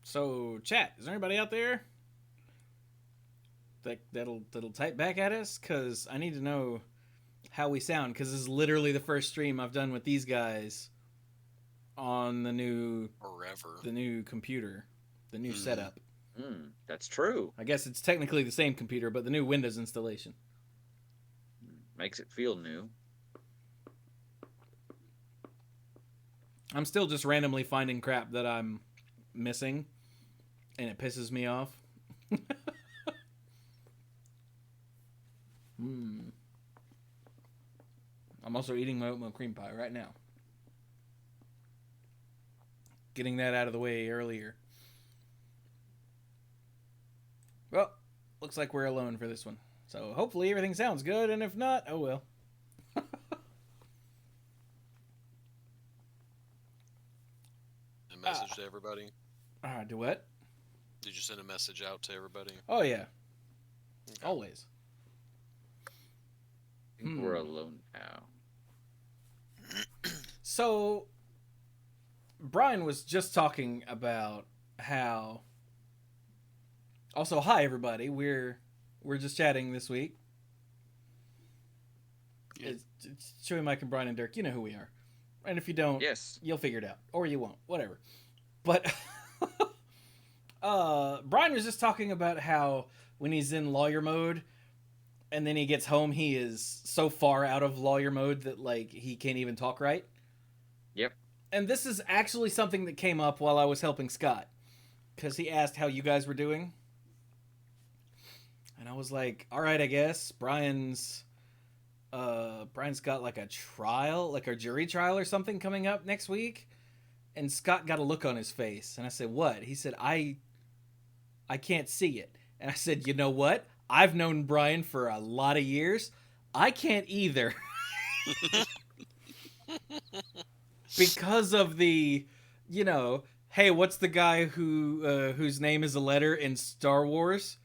So, chat, is there anybody out there that'll type back at us? Because I need to know how we sound. Because this is literally the first stream I've done with these guys on the new Forever. computer, the new setup. That's true. I guess it's technically the same computer, but the new Windows installation makes it feel new. I'm still just randomly finding crap that I'm missing, and it pisses me off. I'm also eating my oatmeal cream pie right now. Getting that out of the way earlier. Well, looks like we're alone for this one. So hopefully everything sounds good, and if not, oh well. A message to everybody? Do what? Did you send a message out to everybody? Oh, yeah. Okay. Always. I think we're alone now. So, Brian was just talking about how... Also, hi, everybody. We're just chatting this week. Yeah. It's Chewie, Mike, and Brian, and Dirk. You know who we are. And if you don't, yes, you'll figure it out. Or you won't. Whatever. But Brian was just talking about how when he's in lawyer mode and then he gets home, he is so far out of lawyer mode that, like, he can't even talk right. Yep. And this is actually something that came up while I was helping Scott. Because he asked how you guys were doing. And I was like, all right, I guess. Brian's got like a trial, like a jury trial or something coming up next week. And Scott got a look on his face. And I said, what? He said, I can't see it. And I said, you know what? I've known Brian for a lot of years. I can't either. Because of the, you know, hey, what's the guy whose name is a letter in Star Wars?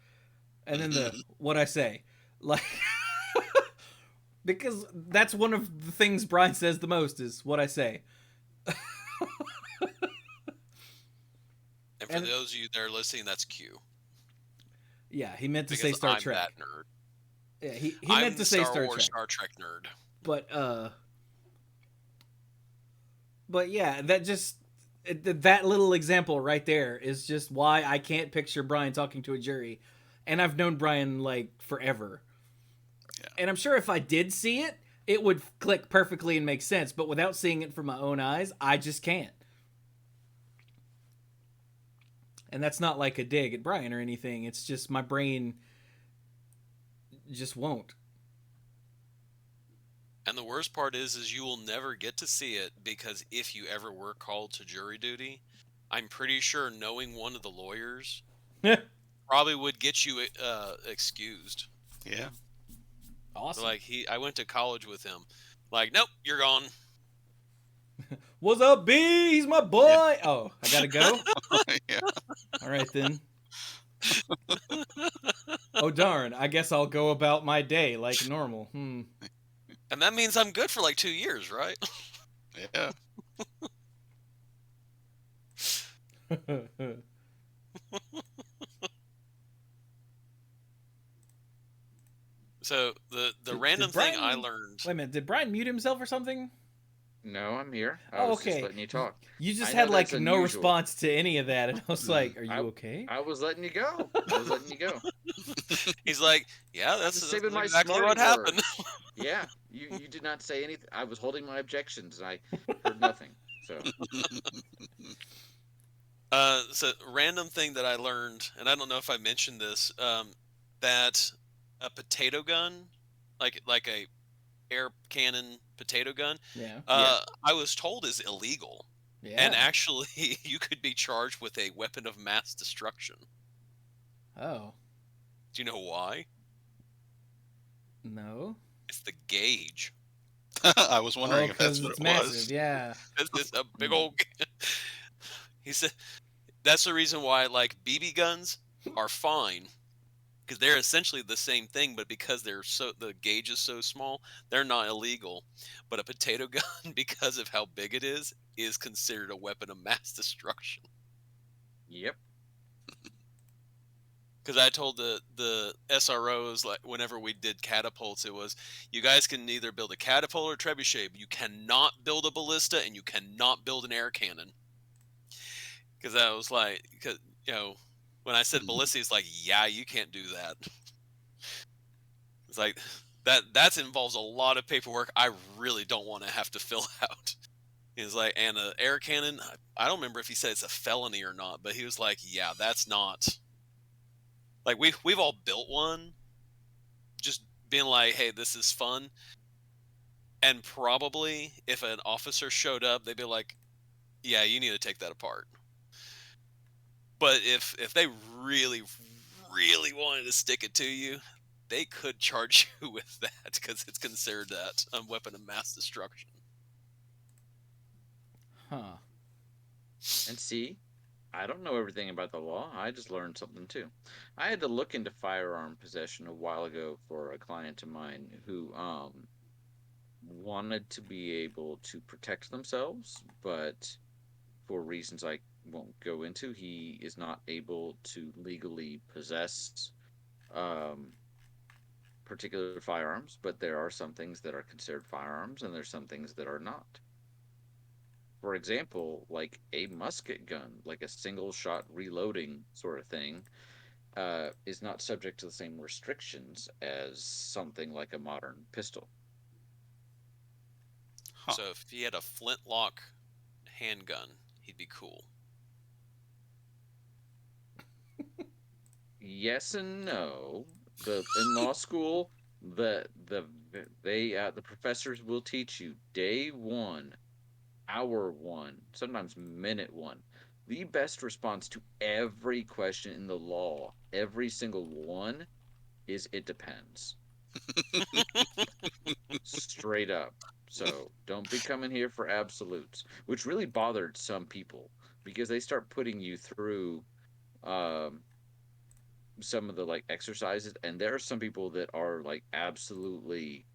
And then what I say. Like, because that's one of the things Brian says the most is what I say. And for those of you that are listening, that's Q. Yeah, he meant to say Star Trek. I'm that nerd. Yeah, he meant to say Star Trek. Star Trek nerd. But yeah, that little example right there is just why I can't picture Brian talking to a jury. And I've known Brian, like, forever. Yeah. And I'm sure if I did see it, it would click perfectly and make sense. But without seeing it from my own eyes, I just can't. And that's not like a dig at Brian or anything. It's just my brain just won't. And the worst part is you will never get to see it because if you ever were called to jury duty, I'm pretty sure knowing one of the lawyers probably would get you excused. Yeah. Awesome. Like I went to college with him. Like, nope, you're gone. What's up, B? He's my boy. Yeah. Oh, I gotta go? Yeah. All right, then. Oh, darn. I guess I'll go about my day like normal. And that means I'm good for like 2 years, right? Yeah. So the random thing I learned... Wait a minute. Did Brian mute himself or something? No, I'm here. I was just letting you talk. You just had like no response to any of that, and I was like, "Are you okay?" I was letting you go. He's like, "Yeah, that's my exactly what happened." Yeah, you did not say anything. I was holding my objections, and I heard nothing. So random thing that I learned, and I don't know if I mentioned this, that a potato gun, like a air cannon potato gun, I was told is illegal. Yeah. And actually, you could be charged with a weapon of mass destruction. Oh. Do you know why? No. It's the gauge. I was wondering if that's what it massive, was. Yeah. It's a big old... He said that's the reason why, like, BB guns are fine. Because they're essentially the same thing, but because the gauge is so small, they're not illegal. But a potato gun, because of how big it is, is considered a weapon of mass destruction. Yep. Because I told the SROs, like, whenever we did catapults, it was, you guys can either build a catapult or a trebuchet, but you cannot build a ballista and you cannot build an air cannon. Because I was like, because, when I said ballista, it's like, yeah, you can't do that. It's like, that involves a lot of paperwork I really don't want to have to fill out. He's like, and an air cannon, I don't remember if he said it's a felony or not, but he was like, yeah, that's not. Like, we've all built one, just being like, hey, this is fun. And probably if an officer showed up, they'd be like, yeah, you need to take that apart. But if they really, really wanted to stick it to you, they could charge you with that, because it's considered that a weapon of mass destruction. Huh. And see, I don't know everything about the law. I just learned something too. I had to look into firearm possession a while ago for a client of mine who wanted to be able to protect themselves, but for reasons I won't go into, he is not able to legally possess particular firearms. But there are some things that are considered firearms, and there's some things that are not. For example, like a musket gun, like a single shot reloading sort of thing, is not subject to the same restrictions as something like a modern pistol. Huh. So if he had a flintlock handgun, he'd be cool. Yes and no. In law school, the professors will teach you day one, hour one, sometimes minute one. The best response to every question in the law, every single one, is it depends. Straight up. So don't be coming here for absolutes, which really bothered some people because they start putting you through um, some of the like exercises, and there are some people that are like absolutely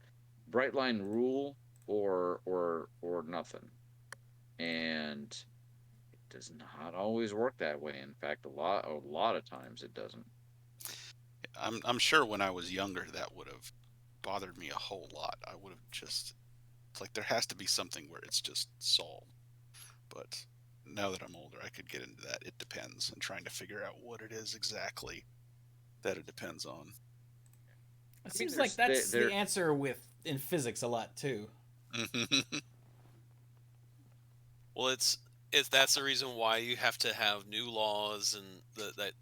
bright line rule or nothing, and it does not always work that way. In fact, a lot of times it doesn't. I'm sure when I was younger that would have bothered me a whole lot. I would have just, it's like there has to be something where it's just solved. But now that I'm older, I could get into that. It depends, and trying to figure out what it is exactly that it depends on. It I mean, seems like that's the answer in physics a lot too. Well, it's that's the reason why you have to have new laws, and that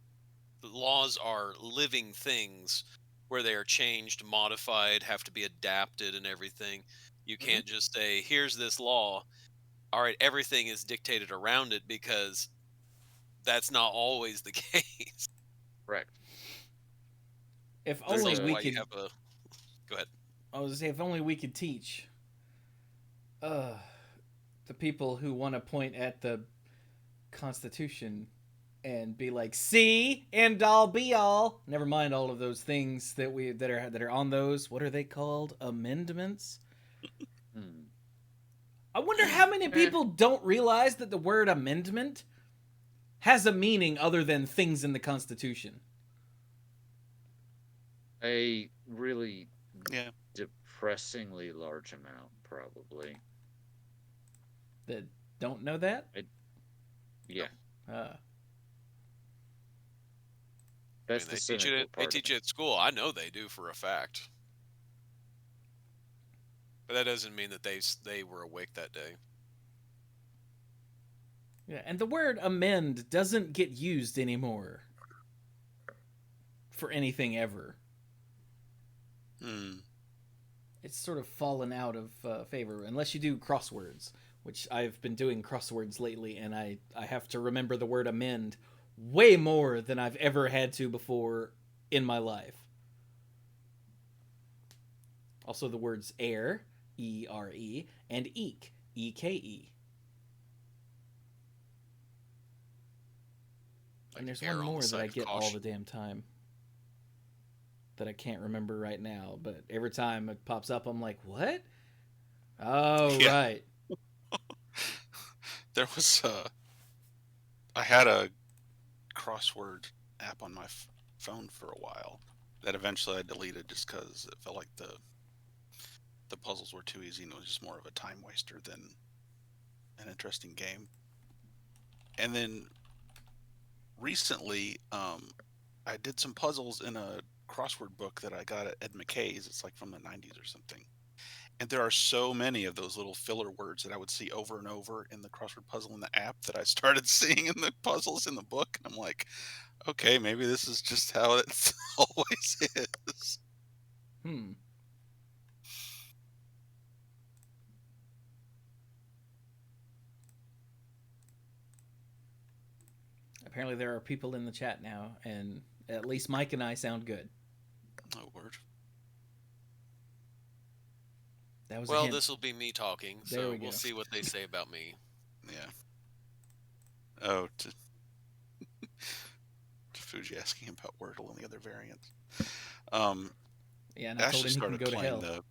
the laws are living things where they are changed, modified, have to be adapted, and everything. You Mhm. can't just say, here's this law, all right, everything is dictated around it, because that's not always the case. Correct. If That's There's only also a we why you could. have a. Go ahead. I was gonna say, if only we could teach uh, the people who want to point at the Constitution and be like, "See, end all, be all." Never mind all of those things that are on those. What are they called? Amendments. hmm. I wonder how many Eh, people don't realize that the word amendment has a meaning other than things in the Constitution. a really Yeah. depressingly large amount, probably. That don't know that. I, No. yeah, Uh, I that's mean, the cynical they part of teach it. it at school. I know they do for a fact. But that doesn't mean that they were awake that day. yeah, and the word amend doesn't get used anymore for anything ever. Hmm. It's sort of fallen out of favor unless you do crosswords, which I've been doing crosswords lately, and I have to remember the word amend way more than I've ever had to before in my life. Also, the words ere, E-R-E, and eke, E-K-E. Like, And there's err one on the more that I side of get all the caution. damn time that I can't remember right now, but every time it pops up, I'm like, what? Oh, Yeah. right. There was I had a crossword app on my phone for a while that eventually I deleted just because it felt like the puzzles were too easy and it was just more of a time waster than an interesting game. And then recently, I did some puzzles in a crossword book that I got at Ed McKay's. It's like from the 90s or something. And there are so many of those little filler words that I would see over and over in the crossword puzzle in the app that I started seeing in the puzzles in the book. And I'm like, okay, maybe this is just how it always is. Apparently there are people in the chat now, and at least Mike and I sound good. Oh, word. That was Well, this will be me talking, There so we go. we'll see what they say about me. Yeah. Oh, to Fuji asking about Wordle and the other variants. Yeah, and I told him he can go to hell.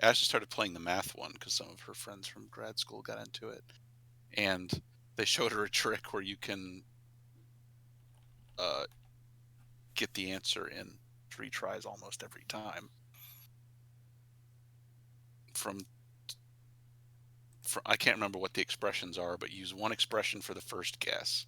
Ashley started playing the math one because some of her friends from grad school got into it, and they showed her a trick where you can get the answer in 3 tries almost every time. From I can't remember what the expressions are, but use one expression for the first guess,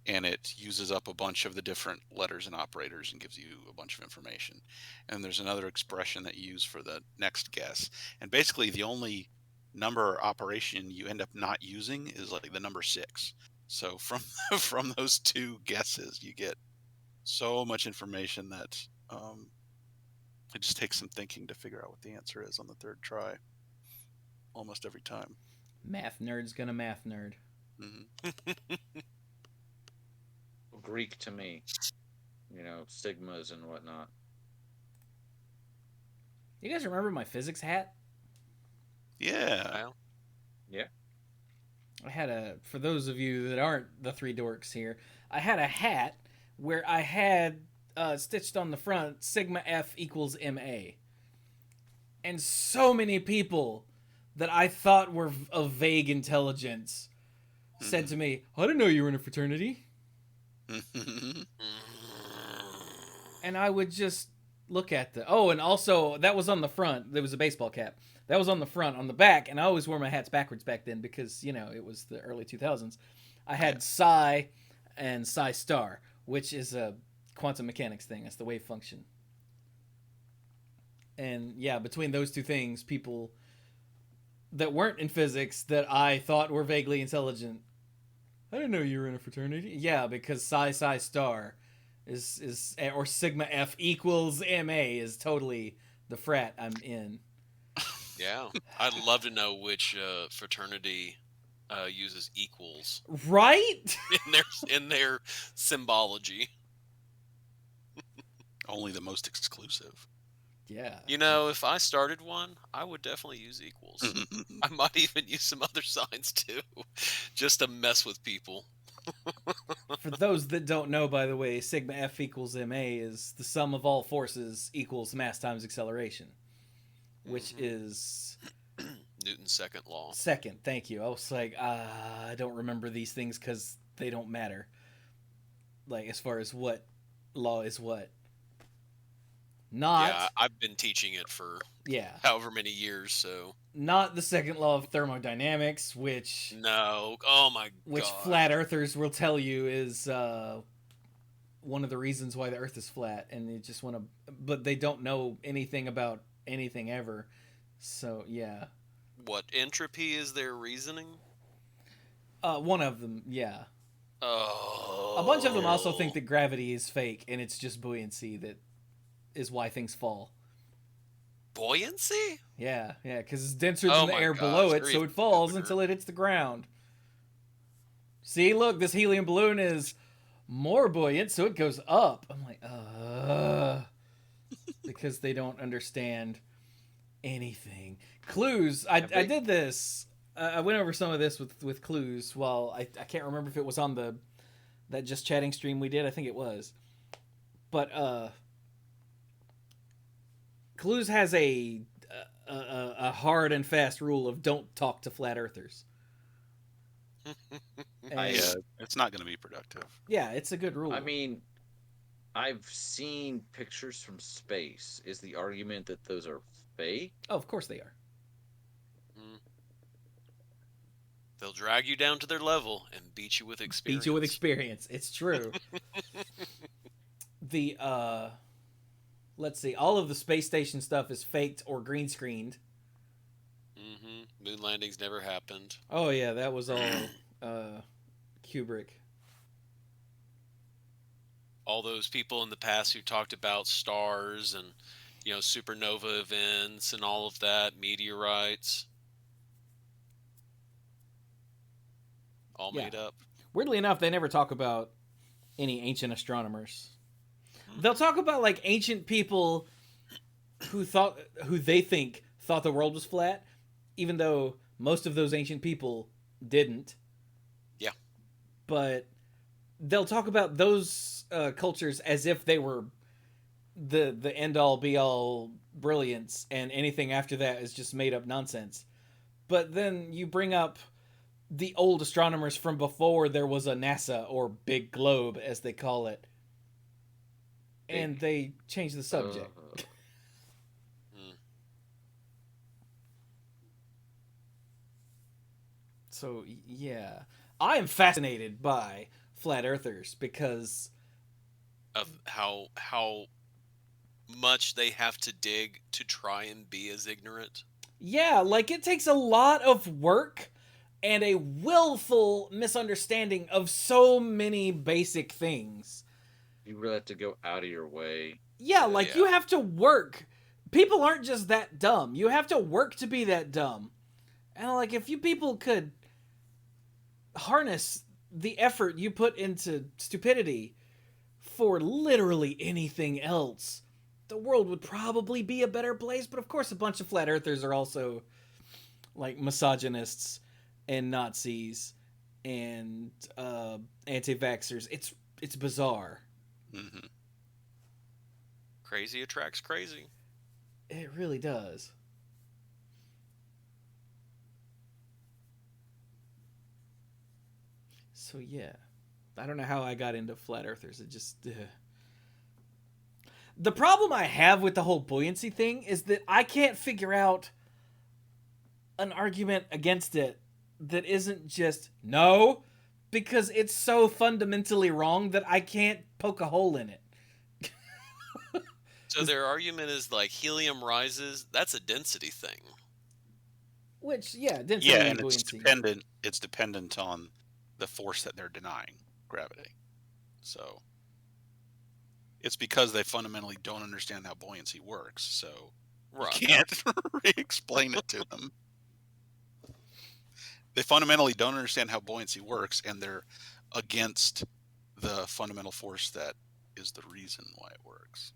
and it uses up a bunch of the different letters and operators and gives you a bunch of information. And there's another expression that you use for the next guess. And basically the only number or operation you end up not using is like the number 6. So from those 2 guesses, you get so much information that it just takes some thinking to figure out what the answer is on the 3rd try. Almost every time. Math nerd's gonna math nerd. Mm-hmm. Greek to me, sigmas and whatnot. You guys remember my physics hat? Yeah. Well, Yeah. I had for those of you that aren't the 3 dorks here, I had a hat where I had stitched on the front sigma F equals MA. And so many people that I thought were of vague intelligence said to me, I didn't know you were in a fraternity. And I would just look at and also that was on the front. There was a baseball cap. That was on the front. On the back, and I always wore my hats backwards back then because, it was the early 2000s. I had psi and psi star, which is a quantum mechanics thing. That's the wave function. And yeah, between those 2 things, people that weren't in physics that I thought were vaguely intelligent, I didn't know you were in a fraternity. Yeah, because psi star is or sigma F equals MA is totally the frat I'm in. yeah. I'd love to know which fraternity uses equals Right? in their symbology. Only the most exclusive. Yeah. If I started one, I would definitely use equals. I might even use some other signs too, just to mess with people. For those that don't know, by the way, sigma F equals MA is the sum of all forces equals mass times acceleration, which is Newton's second law. Second, thank you. I was like, I don't remember these things because they don't matter. Like, as far as what law is what. Yeah, I've been teaching it for yeah, however many years, so. Not the second law of thermodynamics, which No, oh my god. Which flat earthers will tell you is one of the reasons why the Earth is flat, and they just want to, but they don't know anything about anything ever. So yeah. What, entropy is their reasoning? One of them, yeah. Oh. A bunch of them also think that gravity is fake, and it's just buoyancy that is why things fall. Buoyancy? Yeah, because it's denser than the air below it, so it falls until it hits the ground. See, look, this helium balloon is more buoyant, so it goes up. I'm like, because they don't understand anything. Clues. I did this. I went over some of this with clues. Well, I can't remember if it was on that just chatting stream we did. I think it was. But Clues has a hard and fast rule of don't talk to flat earthers. And Yeah, it's not going to be productive. yeah, it's a good rule. I mean, I've seen pictures from space. Is the argument that those are fake? oh, of course they are. Mm. They'll drag you down to their level and beat you with experience. Beat you with experience. It's true. The let's see, all of the space station stuff is faked or green screened. Moon landings never happened. Oh yeah, that was all Kubrick. All those people in the past who talked about stars and, supernova events and all of that, meteorites, all Yeah. made up. Weirdly enough, they never talk about any ancient astronomers. They'll talk about like ancient people who they think thought the world was flat, even though most of those ancient people didn't. Yeah. But they'll talk about those cultures as if they were the end all be all brilliance, and anything after that is just made up nonsense. But then you bring up the old astronomers from before there was a NASA, or Big Globe as they call it, and they change the subject. So yeah, I am fascinated by flat earthers because of how much they have to dig to try and be as ignorant. Yeah, like it takes a lot of work and a willful misunderstanding of so many basic things. You really have to go out of your way. Yeah, like you have to work. People aren't just that dumb. You have to work to be that dumb. And like if you people could harness the effort you put into stupidity for literally anything else, the world would probably be a better place. But of course, a bunch of flat earthers are also like misogynists and Nazis and anti-vaxxers. It's bizarre. Mm-hmm. Crazy attracts crazy. It really does. So yeah, I don't know how I got into flat earthers. It just the problem I have with the whole buoyancy thing is that I can't figure out an argument against it that isn't just no, because it's so fundamentally wrong that I can't poke a hole in it. So their argument is like helium rises. That's a density thing. Which density Yeah, and and buoyancy. it's dependent on the force that they're denying, gravity. So it's because they fundamentally don't understand how buoyancy works. So Right. you can't re-explain it to them. They fundamentally don't understand how buoyancy works, and they're against the fundamental force that is the reason why it works.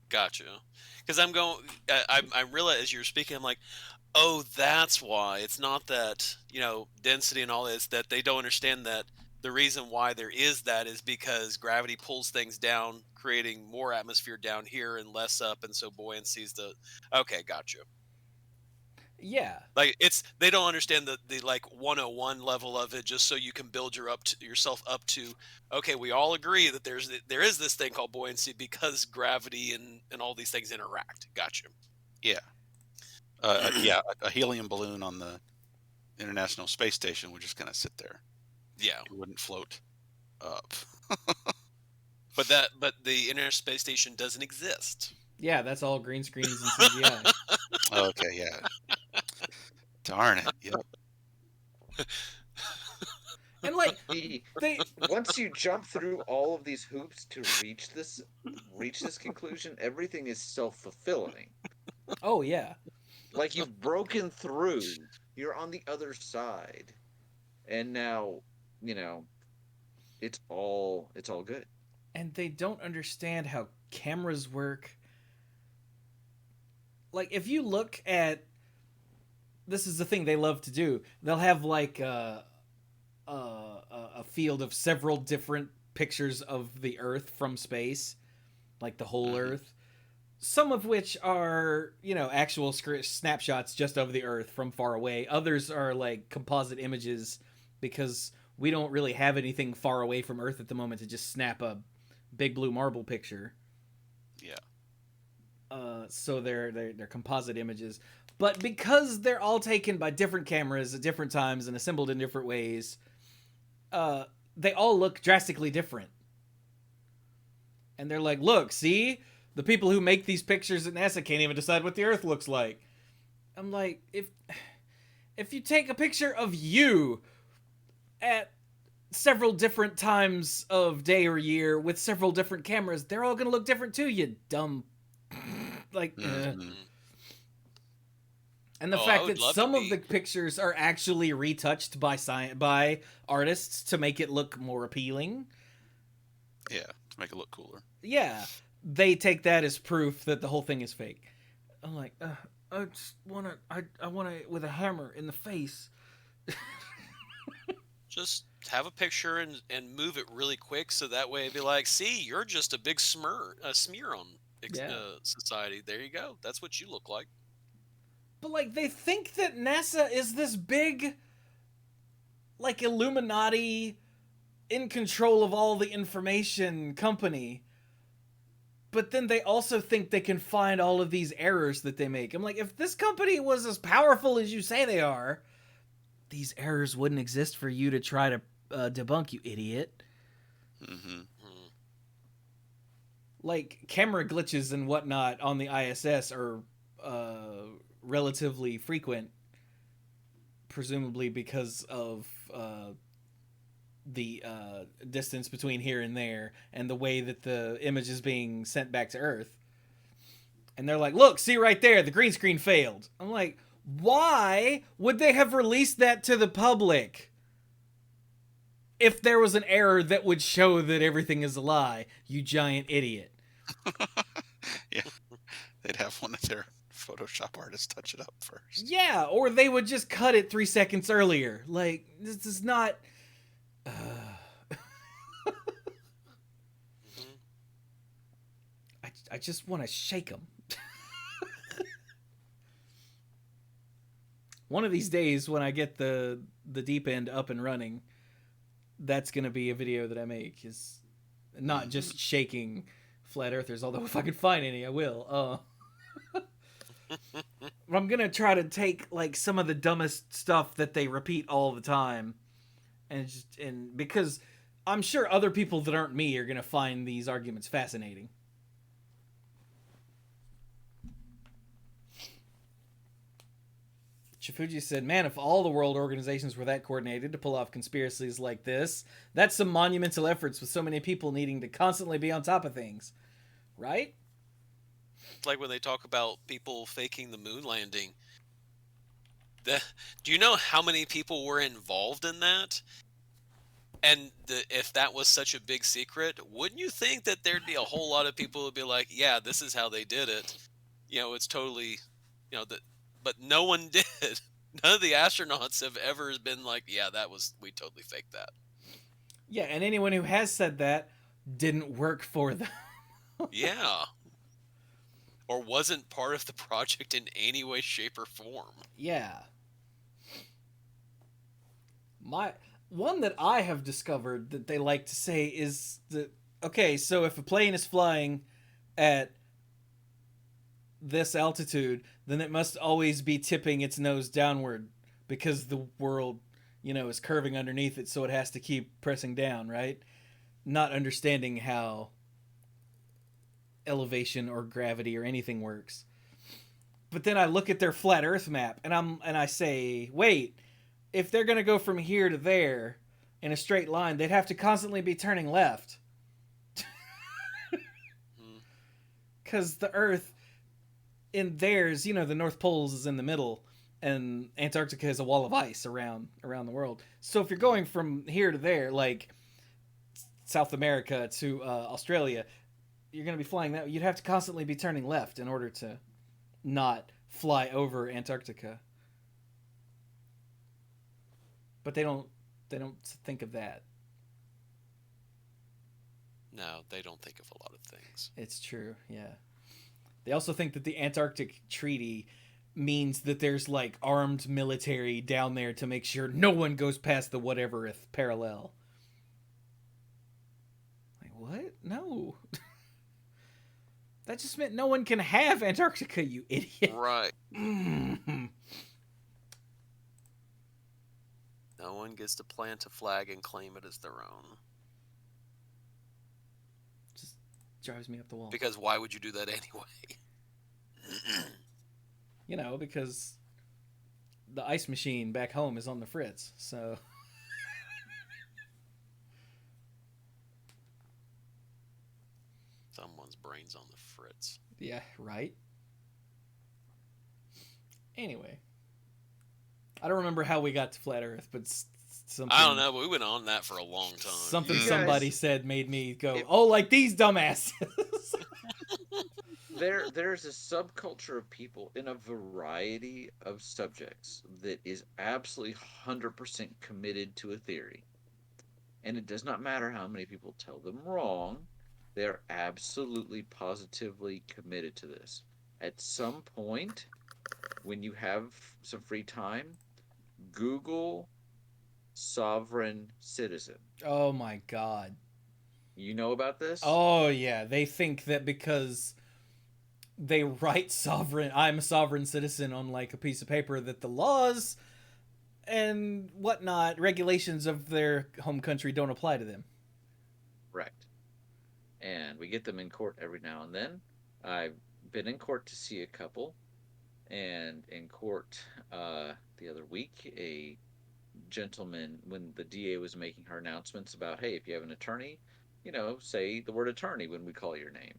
Gotcha. Because I realize as you're speaking, I'm like, oh, that's why. It's not that, density and all this, that they don't understand that the reason why there is that is because gravity pulls things down, creating more atmosphere down here and less up, and so buoyancy is the... Okay, gotcha. Yeah. Like they don't understand the like 101 level of it, just so you can build yourself up to, okay, we all agree that there is this thing called buoyancy because gravity and all these things interact. Gotcha. Yeah. A helium balloon on the International Space Station would just kind of sit there. Yeah. It wouldn't float up. But the International Space Station doesn't exist. Yeah, that's all green screens and CGI. Okay, yeah. Darn it. Yep. And like once you jump through all of these hoops to reach this conclusion, everything is self-fulfilling. Oh yeah. Like you've broken through, you're on the other side, and now it's all good. And they don't understand how cameras work. Like if you look at, this is the thing they love to do. They'll have like a field of several different pictures of the Earth from space, like the whole Earth. Some of which are, actual snapshots just of the Earth from far away. Others are like composite images because we don't really have anything far away from Earth at the moment to just snap a big blue marble picture. Yeah. So they're composite images, but because they're all taken by different cameras at different times and assembled in different ways, they all look drastically different. And they're like, look, see, the people who make these pictures at NASA can't even decide what the Earth looks like. I'm like, if you take a picture of you at several different times of day or year with several different cameras, they're all gonna look different too, you dumb. Like, Mhm. and the I fact would that love to some of be- the pictures are actually retouched by artists to make it look more appealing. Yeah, to make it look cooler. Yeah, they take that as proof that the whole thing is fake. I'm like, I just wanna, I wanna with a hammer in the face. Just have a picture and move it really quick, so that way it'd be like, see, you're just a big smear on Yeah. society. There you go. That's what you look like. But like, they think that NASA is this big, like, Illuminati, in control of all the information company. But then they also think they can find all of these errors that they make. I'm like, if this company was as powerful as you say they are, these errors wouldn't exist for you to try to debunk, you idiot. Mm-hmm. Hmm. Like, camera glitches and whatnot on the ISS are relatively frequent, presumably because of the distance between here and there and the way that the image is being sent back to Earth. And they're like, look, see right there, the green screen failed. I'm like, why would they have released that to the public if there was an error that would show that everything is a lie, you giant idiot? Yeah, they'd have one of their Photoshop artists touch it up first. Yeah, or they would just cut it 3 seconds earlier. Like, this is not... Mhm. I just want to shake them. One of these days, when I get the deep end up and running, that's going to be a video that I make. Is not just shaking flat earthers, although if I can find any, I will. I'm going to try to take like some of the dumbest stuff that they repeat all the time, and because I'm sure other people that aren't me are going to find these arguments fascinating. Chifuji said, man, if all the world organizations were that coordinated to pull off conspiracies like this, that's some monumental efforts with so many people needing to constantly be on top of things. Right? It's like when they talk about people faking the moon landing. Do you know how many people were involved in that? And if that was such a big secret, wouldn't you think that there'd be a whole lot of people who'd be like, yeah, this is how they did it. It's totally, that, but no one did. None of the astronauts have ever been like, yeah, we totally faked that. Yeah, and anyone who has said that didn't work for them. Yeah. Or wasn't part of the project in any way, shape, or form. Yeah. One that I have discovered that they like to say is that, okay, so if a plane is flying at this altitude, then it must always be tipping its nose downward because the world, is curving underneath it, so it has to keep pressing down, right? Not understanding how elevation or gravity or anything works. But then I look at their flat Earth map and I say, wait, if they're going to go from here to there in a straight line, they'd have to constantly be turning left. Because the Earth, in theirs, the North Poles is in the middle, and Antarctica is a wall of ice around the world. So if you're going from here to there, like South America to Australia, you're going to be flying that. You'd have to constantly be turning left in order to not fly over Antarctica. But they don't think of that. No, they don't think of a lot of things. It's true, yeah. They also think that the Antarctic Treaty means that there's like armed military down there to make sure no one goes past the whatevereth parallel. Like, what? No. That just meant no one can have Antarctica, you idiot. Right. Mm. No one gets to plant a flag and claim it as their own. Just drives me up the wall. Because why would you do that anyway? You know, because the ice machine back home is on the fritz, so... Someone's brain's on the fritz. Yeah, right? Anyway. I don't remember how we got to Flat Earth, but something... I don't know, but we went on that for a long time. Something You somebody guys- said made me go, If- oh, like these dumbasses! There's a subculture of people in a variety of subjects that is absolutely 100% committed to a theory. And it does not matter how many people tell them wrong, they're absolutely positively committed to this. At some point, when you have some free time, Google sovereign citizen. Oh my god. You know about this? Oh yeah, they think that because they write I'm a sovereign citizen on like a piece of paper that the laws and whatnot, regulations of their home country don't apply to them. Correct. And we get them in court every now and then. I've been in court to see a couple, and in court the other week, a gentleman, when the DA was making her announcements about, hey, if you have an attorney, say the word attorney when we call your name.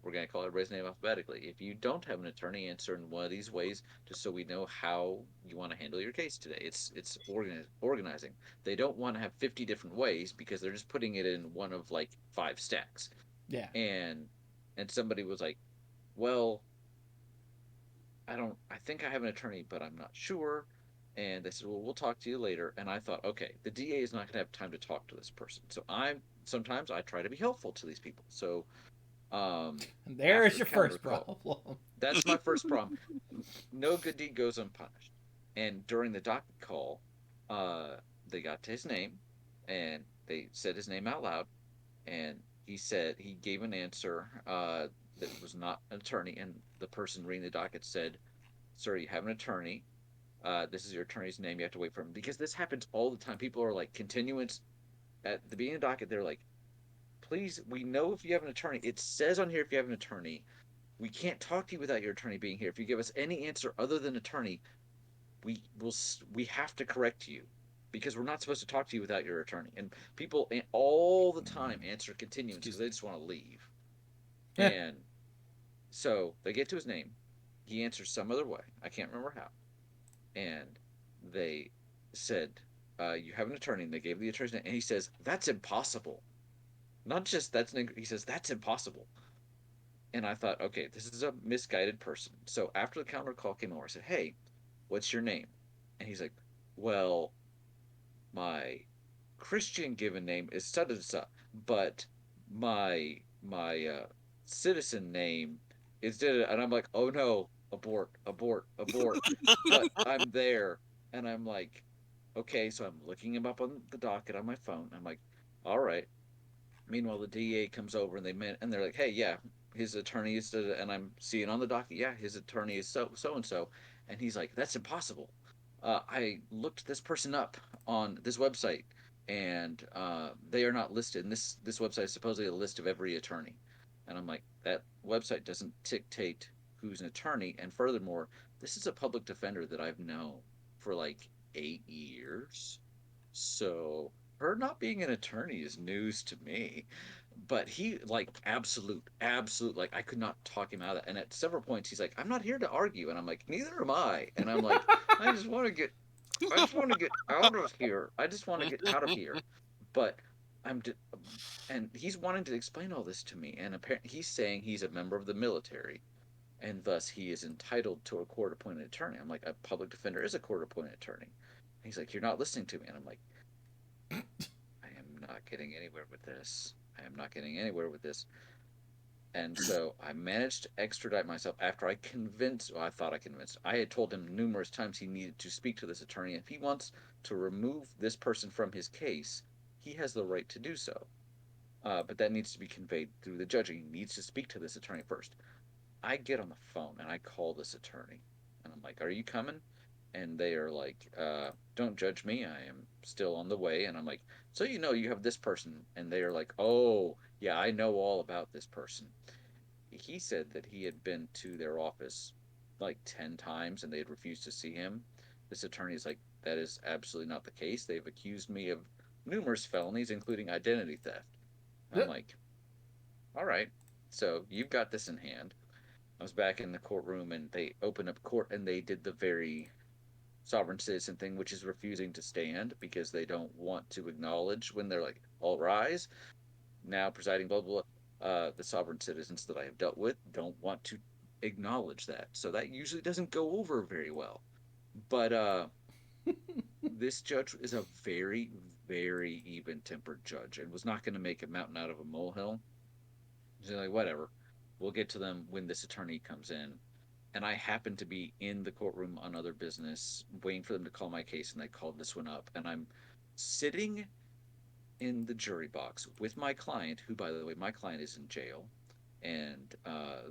We're going to call everybody's name alphabetically. If you don't have an attorney, answer in one of these ways, just so we know how you want to handle your case today. It's organizing. They don't want to have 50 different ways because they're just putting it in one of like 5 stacks. Yeah. And somebody was like, well, I think I have an attorney, but I'm not sure. And they said, well, we'll talk to you later. And I thought, okay, the DA is not going to have time to talk to this person. So sometimes I try to be helpful to these people. So There's after your the first counter call- problem. that's my first problem. No good deed goes unpunished. And during the docket call, they got to his name, and they said his name out loud, and he gave an answer that was not an attorney, and the person reading the docket said, "Sir, you have an attorney. This is your attorney's name. You have to wait for him." Because this happens all the time. People are like continuance at the beginning of the docket. They're like, "Please, we know if you have an attorney. It says on here if you have an attorney. We can't talk to you without your attorney being here. If you give us any answer other than attorney, we have to correct you, because we're not supposed to talk to you without your attorney." And people all the time answer continuance because they just want to leave. Yeah. And so they get to his name. He answers some other way. I can't remember how. And they said, "You have an attorney," and they gave the attorney's name. And he says, "That's impossible." Not just he says, "That's impossible." And I thought, okay, this is a misguided person. So after the counter call came over, I said, "Hey, what's your name?" And he's like, "Well, my Christian given name is such and such, but my citizen name is da." And I'm like, "Oh no, abort, abort, abort." But I'm there, and I'm like, okay, so I'm looking him up on the docket on my phone. I'm like, all right. Meanwhile, the DA comes over, and they're like, "Hey, yeah, his attorney is," and I'm seeing on the docket, "Yeah, his attorney is so and so," and he's like, "That's impossible. I looked this person up on this website, and they are not listed. And this website is supposedly a list of every attorney." And I'm like, "That website doesn't dictate who's an attorney, and furthermore, this is a public defender that I've known for like 8 years, so her not being an attorney is news to me." But he like absolute, like I could not talk him out of that. And at several points he's like, "I'm not here to argue," and I'm like, "Neither am I." And I'm like, I just want to get out of here. I just want to get out of here. But and he's wanting to explain all this to me, and apparently he's saying he's a member of the military, and thus he is entitled to a court-appointed attorney. I'm like, a public defender is a court-appointed attorney. And he's like, "You're not listening to me," and I'm like, I am not getting anywhere with this. I am not getting anywhere with this. And so I managed to extradite myself after I convinced, well, I thought I convinced. I had told him numerous times he needed to speak to this attorney. If he wants to remove this person from his case, he has the right to do so. But that needs to be conveyed through the judge. He needs to speak to this attorney first. I get on the phone and I call this attorney. And I'm like, "Are you coming?" And they are like, "Don't judge me. I am still on the way." And I'm like, "So you have this person." And they are like, "Oh, yeah, I know all about this person." He said that he had been to their office like 10 times and they had refused to see him. This attorney is like, "That is absolutely not the case. They've accused me of numerous felonies, including identity theft." And I'm like, "All right, so you've got this in hand." I was back in the courtroom and they opened up court and they did the very sovereign citizen thing, which is refusing to stand because they don't want to acknowledge when they're like, "All rise." Now, presiding, blah, blah, blah. The sovereign citizens that I have dealt with don't want to acknowledge that. So that usually doesn't go over very well. But this judge is a very, very even tempered judge and was not going to make a mountain out of a molehill. He's like, "Whatever. We'll get to them when this attorney comes in." And I happened to be in the courtroom on other business, waiting for them to call my case, and they called this one up. And I'm sitting in the jury box with my client, who, by the way, my client is in jail, and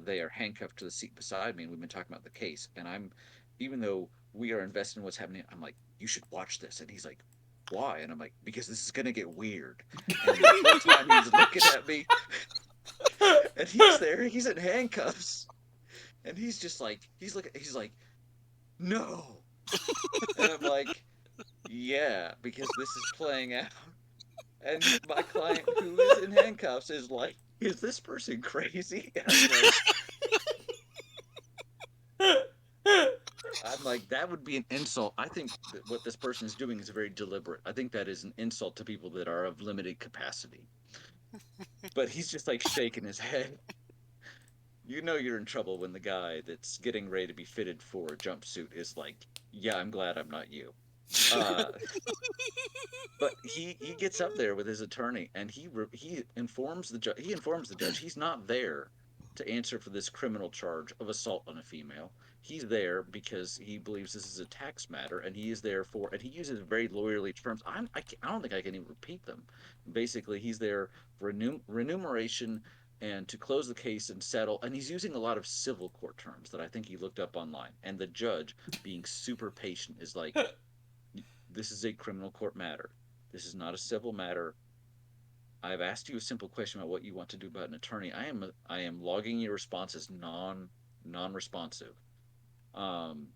they are handcuffed to the seat beside me, and we've been talking about the case. And even though we are invested in what's happening, I'm like, "You should watch this." And he's like, "Why?" And I'm like, "Because this is gonna get weird." And the whole time he's looking at me, and he's there, he's in handcuffs, and he's just like, he's like, "No." And I'm like, "Yeah, because this is playing out." And my client, who is in handcuffs, is like, "Is this person crazy?" And I'm like, that would be an insult. I think that what this person is doing is very deliberate. I think that is an insult to people that are of limited capacity. But he's just like shaking his head. You know you're in trouble when the guy that's getting ready to be fitted for a jumpsuit is like, "Yeah, I'm glad I'm not you." Uh, but he gets up there with his attorney and he informs the judge. He's not there to answer for this criminal charge of assault on a female. He's there because he believes this is a tax matter, and he is there for. And he uses very lawyerly terms. I don't think I can even repeat them. Basically, he's there for remuneration and to close the case and settle. And he's using a lot of civil court terms that I think he looked up online. And the judge, being super patient, is like, "This is a criminal court matter. This is not a civil matter. I've asked you a simple question about what you want to do about an attorney. I am logging your response as non-responsive." Um,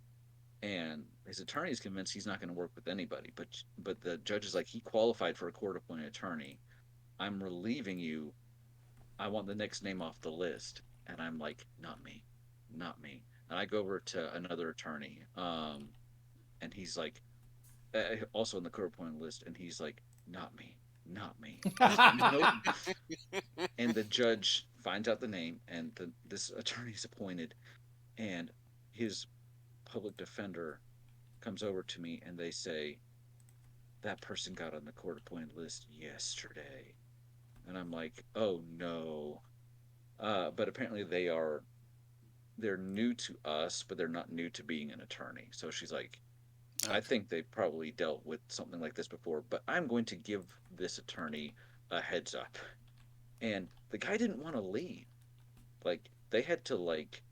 and his attorney is convinced he's not going to work with anybody. But the judge is like, "He qualified for a court-appointed attorney. I'm relieving you. I want the next name off the list." And I'm like, "Not me, not me." And I go over to another attorney, and he's like, also on the court appointed list, and he's like, "Not me, not me." There's no, and the judge finds out the name, and this attorney is appointed, and his public defender comes over to me, and they say, "That person got on the court appointed list yesterday." And I'm like, "Oh no." But apparently they're new to us, but they're not new to being an attorney. So she's like, "I Okay. think they probably dealt with something like this before, but I'm going to give this attorney a heads up." And the guy didn't want to leave. Like, they had to like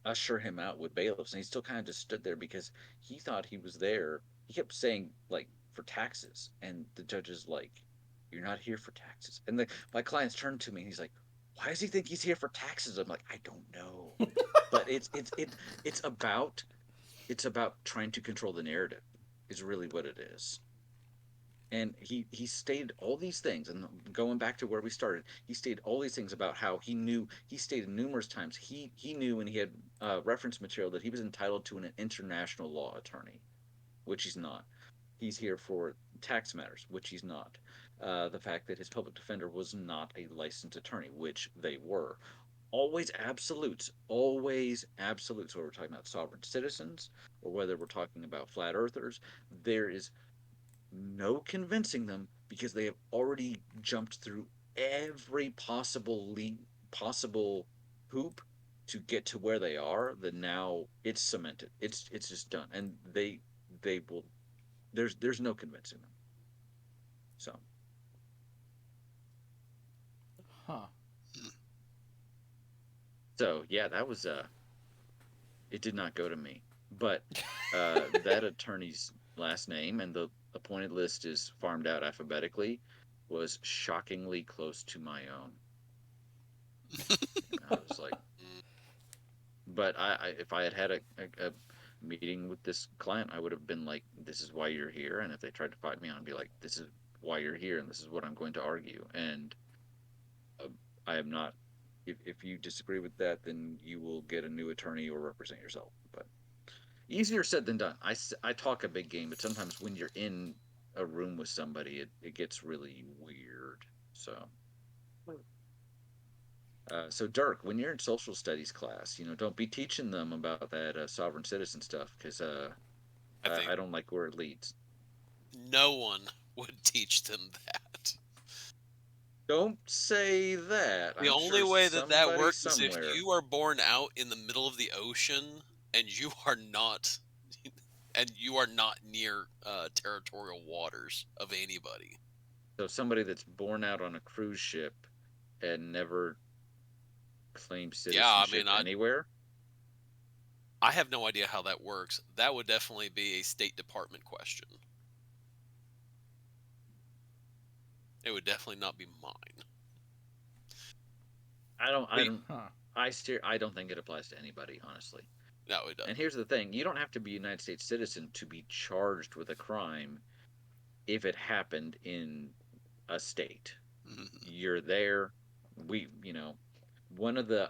usher him out with bailiffs, and he still kind of just stood there because he thought he was there. He kept saying like, "For taxes," and the judge is like, "You're not here for taxes." And my client's turned to me and he's like, "Why does he think he's here for taxes?" I'm like, "I don't know." But it's about trying to control the narrative, is really what it is. And he stated all these things, and going back to where we started, he stated all these things about how he stated numerous times he knew, and he had reference material, that he was entitled to an international law attorney, which he's not. He's here for tax matters, which he's not. The fact that his public defender was not a licensed attorney, which they were. Always absolutes, whether we're talking about sovereign citizens or whether we're talking about flat earthers. There is no convincing them because they have already jumped through every possible possible hoop to get to where they are, then now it's cemented. It's just done, and they will. There's no convincing them. So Huh. so yeah, that was it did not go to me, but that attorney's last name and the appointed list is farmed out alphabetically was shockingly close to my own. And I was like, Mm. but if I had had a meeting with this client, I would have been like, this is why you're here. And if they tried to fight me on, I'd be like, this is why you're here, and this is what I'm going to argue. And uh, I am not. If you disagree with that, then you will get a new attorney or represent yourself. But easier said than done. I talk a big game, but sometimes when you're in a room with somebody, it gets really weird. So Dirk, when you're in social studies class, don't be teaching them about that sovereign citizen stuff because I think I don't like where it leads. no one would teach them that. Don't say that. The I'm only sure way that that somebody works is if somewhere. you are born out in the middle of the ocean and you are not near territorial waters of anybody. So somebody that's born out on a cruise ship and never claimed Yeah, I citizenship mean, anywhere. I have no idea how that works. That would definitely be a State Department question. It would definitely not be mine. I don't. I Wait. don't. Huh. I don't think it applies to anybody, honestly. No, it doesn't. And here's the thing: you don't have to be a United States citizen to be charged with a crime if it happened in a state. You're there. We, one of the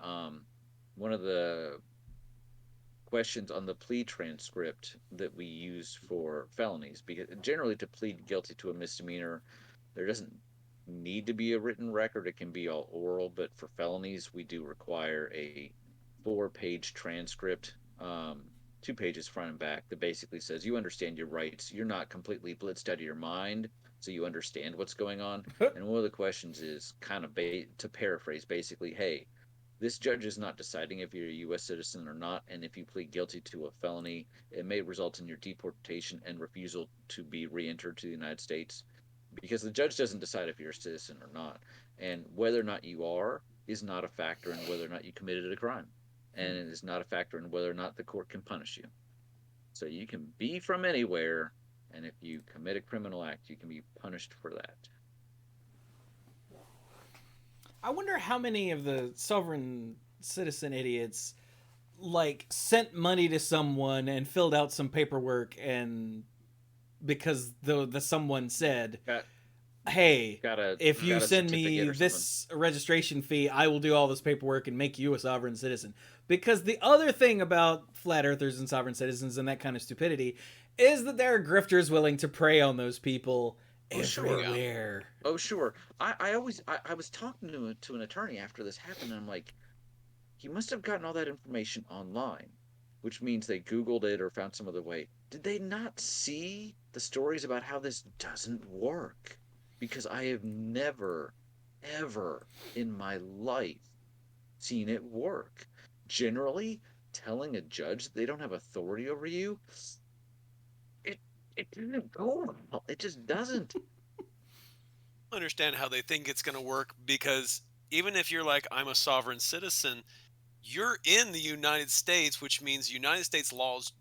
questions on the plea transcript that we use for felonies, because generally to plead guilty to a misdemeanor, there doesn't need to be a written record. It can be all oral, but for felonies, we do require a 4-page transcript, 2 pages front and back, that basically says you understand your rights. You're not completely blitzed out of your mind, so you understand what's going on. And one of the questions is kind of to paraphrase, basically, hey, this judge is not deciding if you're a U.S. citizen or not, and if you plead guilty to a felony, it may result in your deportation and refusal to be re-entered to the United States, because the judge doesn't decide if you're a citizen or not, and whether or not you are is not a factor in whether or not you committed a crime, and it is not a factor in whether or not the court can punish you. So you can be from anywhere, and if you commit a criminal act, you can be punished for that. I wonder how many of the sovereign citizen idiots sent money to someone and filled out some paperwork, and because the someone said, hey, if you send me this registration fee, I will do all this paperwork and make you a sovereign citizen. Because the other thing about flat earthers and sovereign citizens and that kind of stupidity is that there are grifters willing to prey on those people everywhere. Oh, sure. I was talking to an attorney after this happened, and I'm like, he must have gotten all that information online, which means they Googled it or found some other way. Did they not see the stories about how this doesn't work? Because I have never, ever in my life seen it work. Generally, telling a judge that they don't have authority over you, it doesn't go well. It just doesn't. I understand how they think it's going to work, because even if you're like, I'm a sovereign citizen, you're in the United States, which means United States laws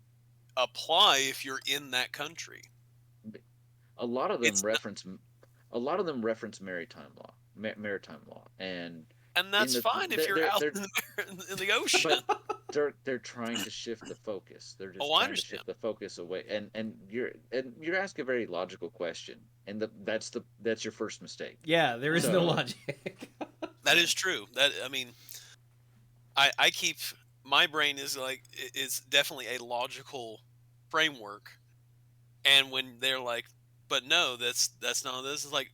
apply if you're in that country. A lot of them reference maritime law, and that's fine if you're out in the ocean. But they're trying to shift the focus. They're just trying to shift the focus away. And you're asking a very logical question, and that's your first mistake. Yeah, there is no logic. That is true. I keep, my brain is definitely a logical framework, and when they're like, but no, that's not this, is like,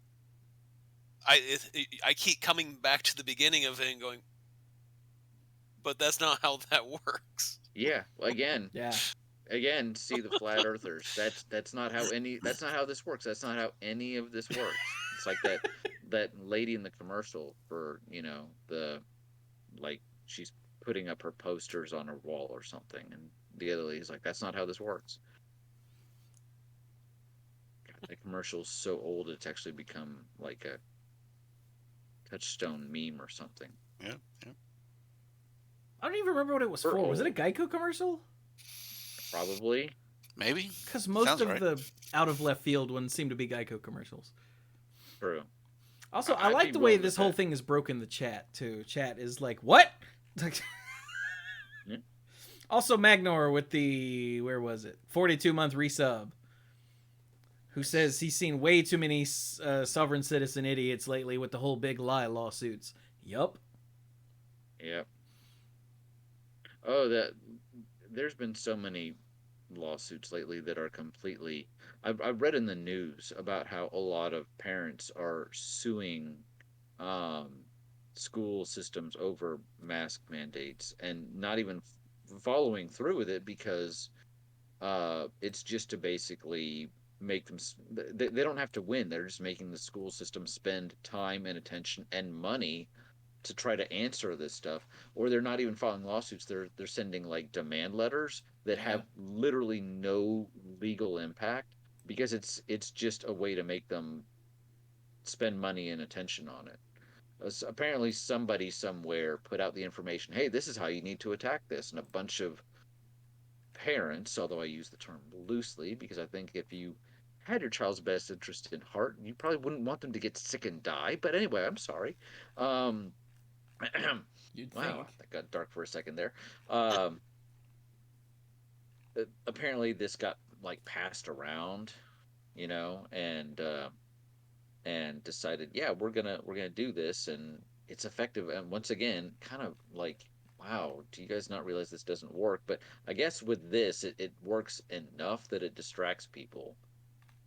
I keep coming back to the beginning of it and going, but that's not how that works. Yeah, again, see the flat earthers. That's not how this works. That's not how any of this works. It's like that lady in the commercial for the like she's putting up her posters on her wall or something, and the other lady's like, "That's not how this works." God, that commercial's so old it's actually become like a touchstone meme or something. Yeah, yeah. I don't even remember what it was We're for. Was it a old, Geico commercial? probably. Maybe. Because most Sounds of right. the out of left field ones seem to be Geico commercials. True. Also, I I'd like be the way willing to this whole bet. thing is broken the chat too. Chat is like, what? Yeah. Also, Magnor with the where was it? 42-month resub, who Nice. says he's seen way too many sovereign citizen idiots lately with the whole big lie lawsuits. Yup. Yep. Oh, that there's been so many lawsuits lately that are completely. I've read in the news about how a lot of parents are suing um, school systems over mask mandates and not even following through with it because it's just to basically make them. They don't have to win. They're just making the school system spend time and attention and money to try to answer this stuff, or they're not even filing lawsuits. They're sending like demand letters that Yeah. have literally no legal impact because it's just a way to make them spend money and attention on it. Apparently somebody somewhere put out the information, hey, this is how you need to attack this, and a bunch of parents, although I use the term loosely because I think if you had your child's best interest in heart, you probably wouldn't want them to get sick and die. But anyway, I'm sorry. um, You'd Wow, think. that got dark for a second there. Um, Apparently this got like passed around, and decided, yeah, we're gonna do this, and it's effective. And once again, kind of like, wow, do you guys not realize this doesn't work? But I guess with this, it works enough that it distracts people.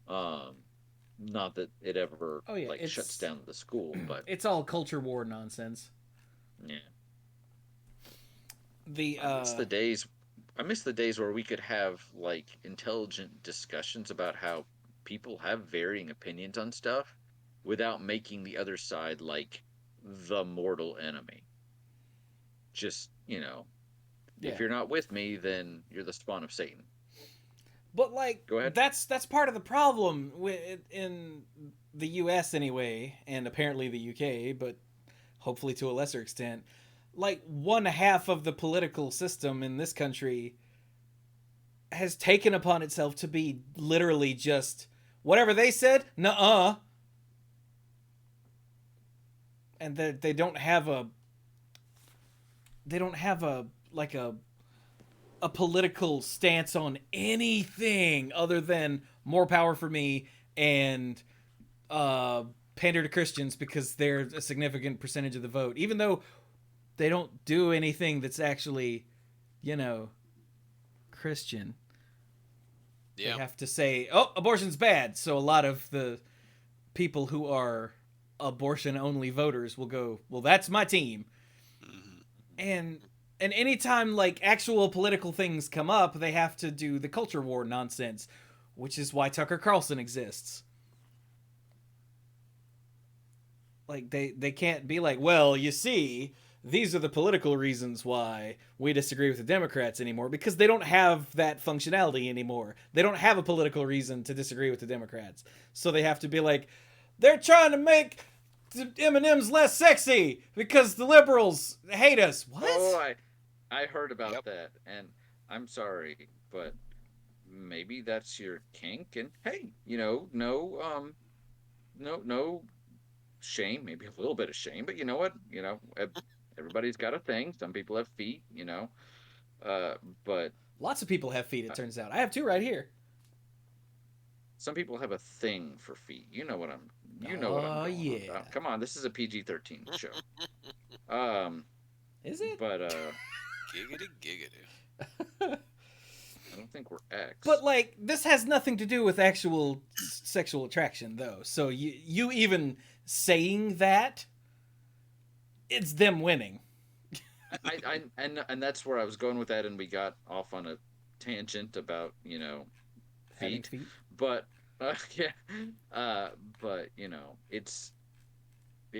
Um, Not that it ever Oh yeah, like shuts down the school, but it's all culture war nonsense. yeah. The I miss the days. I miss the days where we could have like intelligent discussions about how people have varying opinions on stuff without making the other side like the mortal enemy. Just, if yeah. you're not with me, then you're the spawn of Satan. But like Go ahead. that's part of the problem in the U.S. anyway, and apparently the U.K., but hopefully to a lesser extent. Like one half of the political system in this country has taken upon itself to be literally just whatever they said, nuh-uh, and they don't have a like a political stance on anything other than more power for me and uh, pander to Christians because they're a significant percentage of the vote, even though they don't do anything that's actually, you know, Christian. They Yeah. have to say, "Oh, abortion's bad." So a lot of the people who are abortion only voters will go, "Well, that's my team." Hmm. And anytime like actual political things come up, they have to do the culture war nonsense, which is why Tucker Carlson exists. Like they can't be like, well, you see, these are the political reasons why we disagree with the Democrats anymore, because they don't have that functionality anymore. They don't have a political reason to disagree with the Democrats. So they have to be like, they're trying to make M&M's less sexy because the liberals hate us. What? Oh, I heard about Yep. that, and I'm sorry, but maybe that's your kink. And hey, no shame, maybe a little bit of shame, but you know what? Everybody's got a thing. Some people have feet, uh, but Lots of people have feet, it uh, turns out. I have two right here. some people have a thing for feet. You know what I'm Oh, going on yeah. about. Come on, this is a PG-13 show. Um, Is it? but Giggity giggity. I don't think we're X. But like this has nothing to do with actual sexual attraction though. So you even saying that, it's them winning. And that's where I was going with that, and we got off on a tangent about Having feet, feet. but yeah, but it's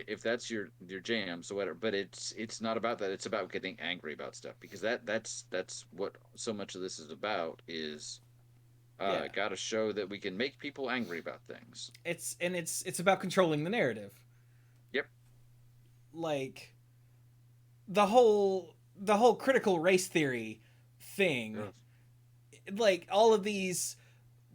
if that's your jam, so whatever. But it's not about that. It's about getting angry about stuff because that's what so much of this is about is Yeah. got to show that we can make people angry about things. It's about controlling the narrative. Yep. Like the whole critical race theory thing. Ugh. Like all of these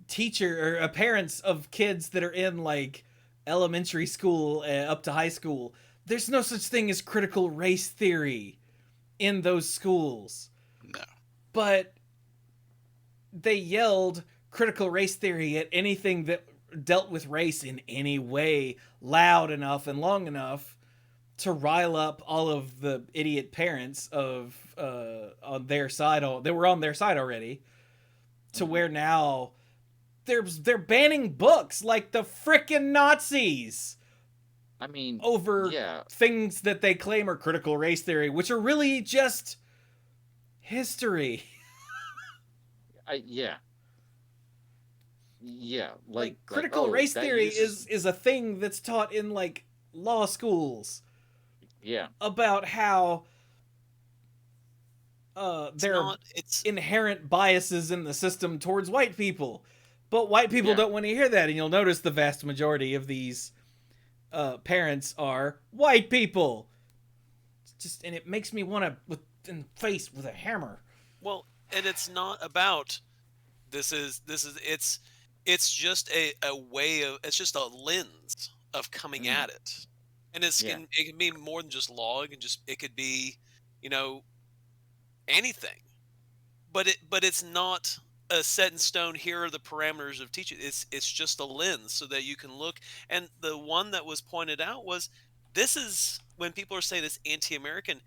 teacher or parents of kids that are in like elementary school up to high school, there's no such thing as critical race theory in those schools. No. But they yelled critical race theory at anything that dealt with race in any way loud enough and long enough to rile up all of the idiot parents of on their side. They were on their side already, to where now they're banning books like the frickin' Nazis I mean, over yeah, things that they claim are critical race theory, which are really just history. yeah, yeah. Like Like critical oh, race that theory uses is a thing that's taught in like law schools yeah, about how It's there are not. It's inherent biases in the system towards white people. But white people yeah. don't want to hear that, and you'll notice the vast majority of these parents are white people. It's just, and it makes me want to with in the face with a hammer. well, and it's not about. This is it's just a way of it's just a lens of coming Mm, at it, and yeah. it can be more than just law. It could be, you know, anything. But it's not a set in stone. Here are the parameters of teaching. It's just a lens so that you can look. And the one that was pointed out was this is when people are saying it's anti-American.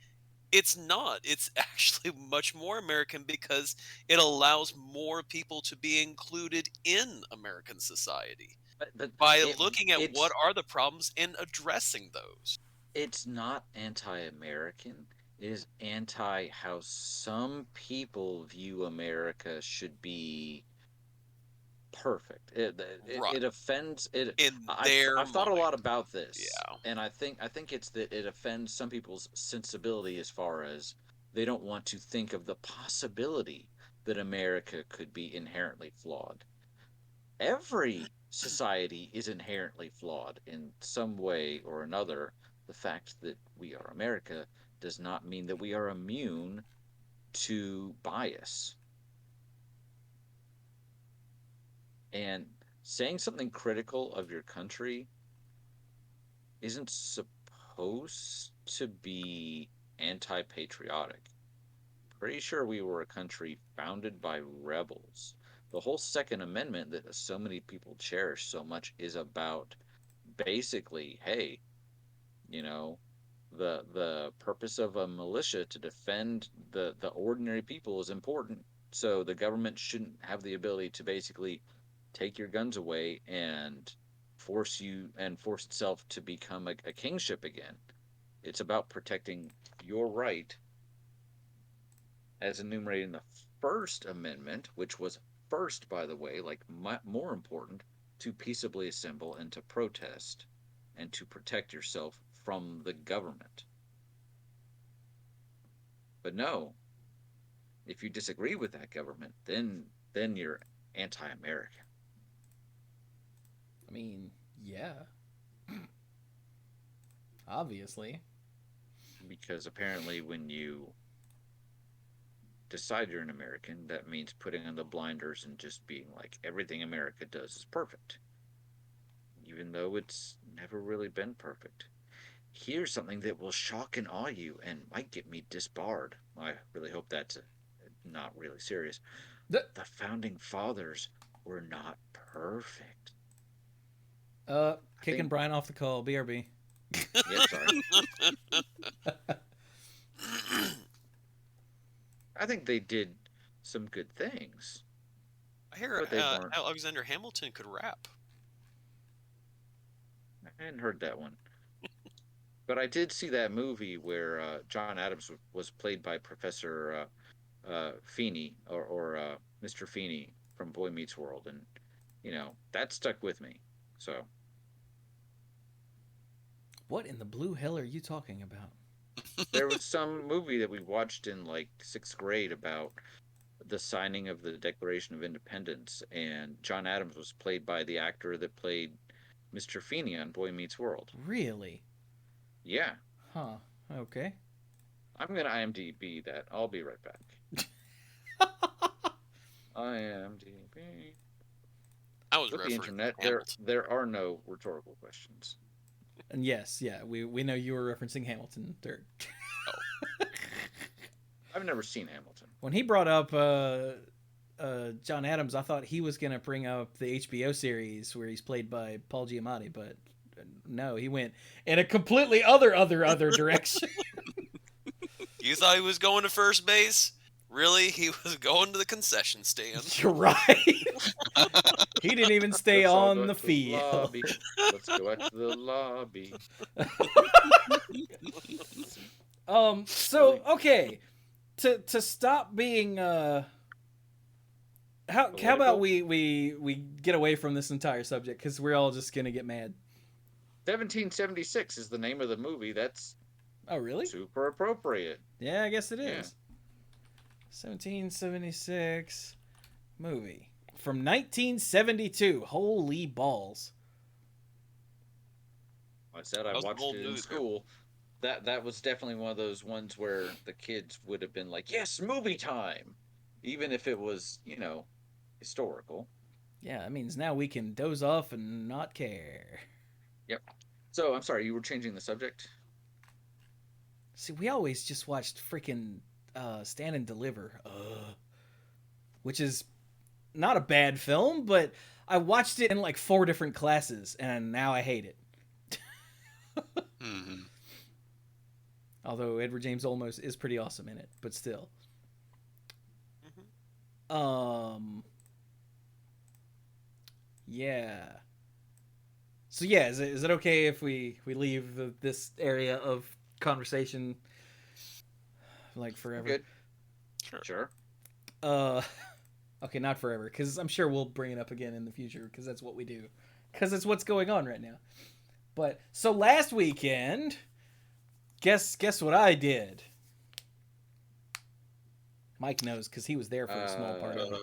It's not. It's actually much more American because it allows more people to be included in American society But by it looking at what it's are the problems and addressing those. it's not anti-American. It is anti how some people view America should be perfect. Right. It offends it. In I've their I've thought a lot mind. about this, Yeah. and I think it's that it offends some people's sensibility as far as they don't want to think of the possibility that America could be inherently flawed. Every society is inherently flawed in some way or another. The fact that we are America does not mean that we are immune to bias. And saying something critical of your country isn't supposed to be anti patriotic. Pretty sure we were a country founded by rebels. The whole Second Amendment that so many people cherish so much is about basically, hey, you know, the purpose of a militia to defend the ordinary people is important. So the government shouldn't have the ability to basically take your guns away and force itself to become a kingship again. It's about protecting your right as enumerated in the First Amendment, which was first, by the way, like more important, to peaceably assemble and to protest and to protect yourself from the government. But no, if you disagree with that government, then you're anti-American I mean, yeah, obviously. because apparently when you decide you're an American, that means putting on the blinders and just being like everything America does is perfect, even though it's never really been perfect. Here's something that will shock and awe you and might get me disbarred. I really hope that's not really serious. The- The founding fathers were not perfect. I Kicking think, Brian off the call. BRB. yep, sorry. I think they did some good things, I hear but they weren't. Alexander Hamilton could rap. I hadn't heard that one. But I did see that movie where John Adams was played by Professor Feeny or Mr. Feeny from Boy Meets World, and that stuck with me. So What in the blue hell are you talking about? There was some movie that we watched in like 6th grade about the signing of the Declaration of Independence, and John Adams was played by the actor that played Mr. Feeny on Boy Meets World. Really? Yeah, Huh. Okay. I'm gonna IMDb that. I'll be right back. IMDb. I was With the referencing internet, Hamilton. there are no rhetorical questions. And yes, yeah, we know you were referencing Hamilton, Dirk. I've never seen Hamilton. When he brought up John Adams, I thought he was gonna bring up the HBO series where he's played by Paul Giamatti, but no, he went in a completely other direction. You thought he was going to first base? Really? He was going to the concession stand. You're right. He didn't even stay Let's all on go the to field. lobby. Let's go out to the lobby. So okay, to stop being how about we get away from this entire subject, because we're all just gonna get mad. 1776 is the name of the movie. That's Oh really? super appropriate. Yeah, I guess it Yeah. is. 1776 movie from 1972. Holy balls! I said I That was an watched old it in movie. school. That was definitely one of those ones where the kids would have been like, "Yes, movie time," even if it was, historical. Yeah, that means now we can doze off and not care. So I'm sorry, you were changing the subject. See, we always just watched freaking Stand and Deliver, which is not a bad film, but I watched it in like 4 different classes, and now I hate it. Mm-hmm. Although Edward James Olmos is pretty awesome in it, but still. Yeah. So yeah, is it okay if we leave this area of conversation like forever? Good. Sure. Okay, not forever, because I'm sure we'll bring it up again in the future, because that's what we do, because it's what's going on right now. But so last weekend, guess what I did. Mike knows because he was there for a small part of it.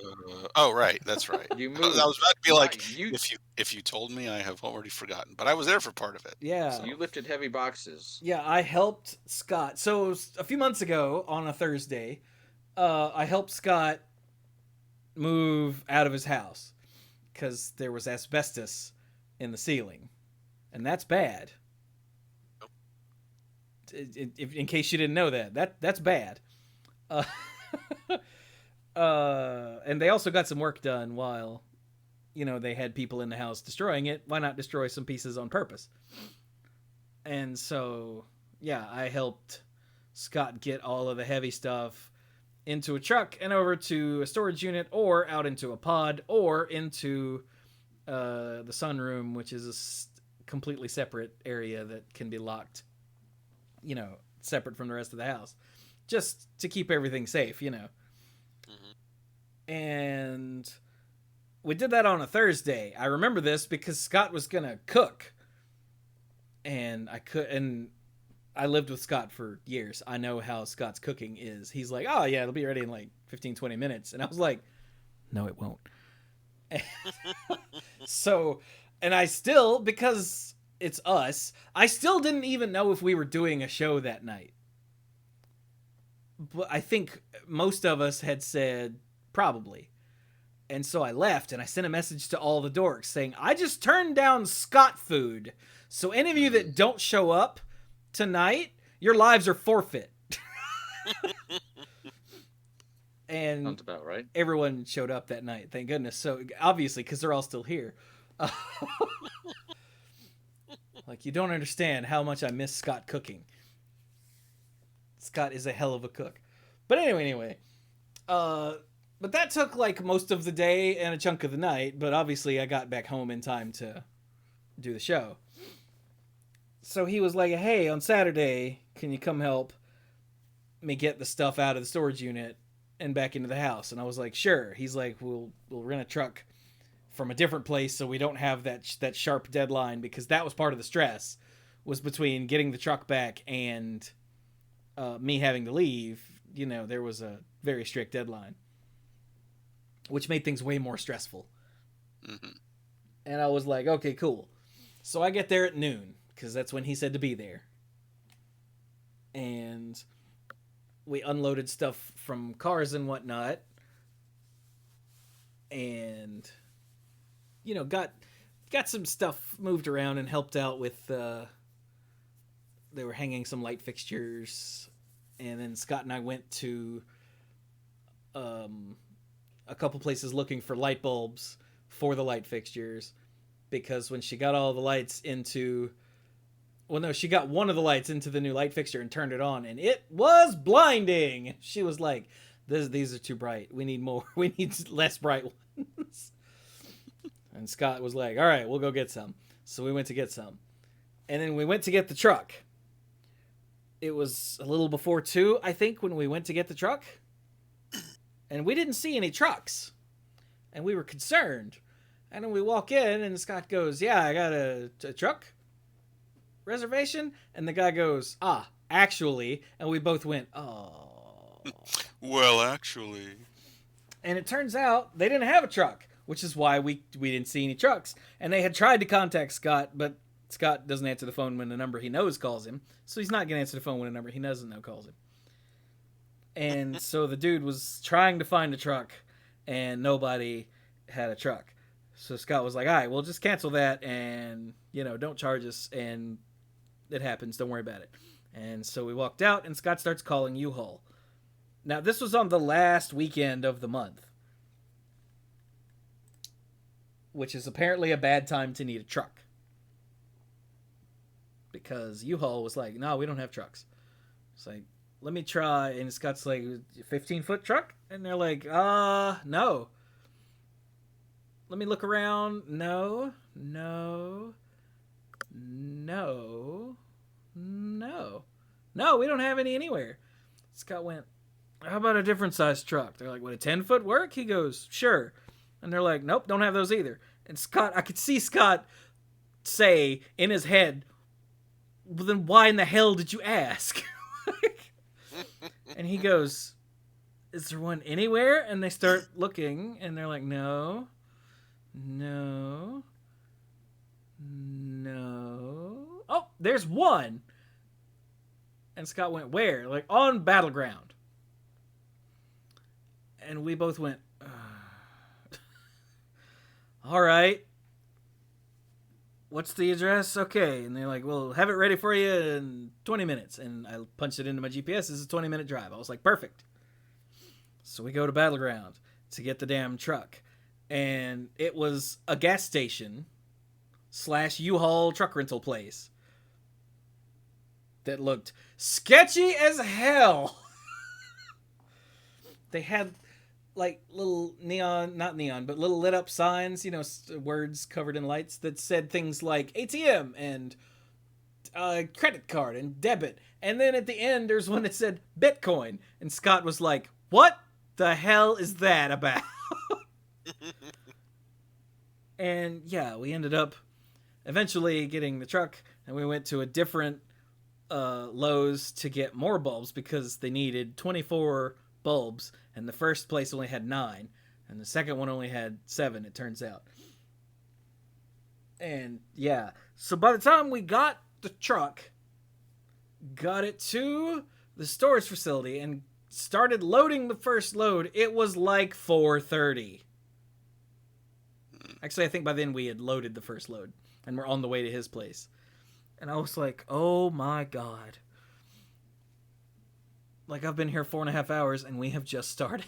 Oh, right, that's right. You I moved. was about to be like, You if you told me, I have already forgotten. But I was there for part of it. Yeah. you lifted heavy boxes. Yeah, I helped Scott. So it was a few months ago on a Thursday, I helped Scott move out of his house because there was asbestos in the ceiling, and that's bad. In case you didn't know that's bad. And they also got some work done while, they had people in the house destroying it. Why not destroy some pieces on purpose? And so, yeah, I helped Scott get all of the heavy stuff into a truck and over to a storage unit, or out into a pod, or into the sunroom, which is a completely separate area that can be locked, separate from the rest of the house, just to keep everything safe, And we did that on a Thursday. I remember this because Scott was gonna cook, and I lived with Scott for years. I know how Scott's cooking is. He's like, oh yeah, it'll be ready in like 15-20 minutes, and I was like, no, it won't. So, and I still, because it's us, I still didn't even know if we were doing a show that night. But I think most of us had said probably. And so I left, and I sent a message to all the dorks saying, I just turned down Scott food. So any of you that don't show up tonight, your lives are forfeit. And Sounds about right. everyone showed up that night, thank goodness. So obviously, because they're all still here. Like, you don't understand how much I miss Scott cooking. Scott is a hell of a cook. But anyway. But that took like most of the day and a chunk of the night. But obviously I got back home in time to do the show. So he was like, hey, on Saturday, can you come help me get the stuff out of the storage unit and back into the house? And I was like, sure. He's like, we'll rent a truck from a different place so we don't have that sharp deadline, because that was part of the stress, was between getting the truck back and me having to leave. There was a very strict deadline, which made things way more stressful. Mm-hmm. And I was like, okay, cool. So I get there at noon, because that's when he said to be there. And we unloaded stuff from cars and whatnot. And, got some stuff moved around and helped out with, they were hanging some light fixtures. And then Scott and I went to a couple places looking for light bulbs for the light fixtures, because when she got all the lights into... Well, no, she got one of the lights into the new light fixture and turned it on, and it was blinding. She was like, these are too bright. We need more. We need less bright ones. And Scott was like, all right, we'll go get some. So we went to get some. And then we went to get the truck. It was a little before 2, I think, when we went to get the truck. And we didn't see any trucks. And we were concerned. And then we walk in, and Scott goes, yeah, I got a truck reservation. And the guy goes, actually. And we both went, oh. Well, actually. And it turns out they didn't have a truck, which is why we didn't see any trucks. And they had tried to contact Scott, but Scott doesn't answer the phone when the number he knows calls him. So he's not going to answer the phone when a number he doesn't know calls him. And so the dude was trying to find a truck, and nobody had a truck. So Scott was like, all right, we'll just cancel that, and, don't charge us, and it happens. Don't worry about it. And so we walked out, and Scott starts calling U-Haul. Now, this was on the last weekend of the month, which is apparently a bad time to need a truck. Because U-Haul was like, no, we don't have trucks. It's like, let me try. And Scott's like, 15-foot truck? And they're like, no. Let me look around. No. No, we don't have any anywhere. Scott went, how about a different size truck? They're like, would a 10-foot work? He goes, sure. And they're like, nope, don't have those either. And Scott, I could see Scott say in his head, well, then why in the hell did you ask? And he goes, is there one anywhere? And they start looking, and they're like, no. Oh, there's one. And Scott went, where? Like, on Battleground. And we both went, all right. What's the address? Okay. And they're like, we'll have it ready for you in 20 minutes. And I punched it into my GPS. This is a 20-minute drive. I was like, perfect. So we go to Battleground to get the damn truck. And it was a gas station / U-Haul truck rental place that looked sketchy as hell. They had like little not neon, but little lit up signs, words covered in lights that said things like ATM and credit card and debit. And then at the end, there's one that said Bitcoin. And Scott was like, what the hell is that about? And yeah, we ended up eventually getting the truck, and we went to a different Lowe's to get more bulbs because they needed 24 bulbs, and the first place only had 9, and the second one only had 7, it turns out. And yeah, so by the time we got the truck, got it to the storage facility, and started loading the first load, it was like 4:30. Actually, I think by then we had loaded the first load, and we're on the way to his place. And I was like, oh my God. Like, I've been here 4.5 hours, and we have just started.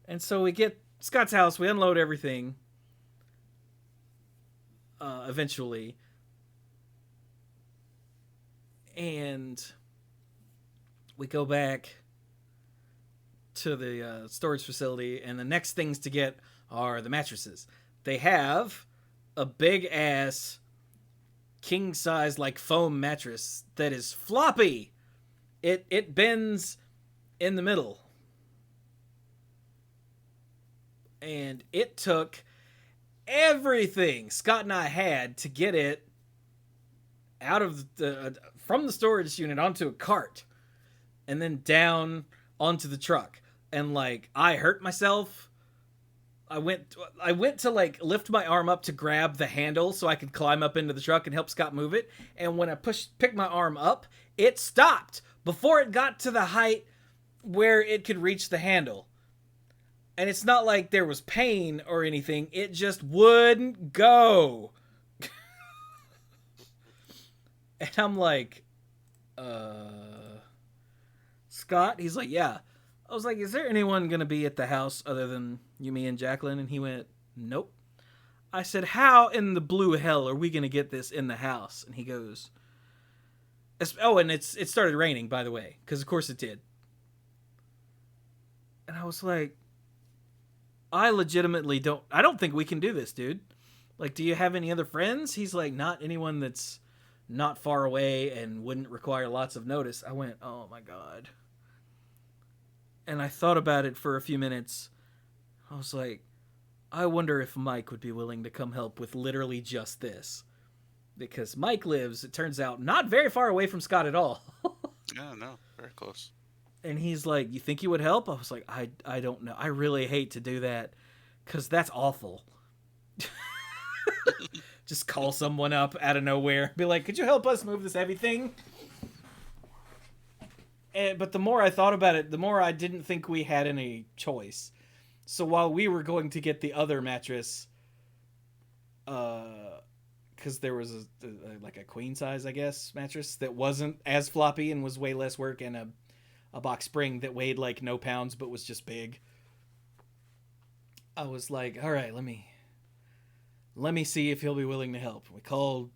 And so we get Scott's house, we unload everything. Eventually. And we go back to the storage facility, and the next things to get are the mattresses. They have a big ass king size like foam mattress that is floppy. It bends in the middle. And it took everything Scott and I had to get it out of from the storage unit onto a cart and then down onto the truck. And like, I hurt myself. I went to like lift my arm up to grab the handle so I could climb up into the truck and help Scott move it. And when I picked my arm up, it stopped before it got to the height where it could reach the handle. And it's not like there was pain or anything. It just wouldn't go. And I'm like, Scott? He's like, yeah. I was like, is there anyone going to be at the house other than you, me, and Jacqueline? And he went, nope. I said, how in the blue hell are we going to get this in the house? And he goes, oh, and it started raining, by the way, because of course it did. And I was like, I legitimately don't think we can do this, dude. Like, do you have any other friends? He's like, not anyone that's not far away and wouldn't require lots of notice. I went, oh my God. And I thought about it for a few minutes. I was like, I wonder if Mike would be willing to come help with literally just this. Because Mike lives, it turns out, not very far away from Scott at all. Yeah, no, very close. And he's like, you think you would help? I was like, I don't know. I really hate to do that because that's awful. Just call someone up out of nowhere. Be like, could you help us move this heavy thing? But the more I thought about it, the more I didn't think we had any choice. So while we were going to get the other mattress, because there was a queen size, I guess, mattress that wasn't as floppy and was way less work, and a box spring that weighed like no pounds but was just big. I was like, all right, let me see if he'll be willing to help. We called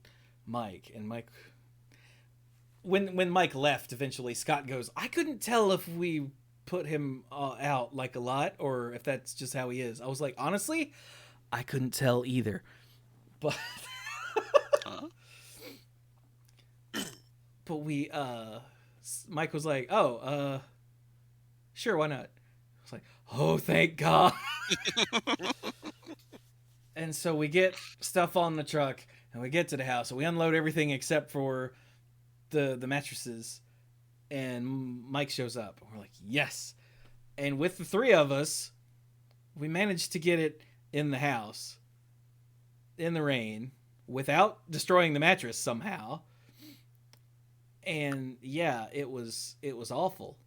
Mike, and Mike... When Mike left, eventually, Scott goes, I couldn't tell if we put him out like a lot or if that's just how he is. I was like, honestly, I couldn't tell either. But but we Mike was like, oh, sure, why not? I was like, oh, thank God. And so we get stuff on the truck and we get to the house and we unload everything except for the mattresses, and Mike shows up. We're like, yes. And with the three of us, we managed to get it in the house in the rain without destroying the mattress somehow. And yeah, it was awful.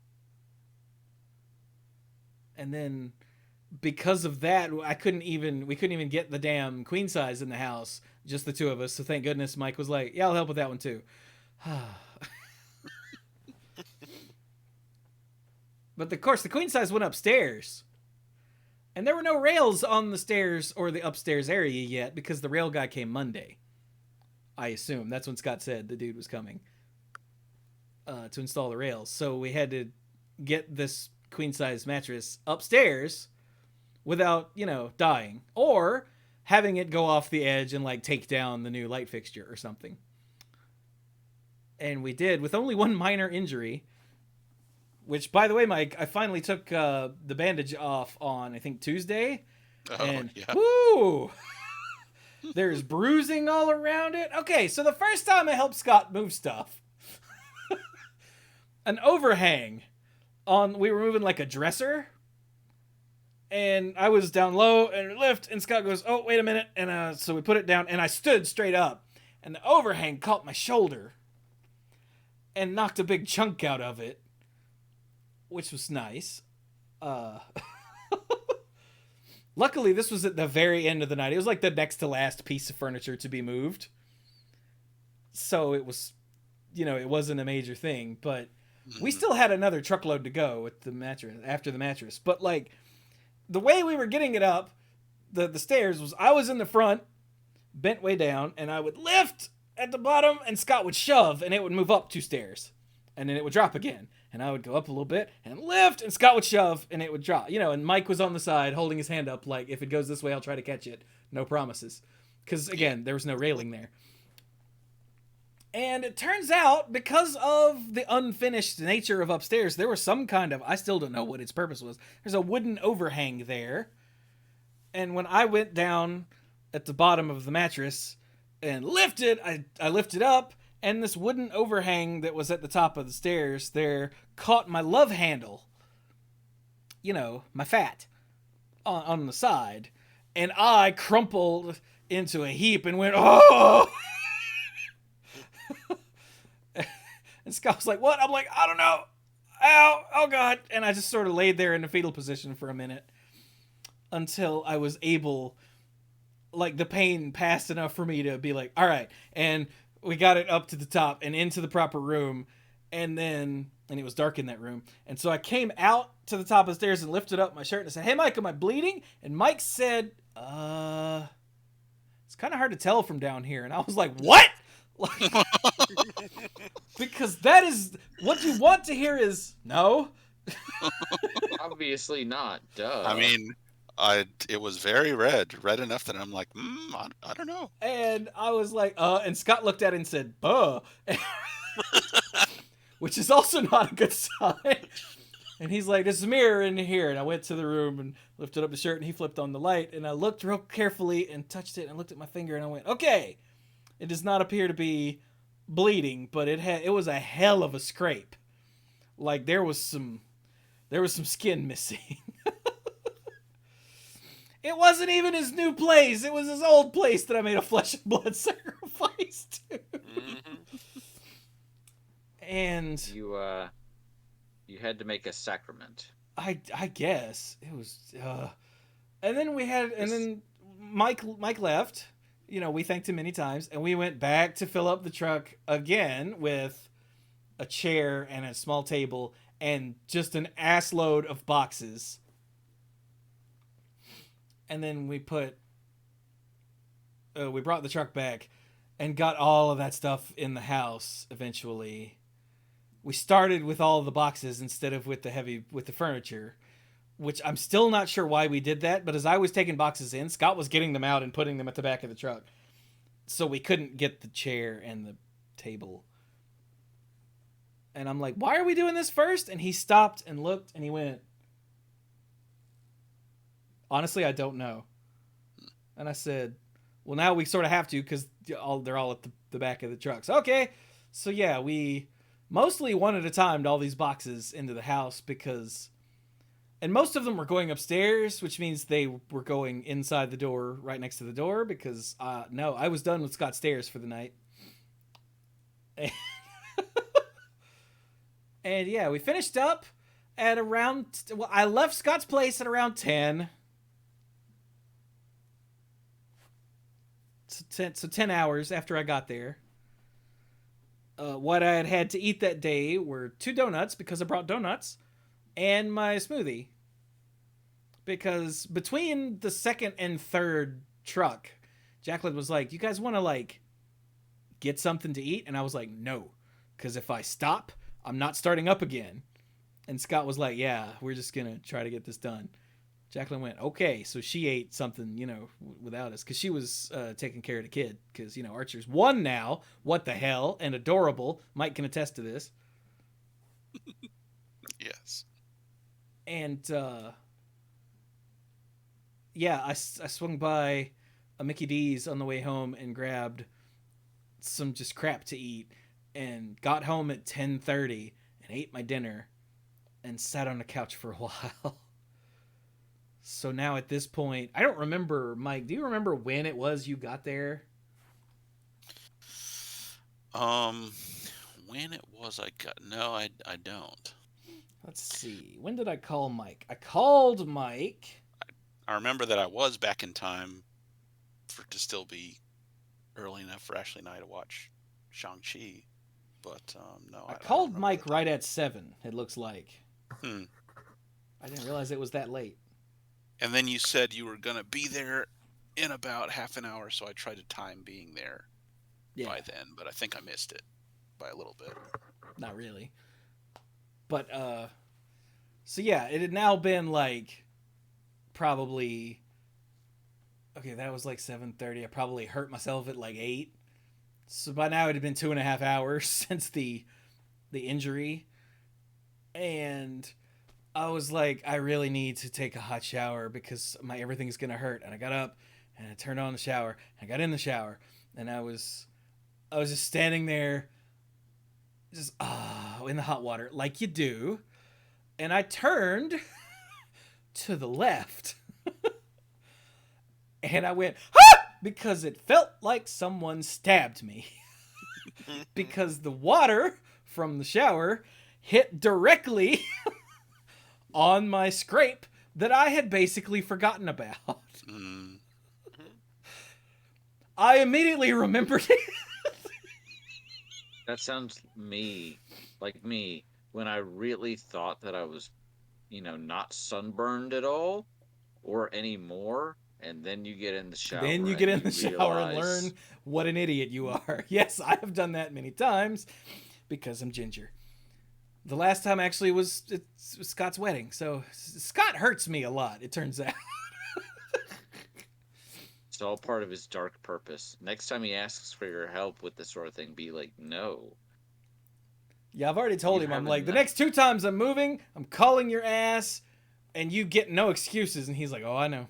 And then because of that, we couldn't even get the damn queen size in the house, just the two of us. So thank goodness Mike was like, yeah, I'll help with that one too. But of course the queen size went upstairs, and there were no rails on the stairs or the upstairs area yet because the rail guy came Monday. I assume that's when Scott said the dude was coming to install the rails. So we had to get this queen size mattress upstairs without, dying or having it go off the edge and like take down the new light fixture or something. And we did, with only one minor injury, which, by the way, Mike, I finally took the bandage off on, I think, Tuesday. Oh, and, yeah. whoo! There's bruising all around it. Okay, so the first time I helped Scott move stuff, an overhang we were moving like a dresser, and I was down low and lift, and Scott goes, oh, wait a minute. And so we put it down, and I stood straight up, and the overhang caught my shoulder and knocked a big chunk out of it, which was nice. Luckily, this was at the very end of the night. It was like the next to last piece of furniture to be moved. So it was, it wasn't a major thing, but we still had another truckload to go with the mattress, after the mattress. But like, the way we were getting it up, the stairs was, I was in the front, bent way down, and I would lift at the bottom, and Scott would shove, and it would move up 2 stairs, and then it would drop again, and I would go up a little bit and lift, and Scott would shove, and it would drop. And Mike was on the side holding his hand up like, if it goes this way, I'll try to catch it. No promises, because again, there was no railing there. And it turns out, because of the unfinished nature of upstairs, there was some kind of, I still don't know what its purpose was. There's a wooden overhang there, and when I went down at the bottom of the mattress and lifted, I lifted up, and this wooden overhang that was at the top of the stairs there caught my love handle. You know, my fat on the side, and I crumpled into a heap and went, oh! And Scott was like, what? I'm like, I don't know. Ow, oh God. And I just sort of laid there in a fetal position for a minute until I was able, like, the pain passed enough for me to be like, all right. And we got it up to the top and into the proper room. And it was dark in that room. And so I came out to the top of the stairs and lifted up my shirt and I said, hey, Mike, am I bleeding? And Mike said, it's kind of hard to tell from down here. And I was like, what? Like, because that is what you want to hear is no. Obviously not. Duh. I mean, it was very red enough that I'm like, I don't know. And I was like, and Scott looked at it and said, buh. Which is also not a good sign. And he's like, there's a mirror in here. And I went to the room and lifted up the shirt and he flipped on the light. And I looked real carefully and touched it and I looked at my finger and I went, okay. It does not appear to be bleeding, but it was a hell of a scrape. Like there was some skin missing. It wasn't even his new place. It was his old place that I made a flesh and blood sacrifice to. Mm-hmm. And you had to make a sacrament. I guess it was and then Mike left. You know, we thanked him many times, and we went back to fill up the truck again with a chair and a small table and just an ass load of boxes. And then we brought the truck back and got all of that stuff in the house eventually. We started with all of the boxes instead of with the furniture, which I'm still not sure why we did that, but as I was taking boxes in, Scott was getting them out and putting them at the back of the truck. So we couldn't get the chair and the table. And I'm like, why are we doing this first? And he stopped and looked and he went, honestly, I don't know. And I said, well, now we sort of have to because they're all at the back of the trucks. Okay. So yeah, we mostly one at a time all these boxes into the house because... And most of them were going upstairs, which means they were going inside the door, right next to the door, because, no, I was done with Scott's stairs for the night. And yeah, we finished up at around... Well, I left Scott's place at around 10. So 10 hours after I got there. What I had to eat that day were 2 donuts, because I brought donuts. And my smoothie. Because between the second and third truck, Jacqueline was like, you guys want to, like, get something to eat? And I was like, no. Because if I stop, I'm not starting up again. And Scott was like, yeah, we're just going to try to get this done. Jacqueline went, okay. So she ate something, without us. Because she was taking care of the kid. Because, Archer's 1 now. What the hell? And adorable. Mike can attest to this. Yes. And, yeah, I swung by a Mickey D's on the way home and grabbed some just crap to eat and got home at 10:30 and ate my dinner and sat on the couch for a while. So now at this point, I don't remember, Mike, do you remember when it was you got there? When it was I got... No, I don't. Let's see. When did I call Mike? I called Mike. I remember that I was back in time to still be early enough for Ashley and I to watch Shang-Chi. But, no. I called Mike right at 7, it looks like. I didn't realize it was that late. And then you said you were going to be there in about half an hour, so I tried to time being there by then. But I think I missed it by a little bit. Not really. But, so yeah, it had now been like probably, okay, that was like 7:30. I probably hurt myself at like 8. So by now it had been 2.5 hours since the injury. And I was like, I really need to take a hot shower because everything's going to hurt. And I got up and I turned on the shower. I got in the shower and I was I was just standing there, just in the hot water, like you do. And I turned to the left. And I went, ah! Because it felt like someone stabbed me. Because the water from the shower hit directly on my scrape that I had basically forgotten about. Mm. I immediately remembered it. That sounds like me when I really thought that I was, not sunburned at all or anymore, and then you get in the shower. Then you get in and the you shower and realize- learn what an idiot you are. Yes, I have done that many times because I'm ginger. The last time actually was Scott's wedding. So Scott hurts me a lot, it turns out. It's all part of his dark purpose. Next time he asks for your help with this sort of thing, be like, no. Yeah, I've already told You him. I'm haven't like, the done- next 2 times I'm moving, I'm calling your ass, and you get no excuses. And he's like, oh, I know.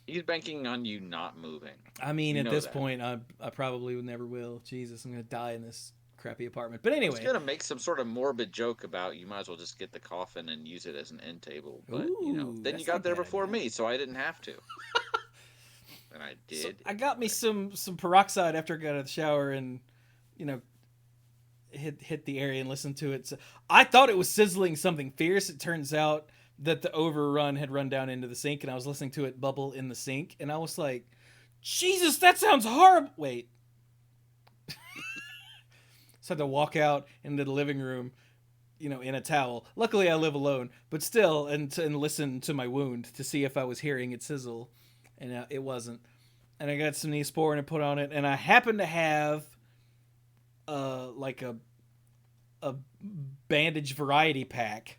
He's banking on you not moving. I mean, You at know this that. point, I probably never will. Jesus, I'm going to die in this crappy apartment. But I anyway. was gonna make some sort of morbid joke about you might as well just get the coffin and use it as an end table, but Ooh, then that's you got not there bad before idea. me, so I didn't have to. And I did. So I got me some peroxide after I got out of the shower and, hit the area and listened to it. So I thought it was sizzling something fierce. It turns out that the overrun had run down into the sink, and I was listening to it bubble in the sink, and I was like, Jesus, that sounds horrible. Wait. So I had to walk out into the living room, in a towel. Luckily, I live alone, but still, and listen to my wound to see if I was hearing it sizzle, and it wasn't. And I got some Neosporin and put on it, and I happened to have, like a bandage variety pack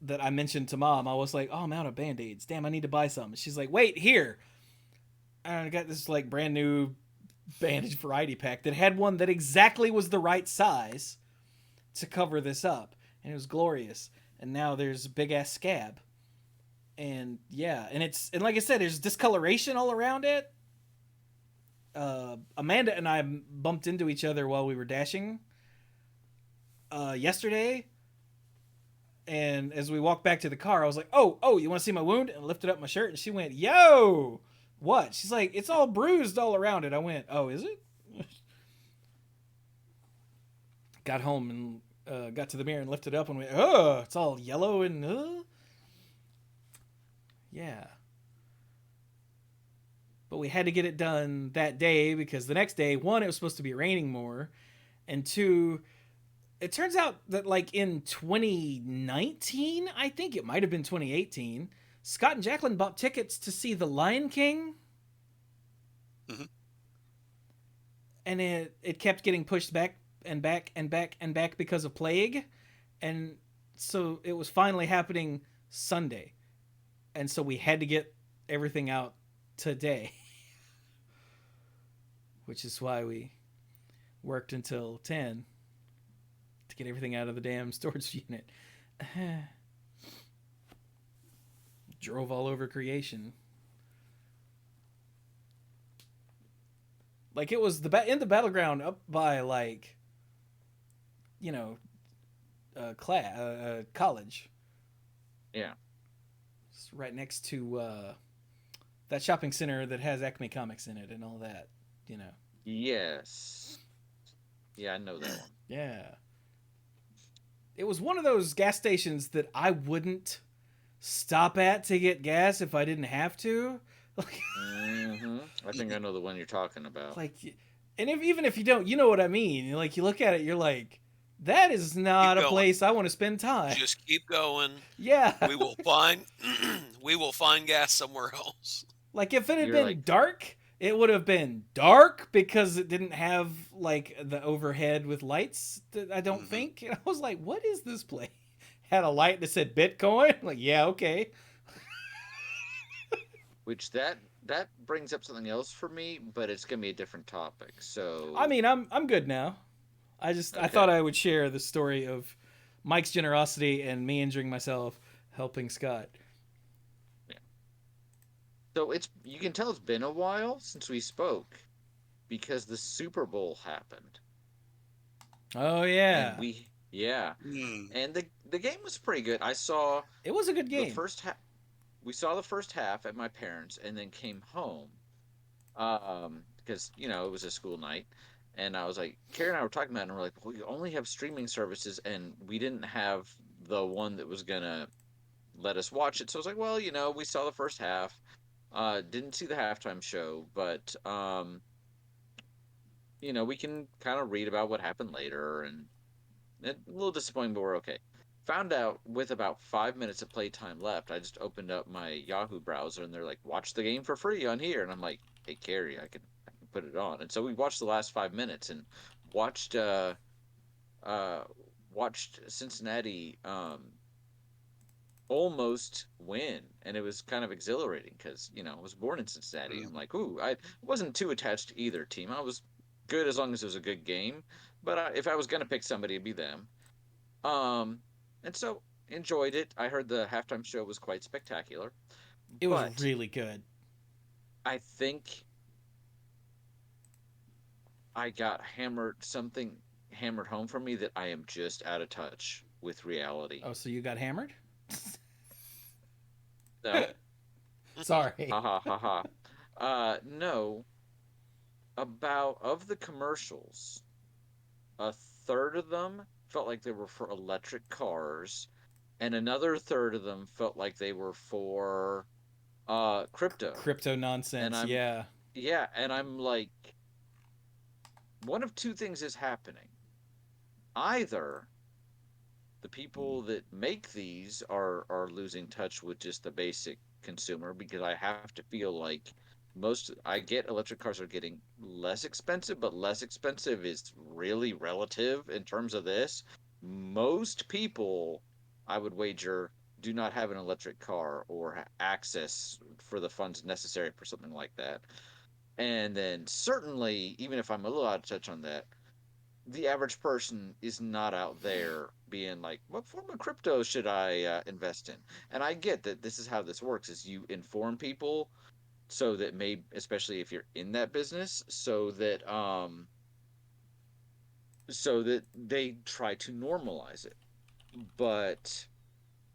that I mentioned to Mom. I was like, oh, I'm out of Band-Aids. Damn, I need to buy some. She's like, wait, here. And I got this like brand new bandage variety pack that had one that exactly was the right size to cover this up. And it was glorious. And now there's a big ass scab. And yeah, and like I said, there's discoloration all around it. Amanda and I bumped into each other while we were dashing yesterday. And as we walked back to the car, I was like, oh, you want to see my wound? And I lifted up my shirt, and she went, yo, what? She's like, it's all bruised all around it. I went, oh, is it? Got home and got to the mirror and lifted it up and went, oh, it's all yellow and, yeah. But we had to get it done that day because the next day, 1, it was supposed to be raining more, and 2, it turns out that like in 2019, I think it might have been 2018, Scott and Jacqueline bought tickets to see The Lion King. Mhm. And it kept getting pushed back and back and back and back because of plague. And so it was finally happening Sunday. And so we had to get everything out today. Which is why we worked until 10 to get everything out of the damn storage unit. Drove all over creation. Like it was in the battleground up by like, college. Yeah. It's right next to that shopping center that has Acme Comics in it and all that, Yes. Yeah, I know that one. Yeah. It was one of those gas stations that I wouldn't stop at to get gas if I didn't have to. Mm-hmm. I think I know the one you're talking about. Like, and even if you don't, you know what I mean. Like, you look at it, you're like, that is not a going. place I want to spend time. Just keep going. Yeah. We will find gas somewhere else. Like, if it had You're been like- dark, it would have been dark because it didn't have, like, the overhead with lights, I don't Mhm. think. And I was like, what is this place? Had a light that said Bitcoin? Like, yeah, okay. Which that brings up something else for me, but it's gonna be a different topic. So I mean, I'm good now. I Okay. thought I would share the story of Mike's generosity and me injuring myself helping Scott. So it's you can tell it's been a while since we spoke because the Super Bowl happened. Oh And yeah, we yeah. Hmm. And the game was pretty good. I saw it was a good the game. first half we saw the first half at my parents and then came home. Because it was a school night, and I was like, Carrie and I were talking about it, and we're like, we only have streaming services, and we didn't have the one that was gonna let us watch it. So I was like, well, we saw the first half, didn't see the halftime show, but we can kind of read about what happened later, and a little disappointing, but we're okay. Found out with about 5 minutes of playtime left, I just opened up my Yahoo browser and they're like, watch the game for free on here. And I'm like, hey, Carrie, I can put it on. And so we watched the last 5 minutes and watched uh watched Cincinnati almost win. And it was kind of exhilarating because, I was born in Cincinnati. I'm like, ooh, I wasn't too attached to either team. I was good as long as it was a good game. But if I was going to pick somebody, it'd be them. Um, and so enjoyed it. I heard the halftime show was quite spectacular, It was but really good. I think I got something hammered home for me that I am just out of touch with reality. Oh, so you got hammered? No, Sorry. ha ha ha ha. No, about of the commercials, a third of them felt like they were for electric cars, and another third of them felt like they were for crypto. Crypto And nonsense. I'm Yeah. yeah, and I'm like one of two things is happening. Either the people that make these are losing touch with just the basic consumer because I have to feel like most I get electric cars are getting less expensive, but less expensive is really relative in terms of this. Most people, I would wager, do not have an electric car or access for the funds necessary for something like that. And then certainly, even if I'm a little out of touch on that, the average person is not out there being like, what form of crypto should I invest in? And I get that this is how this works: is you inform people so that especially if you're in that business, so that they try to normalize it. But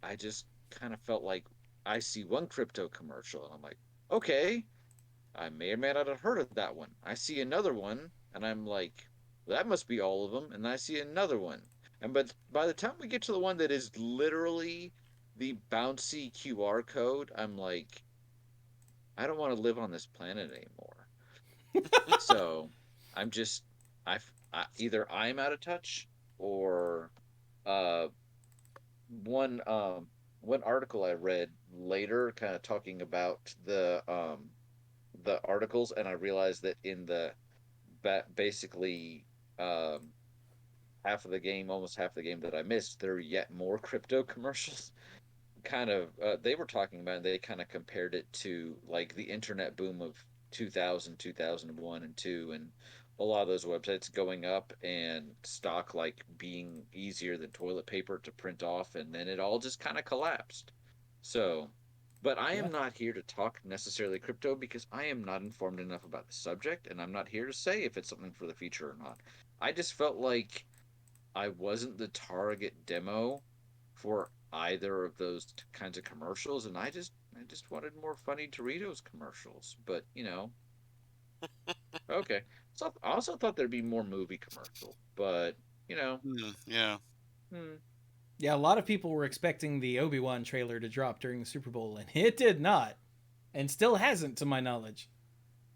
I just kind of felt like I see one crypto commercial and I'm like, okay, I may or may not have heard of that one. I see another one, and I'm like, that must be all of them. And I see another one. But by the time we get to the one that is literally the bouncy QR code, I'm like, I don't want to live on this planet anymore. So I'm just, either I'm out of touch or uh, one one article I read later, kind of talking about the articles, and I realized that in the basically um, half of the game, almost half the game that I missed, there are yet more crypto commercials. Kind of, they were talking about, they kind of compared it to like the internet boom of 2000, 2001, and 2, and a lot of those websites going up and stock like being easier than toilet paper to print off, and then it all just kind of collapsed. So, but I Yeah. am not here to talk necessarily crypto because I am not informed enough about the subject, and I'm not here to say if it's something for the future or not. I just felt like I wasn't the target demo for either of those kinds of commercials, and I just wanted more funny Doritos commercials. But okay. So I also thought there'd be more movie commercial, but you know, Yeah. hmm, Yeah, a lot of people were expecting the Obi-Wan trailer to drop during the Super Bowl, and it did not. And still hasn't, to my knowledge.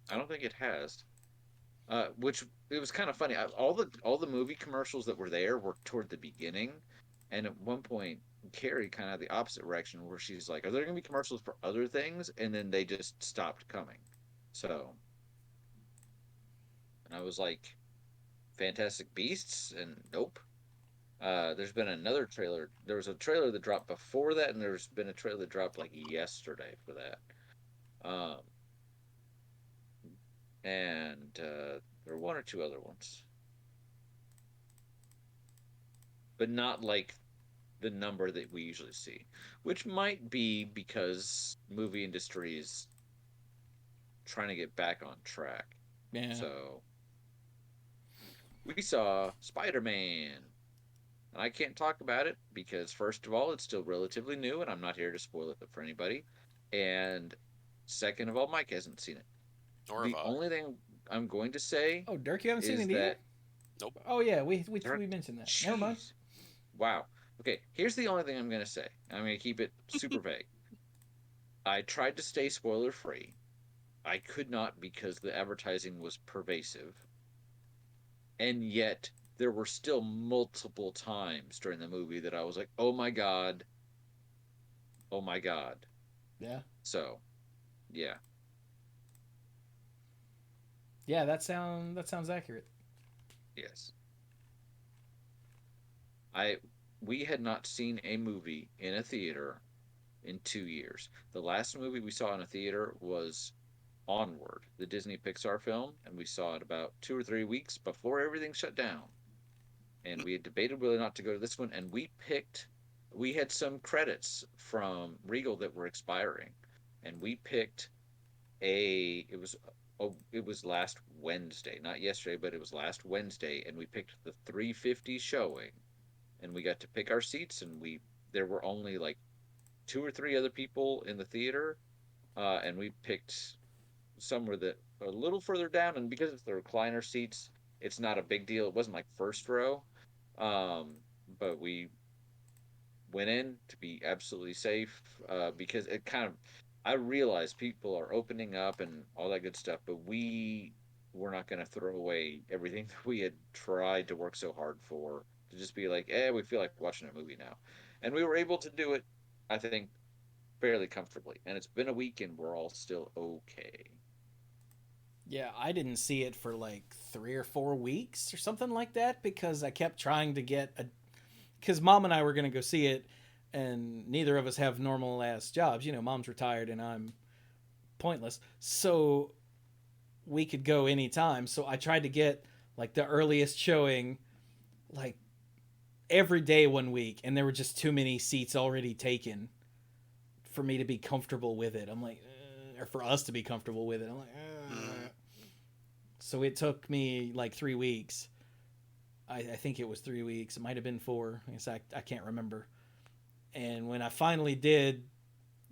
I don't think it has. Which it was kind of funny. All the movie commercials that were there were toward the beginning, and at one point, Carrie kind of the opposite direction, where she's like, "Are there going to be commercials for other things?" And then they just stopped coming. So, and I was like, "Fantastic Beasts," and nope. There's been another trailer. There was a trailer that dropped before that, and there's been a trailer that dropped like yesterday for that. Um, and there were one or two other ones, but not like the number that we usually see, which might be because movie industry is trying to get back on track. Yeah. So we saw Spider-Man, and I can't talk about it because first of all, it's still relatively new, and I'm not here to spoil it for anybody. And second of all, Mike hasn't seen it. Nor have The I. only thing I'm going to say Oh, Dirk, you haven't seen is it either? that Nope. Oh yeah, we Dirk, mentioned that. Never mind. jeez, wow. Okay, here's the only thing I'm going to say. I'm going to keep it super vague. I tried to stay spoiler free. I could not because the advertising was pervasive. And yet, there were still multiple times during the movie that I was like, oh my God, oh my God. Yeah. So, yeah, Yeah, that sounds accurate. yes. I We had not seen a movie in a theater in 2 years. The last movie we saw in a theater was Onward, the Disney Pixar film, and we saw it about 2 or 3 weeks before everything shut down. And we had debated whether or not to go to this one, and we had some credits from Regal that were expiring, and we picked it was last Wednesday, not yesterday, but it was last Wednesday, and we picked the 3:50 showing, and we got to pick our seats, and we there were only like two or three other people in the theater, and we picked somewhere that a little further down, and because it's the recliner seats, it's not a big deal. It wasn't like first row, um, but we went in to be absolutely safe because it kind of I realize people are opening up and all that good stuff, but we were not going to throw away everything that we had tried to work so hard for to just be like, we feel like watching a movie now, and we were able to do it. I think fairly comfortably, and it's been a week and we're all still okay. Yeah, I didn't see it for like 3 or 4 weeks or something like that because I kept trying to get a. Because mom and I were going to go see it, and neither of us have normal ass jobs. You know, mom's retired and I'm pointless. So we could go anytime. So I tried to get like the earliest showing like every day one week, and there were just too many seats already taken for me to be comfortable with it. I'm like, or for us to be comfortable with it. I'm like, Mm. so it took me like 3 weeks. I think it was 3 weeks. It might have been four. I guess I can't remember. And when I finally did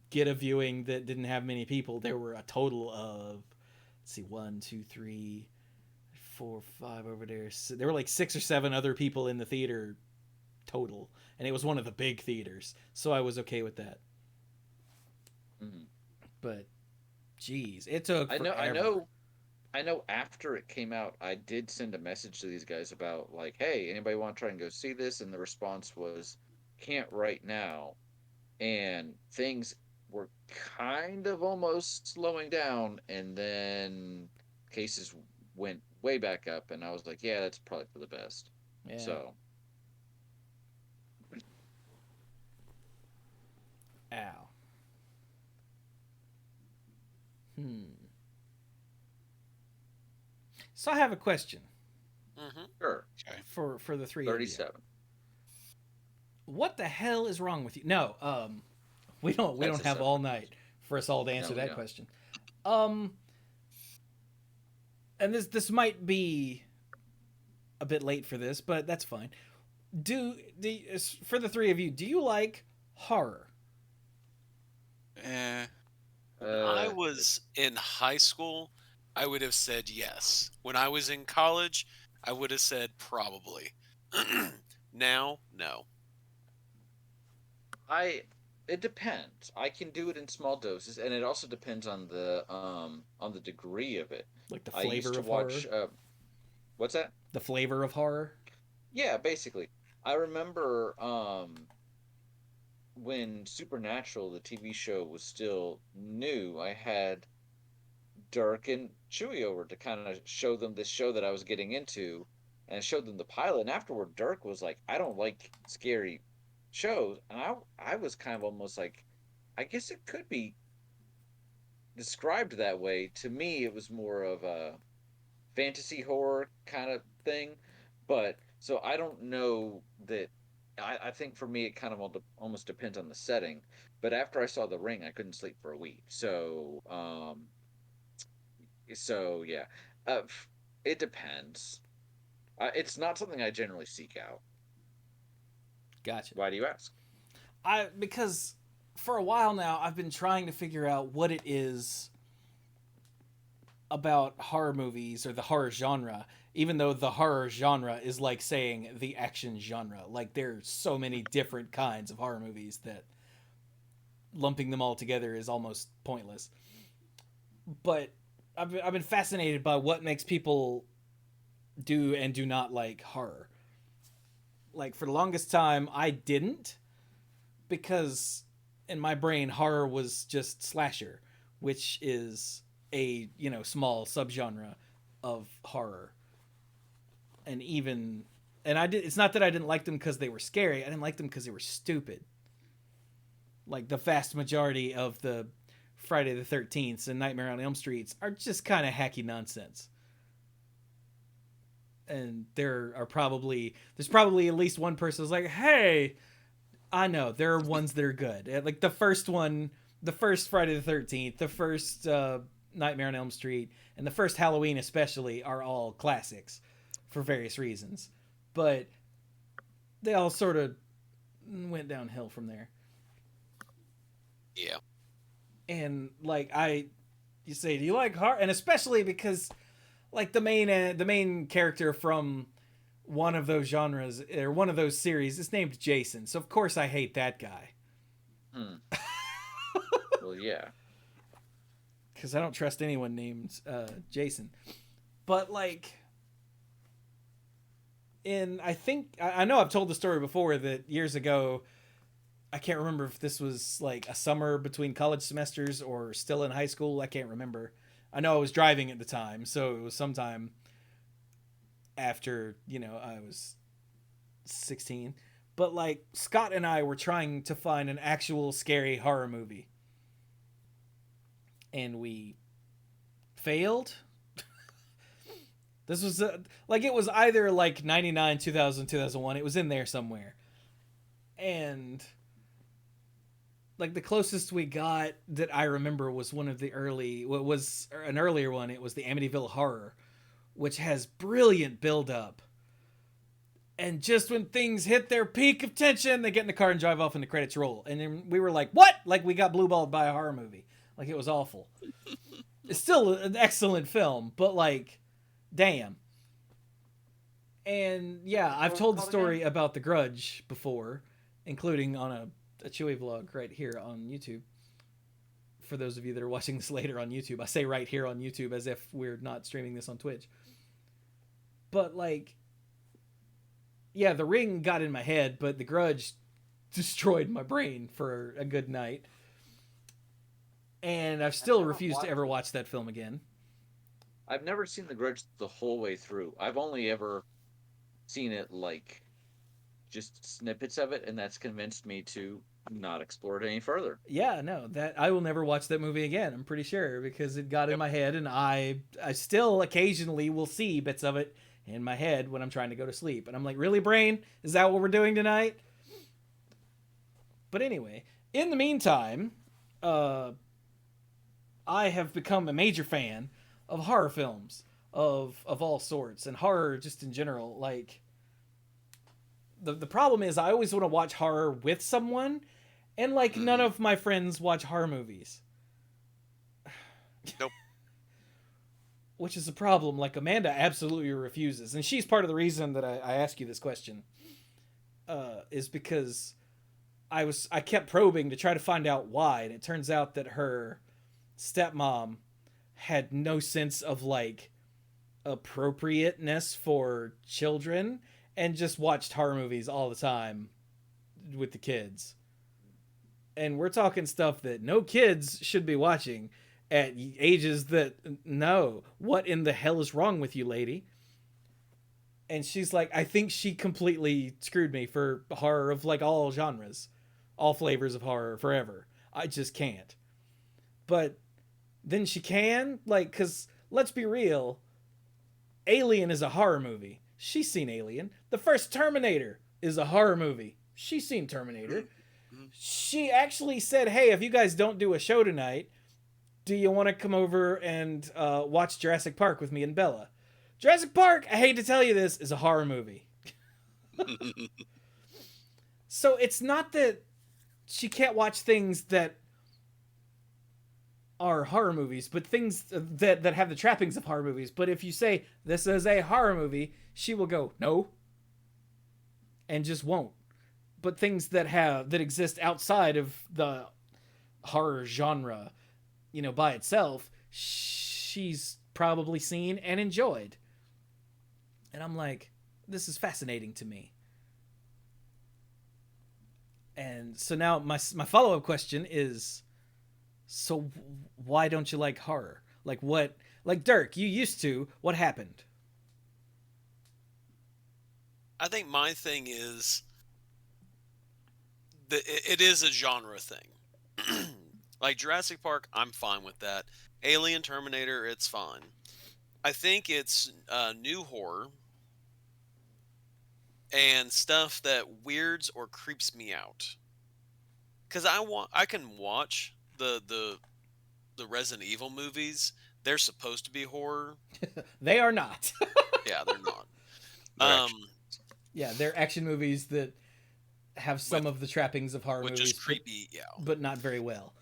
get a viewing that didn't have many people, there were a total of, let's see, one, two, three, four, five over there. So there were like 6 or 7 other people in the theater total, and it was one of the big theaters, so I was okay with that. Mhm. But geez, it took I know, I forever. know, I know. After it came out, I did send a message to these guys about like, hey, anybody want to try and go see this? And the response was, can't right now. And things were kind of almost slowing down, and then cases went way back up, and I was like, yeah, that's probably for the best. Yeah. So, Ow. Hmm. So I have a question Mm-hmm. sure, Okay. for the three of you. 37. What the hell is wrong with you? No, we That's don't a have all separate night question. for us all to No, answer we that don't. question. Um, and this might be a bit late for this, but that's fine. Do for the three of you, do you like horror? Eh. When I It, was in high school, I would have said yes. When I was in college, I would have said probably. Now, no. I it depends. I can do it in small doses, and it also depends on the degree of it. Like the I used flavor to of watch horror? what's that? The flavor of horror? Yeah, basically. I remember when Supernatural, the TV show, was still new, I had Dirk and Chewie over to kind of show them this show that I was getting into, and I showed them the pilot. And afterward, Dirk was like, "I don't like scary shows," and I was kind of almost like, I guess it could be described that way. To me, it was more of a fantasy horror kind of thing. But so I don't know that. I think for me, it kind of almost depends on the setting. But after I saw The Ring, I couldn't sleep for a week. So So yeah, it depends. It's not something I generally seek out. Gotcha. Why do you ask? Because for a while now I've been trying to figure out what it is about horror movies or the horror genre, even though the horror genre is like saying the action genre. Like there's so many different kinds of horror movies that lumping them all together is almost pointless. But I've been fascinated by what makes people do and do not like horror. Like for the longest time I didn't, because in my brain horror was just slasher, which is a, small subgenre of horror. And even and I did it's not that I didn't like them because they were scary. I didn't like them because they were stupid. Like the vast majority of the Friday the 13th and Nightmare on Elm Streets are just kind of hacky nonsense. And there's probably at least one person who's like, "Hey, I know there are ones that are good." Like the first one, the first Friday the 13th, the first Nightmare on Elm Street, and the first Halloween especially are all classics for various reasons. But they all sort of went downhill from there. Yeah. And like you say, do you like horror? And especially because like the main character from one of those genres or one of those series is named Jason. So of course I hate that guy. Hmm. Well, yeah. Because I don't trust anyone named Jason. But like, I know I've told the story before that years ago. I can't remember if this was like a summer between college semesters or still in high school. I can't remember. I know I was driving at the time, so it was sometime after, I was 16. But like Scott and I were trying to find an actual scary horror movie. And we failed. This was like it was either like 99, 2000, 2001. It was in there somewhere. And like the closest we got that I remember was one of the was an earlier one. It was the Amityville Horror, which has brilliant build up. And just when things hit their peak of tension, they get in the car and drive off and the credits roll. And then we were like, "What?" Like we got blue-balled by a horror movie. Like it was awful. It's still an excellent film, but like, damn. And yeah, I've told the story about The Grudge before, including on a Chewie vlog right here on YouTube. For those of you that are watching this later on YouTube, I say right here on YouTube as if we're not streaming this on Twitch. But like, yeah, The Ring got in my head, but The Grudge destroyed my brain for a good night. And I've still refused to ever watch that film again. I've never seen The Grudge the whole way through. I've only ever seen it like just snippets of it, and that's convinced me to not explore it any further. Yeah, no, that I will never watch that movie again. I'm pretty sure because it got in my head, and I still occasionally will see bits of it in my head when I'm trying to go to sleep, and I'm like, really, brain? Is that what we're doing tonight? But anyway, in the meantime, I have become a major fan of horror films of all sorts and horror just in general. Like the problem is I always want to watch horror with someone, and like none of my friends watch horror movies. Nope. Which is a problem. Like Amanda absolutely refuses, and she's part of the reason that I ask you this question. Is because I kept probing to try to find out why, and it turns out that her stepmom had no sense of like appropriateness for children and just watched horror movies all the time with the kids. And we're talking stuff that no kids should be watching at ages that no. What in the hell is wrong with you, lady? And she's like, I think she completely screwed me for horror of like all genres, all flavors of horror forever. I just can't. But then she can, like, because let's be real, Alien is a horror movie. She's seen Alien. The first Terminator is a horror movie. She's seen Terminator. She actually said, hey, if you guys don't do a show tonight, do you want to come over and watch Jurassic Park with me and Bella? Jurassic Park, I hate to tell you this, is a horror movie. So it's not that she can't watch things that are horror movies, but things that have the trappings of horror movies. But if you say this is a horror movie, she will go no, and just won't. But things that exist outside of the horror genre, by itself, she's probably seen and enjoyed. And I'm like, this is fascinating to me. And so now my follow-up question is, so why don't you like horror? Like what? Like Dirk, you used to. What happened? I think my thing is that it is a genre thing. Like Jurassic Park, I'm fine with that. Alien, Terminator, it's fine. I think it's new horror and stuff that weirds or creeps me out. Because I can watch the Resident Evil movies. They're supposed to be horror. They are not. Yeah, they're not. They're Yeah, they're action movies that have some With- of the trappings of horror with movies, just creepy, yeah. but not very well.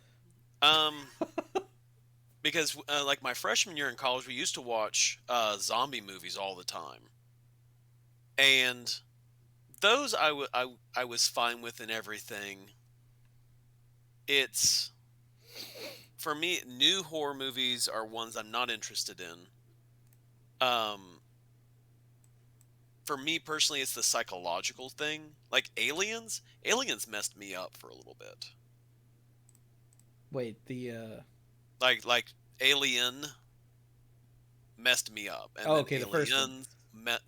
Because like my freshman year in college, we used to watch zombie movies all the time, and those I was fine with and everything. It's for me, new horror movies are ones I'm not interested in. For me personally, it's the psychological thing. Like Aliens, Aliens messed me up for a little bit. Wait, the Like Alien messed me up, and Oh, then okay, the first one. Aliens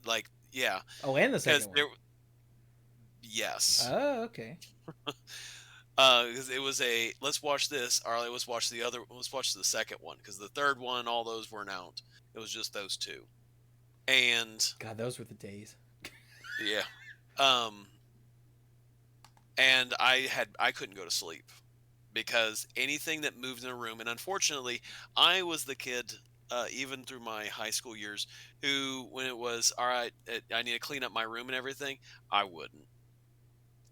like yeah, and the because second one. there yes, Oh, okay. because it was a let's watch this, or let's watch the second one, because the third one, all those weren't out. It was just those two, and God, those were the days. yeah, and I couldn't go to sleep because anything that moved in a room, and unfortunately, I was the kid, even through my high school years, who, when it was all right, I need to clean up my room and everything, I wouldn't.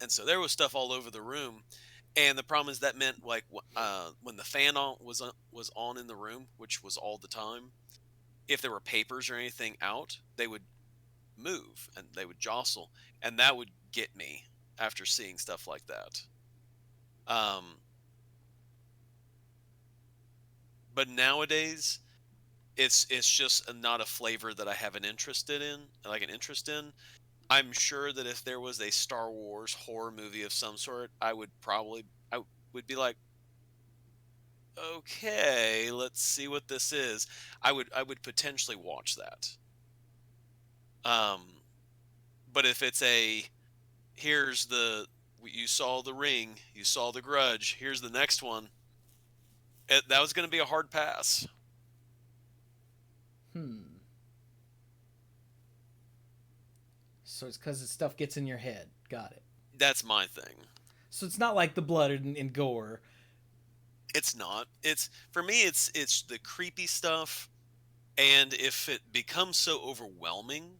And so there was stuff all over the room, and the problem is that meant like when the fan was on in the room, which was all the time, if there were papers or anything out, they would move and they would jostle, and that would get me after seeing stuff like that. Um, but nowadays, it's just not a flavor that I have an interest in. I'm sure that if there was a Star Wars horror movie of some sort, I would be like, okay, let's see what this is. I would potentially watch that. Um, but if it's here's you saw The Ring, you saw The Grudge, here's the next one, that was going to be a hard pass. So it's because stuff gets in your head. Got it. That's my thing. So it's not like the blood and gore. It's not. It's for me. It's the creepy stuff, and if it becomes so overwhelming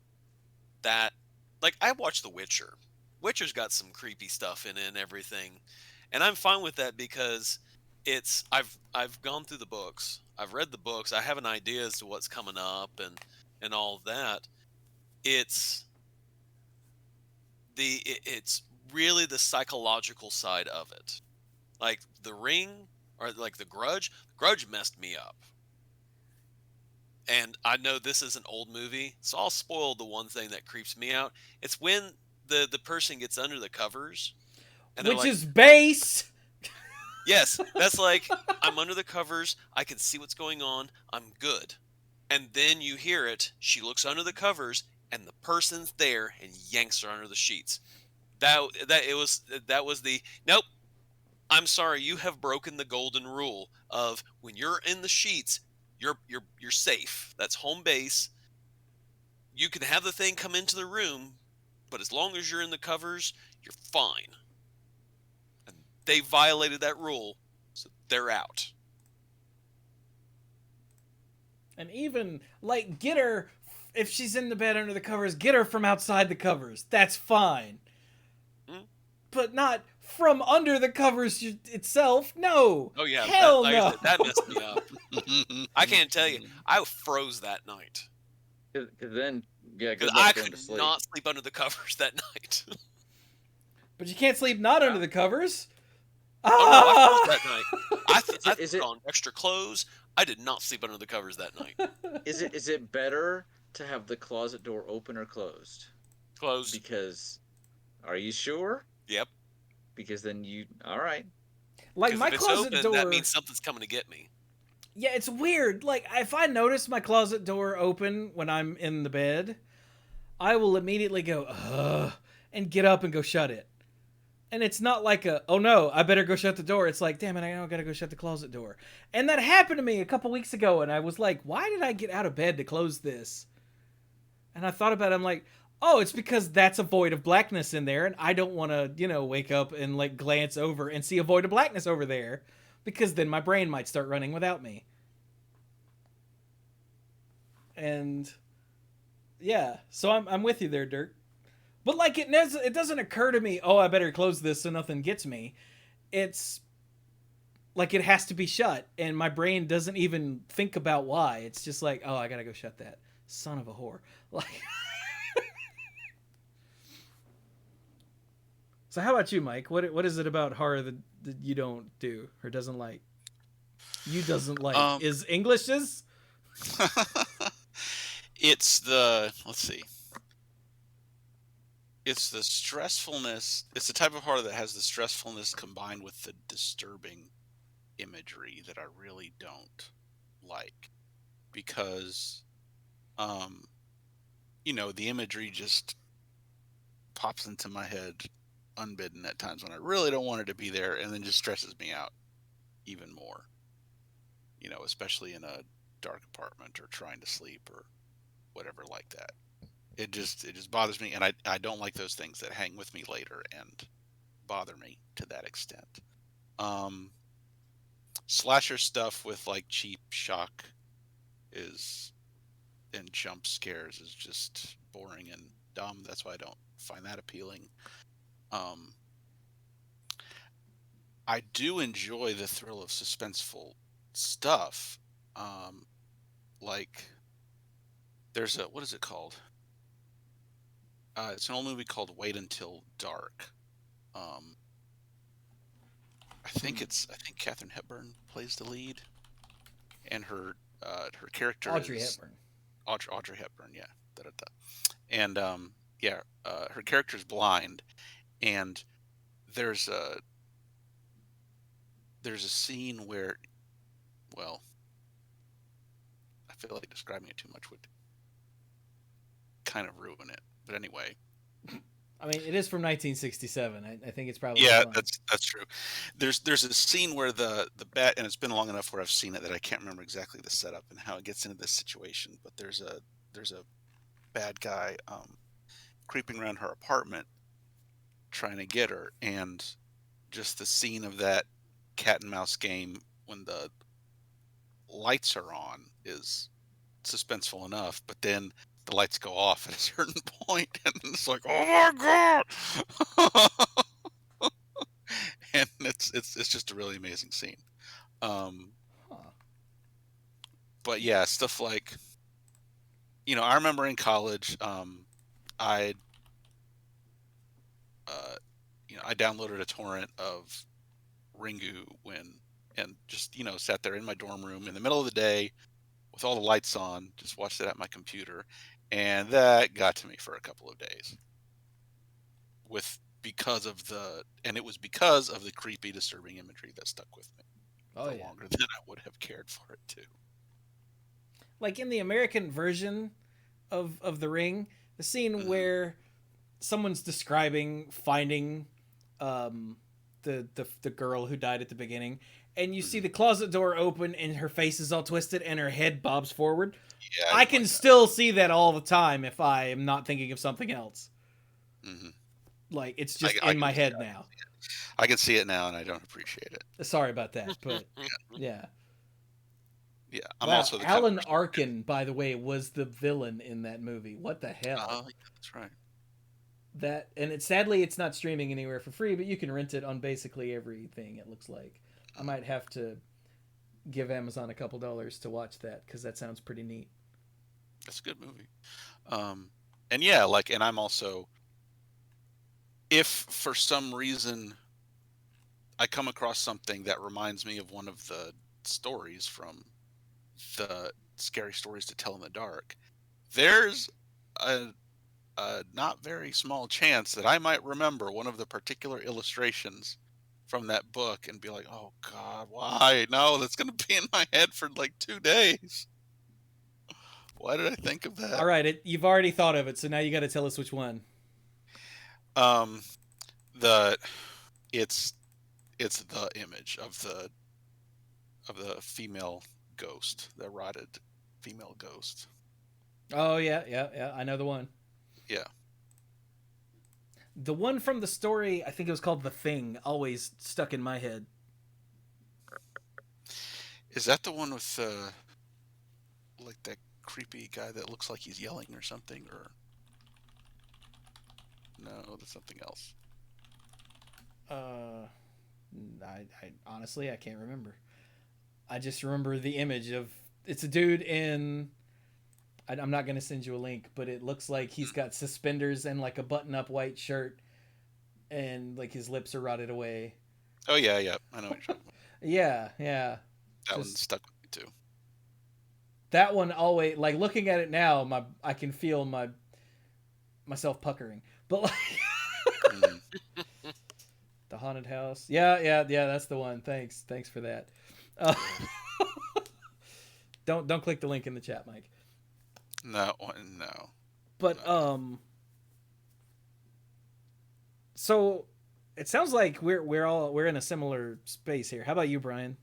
that, like, I watched The Witcher. Witcher's got some creepy stuff in it and everything, and I'm fine with that because I've gone through the books. I've read the books. I have an idea as to what's coming up and all of that. It's it's really the psychological side of it. Like The Ring or like The Grudge. The Grudge messed me up. And I know this is an old movie, so I'll spoil the one thing that creeps me out. It's when the person gets under the covers, and they're Which like, is base. yes, that's like, I'm under the covers, I can see what's going on, I'm good. And then you hear it, she looks under the covers, and the person's there and yanks her under the sheets. That was the nope. I'm sorry, you have broken the golden rule of when you're in the sheets, you're safe. That's home base. You can have the thing come into the room, but as long as you're in the covers, you're fine. And they violated that rule, so they're out. And even, like, get her, if she's in the bed under the covers, get her from outside the covers. That's fine. Mm. But not from under the covers itself. No. Oh yeah, Hell like no. I said, that messed me up. I can't tell you, I froze that night. Because then, yeah, Because good luck I going could to sleep. not sleep under the covers that night. But you can't sleep not under the covers. Oh no, I froze Ah! that night. I Is put it- on extra clothes. I did not sleep under the covers that night. Is it better to have the closet door open or closed? Closed. Because, are you sure? Yep. Because then all right. Like, 'Cause my if it's closet open, door. that means something's coming to get me. Yeah, it's weird. Like, if I notice my closet door open when I'm in the bed, I will immediately go, ugh, and get up and go shut it. And it's not like oh no, I better go shut the door. It's like, damn it, I know I gotta go shut the closet door. And that happened to me a couple weeks ago, and I was like, why did I get out of bed to close this? And I thought about it, I'm like, oh, it's because that's a void of blackness in there, and I don't want to, wake up and, like, glance over and see a void of blackness over there, because then my brain might start running without me. And yeah, so I'm with you there, Dirk. But, like, it doesn't occur to me, oh, I better close this so nothing gets me. It's like it has to be shut, and my brain doesn't even think about why. It's just like, oh, I gotta go shut that. Son of a whore. Like. So how about you, Mike? What is it about horror that you don't do or doesn't like? You doesn't like is Englishes? It's the let's see. It's the stressfulness. It's the type of horror that has the stressfulness combined with the disturbing imagery that I really don't like, because, the imagery just pops into my head unbidden at times when I really don't want it to be there, and then just stresses me out even more. Especially in a dark apartment or trying to sleep or whatever like that. It just bothers me, and I don't like those things that hang with me later and bother me to that extent. Slasher stuff with, like, cheap shock and jump scares is just boring and dumb. That's why I don't find that appealing. I do enjoy the thrill of suspenseful stuff. Like, there's what is it called? It's an old movie called Wait Until Dark. I think Katharine Hepburn plays the lead, and her character Audrey is Hepburn. Audrey Hepburn, yeah. Da-da-da. And her character is blind, and there's a scene where, well, I feel like describing it too much would kind of ruin it. But anyway. I mean, it is from 1967. I think it's probably fine. That's true. There's a scene where the bat, and it's been long enough where I've seen it that I can't remember exactly the setup and how it gets into this situation. But there's a bad guy creeping around her apartment trying to get her, and just the scene of that cat and mouse game when the lights are on is suspenseful enough, but then the lights go off at a certain point, and it's like, oh my god! And it's just a really amazing scene. But yeah, stuff like, I remember in college, I downloaded a torrent of Ringu and just, sat there in my dorm room in the middle of the day with all the lights on, just watched it at my computer, and that got to me for a couple of days. It was because of the creepy, disturbing imagery that stuck with me longer than I would have cared for it to. Like in the American version of The Ring, the scene where someone's describing finding the girl who died at the beginning, and you see the closet door open and her face is all twisted and her head bobs forward. Yeah, I can still see that all the time if I am not thinking of something else. Mm-hmm. Like, it's just in my head now. I can see it now, and I don't appreciate it. Sorry about that, but yeah. Yeah, I'm Wow, also the kind of Alan person. Arkin, by the way, was the villain in that movie. What the hell? Oh, yeah, that's right. That and it sadly it's not streaming anywhere for free, but you can rent it on basically everything. It looks like I Mm, might have to give Amazon a couple dollars to watch that because that sounds pretty neat. that's a good movie. Um, and yeah, like, and I'm also, if for some reason I come across something that reminds me of one of the stories from the Scary Stories to Tell in the Dark, there's a, a not very small chance that I might remember one of the particular illustrations from that book and be like, "Oh God, why? No, that's gonna be in my head for like 2 days. Why did I think of All that?" right, you've already thought of it, so now you got to tell us which one. Um, the it's it's the image of the female ghost, the rotted female ghost. Oh yeah, yeah, yeah. I know the one. Yeah. The one from the story, I think it was called The Thing, always stuck in my head. Is that the one with like that creepy guy that looks like he's yelling or something? Or no, that's something else. Uh, I honestly I can't remember. I just remember the image of it's a dude in. I'm not gonna send you a link, but it looks like he's got suspenders and like a button-up white shirt, and like his lips are rotted away. Oh yeah, yeah. I know what you're talking about. Yeah, yeah. That one Just stuck with me too. that one always like looking at it now, I can feel myself puckering. But like Mm. the haunted house. Yeah, yeah, yeah, that's the one. Thanks for that. Uh, don't click the link in the chat, Mike. No, no, But no. so it sounds like we're in a similar space here. How about you, Brian?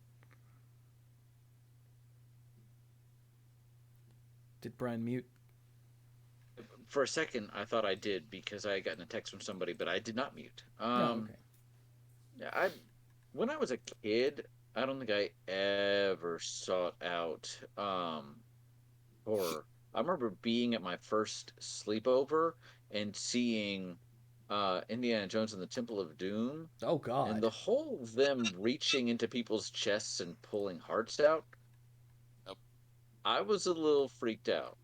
Did Brian mute? For a second, I thought I did because I had gotten a text from somebody, but I did not mute. No, okay. Yeah, I when I was a kid, I don't think I ever sought out horror. I remember being at my first sleepover and seeing Indiana Jones and the Temple of Doom, Oh and the God. whole them reaching into people's chests and pulling hearts out. Nope. I was a little freaked out.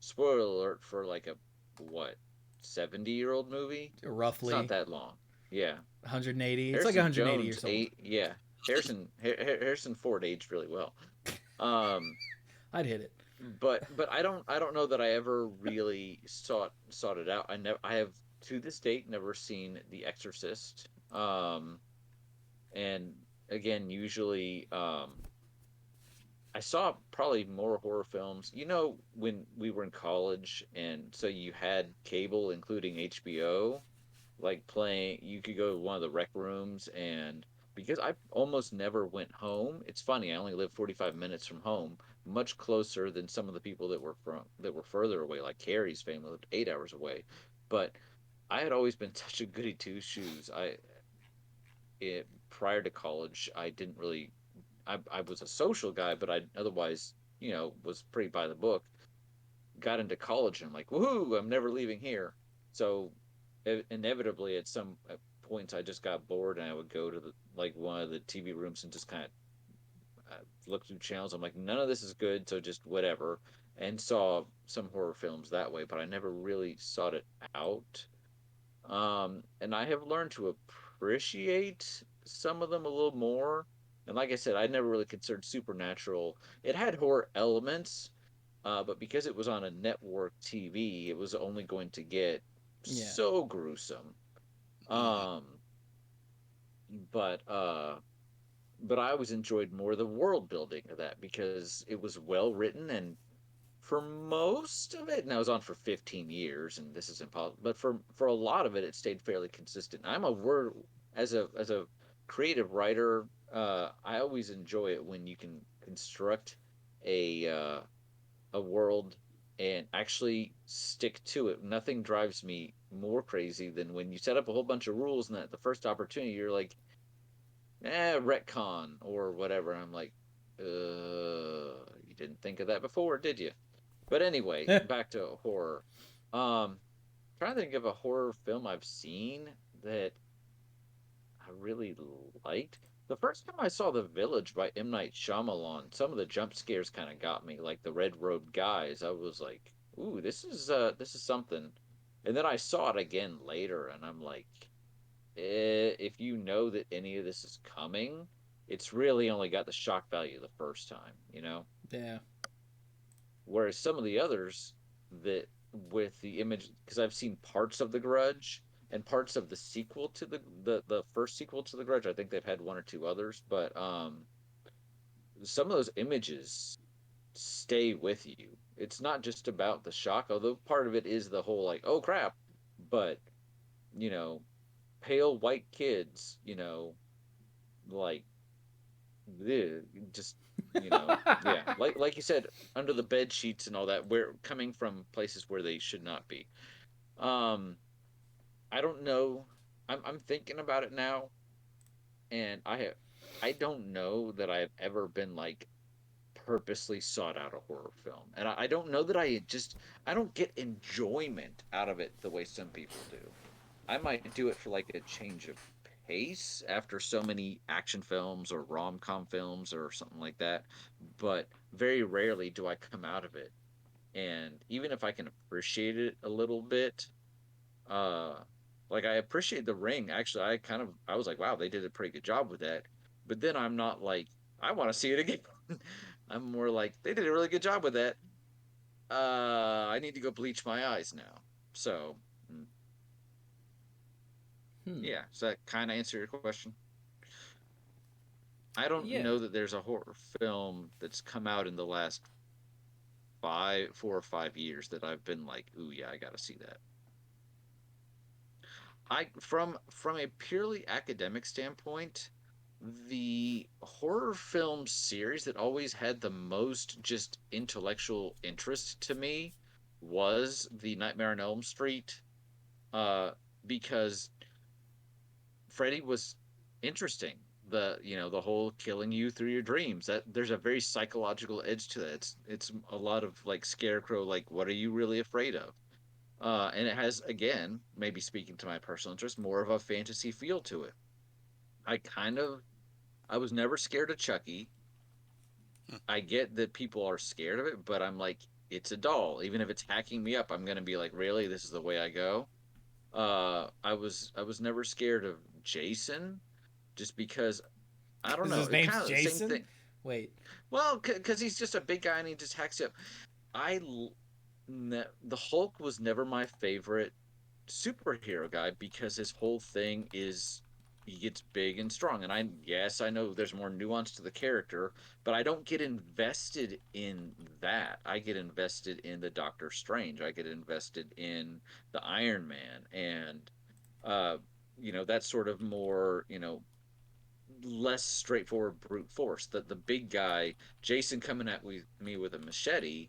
Spoiler alert for like a what 70-year-old movie. It's not Roughly that long. Yeah, 180. It's like Harrison 180 Jones, years old. yeah, Harrison Ford aged really well. Um, I'd hit it. but I don't know that I ever really sought it out. I have to this date never seen The Exorcist. And again, usually I saw probably more horror films. You know, when we were in college, and so you had cable, including HBO, like playing, you could go to one of the rec rooms, and because I almost never went home, it's funny, I only live 45 minutes from home, much closer than some of the people that were further away, like Carrie's family lived 8 hours away. But I had always been such a goody two shoes. Prior to college, I didn't really I was a social guy, but I otherwise, was pretty by the book. Got into college and I'm like, woohoo, I'm never leaving here. So inevitably, at some points, I just got bored and I would go to like one of the TV rooms and just kind of look through channels. I'm like, none of this is good, so just whatever. And saw some horror films that way, but I never really sought it out. And I have learned to appreciate some of them a little more. And like I said, I never really considered Supernatural. It had horror elements, but because it was on a network TV, it was only going to get Yeah. so gruesome. Hmm. Um, but but I always enjoyed more the world building of that because it was well written, and for most of it, and I was on for 15 years, and this is impossible, but for a lot of it, it stayed fairly consistent. I'm a word as a creative writer. I always enjoy it when you can construct a world and actually stick to it. Nothing drives me more crazy than when you set up a whole bunch of rules and at the first opportunity you're like, retcon or whatever. And I'm like, You didn't think of that before, did you? But anyway, back to horror. Trying to think of a horror film I've seen that I really liked. The first time I saw The Village by M. Night Shyamalan, some of the jump scares kind of got me, like the red robed guys. I was like, "Ooh, this is something." And then I saw it again later, and I'm like, if you know that any of this is coming, it's really only got the shock value the first time, you know? Yeah. Whereas some of the others that with the image, because I've seen parts of The Grudge and parts of the sequel to the first sequel to The Grudge. I think they've had one or two others, but some of those images stay with you. It's not just about the shock, although part of it is the whole like, oh crap, but you know, pale white kids, like the just yeah, like you said, under the bed sheets and all that, where coming from places where they should not be. um I don't know. I'm thinking about it now, and I don't know that I've ever been like purposely sought out a horror film, and I don't know that I don't get enjoyment out of it the way some people do. I might do it for like a change of pace after so many action films or rom-com films or something like that, but very rarely do I come out of it. And even if I can appreciate it a little bit, uh like I appreciate The Ring. Actually, I was like, wow, they did a pretty good job with that. But then I'm not like, I want to see it again. I'm more like, they did a really good job with that. I need to go bleach my eyes now. So, Hmm. yeah, does that kind of answer your question? I don't Yeah. know that there's a horror film that's come out in the last 4 or 5 years that I've been like, ooh, yeah, I got to see that. I from a purely academic standpoint, the horror film series that always had the most just intellectual interest to me was the Nightmare on Elm Street, uh, because Freddy was interesting. The whole killing you through your dreams, that there's a very psychological edge to that. It's a lot of like scarecrow, like what are you really afraid of? And it has, again, maybe speaking to my personal interest, more of a fantasy feel to it. I kind of, I was never scared of Chucky. Hmm. I get that people are scared of it, but I'm like, it's a doll. Even if it's hacking me up, I'm gonna be like, really, this is the way I go. I was never scared of Jason, just because I don't Because know. his It name's kind of the same Jason? thing. Wait. Well, because he's just a big guy and he just hacks you up. I the Hulk was never my favorite superhero guy because his whole thing is he gets big and strong. And I know there's more nuance to the character, but I don't get invested in that. I get invested in the Doctor Strange. I get invested in the Iron Man, and uh that's sort of more, less straightforward brute force. The big guy, Jason, coming at me with a machete,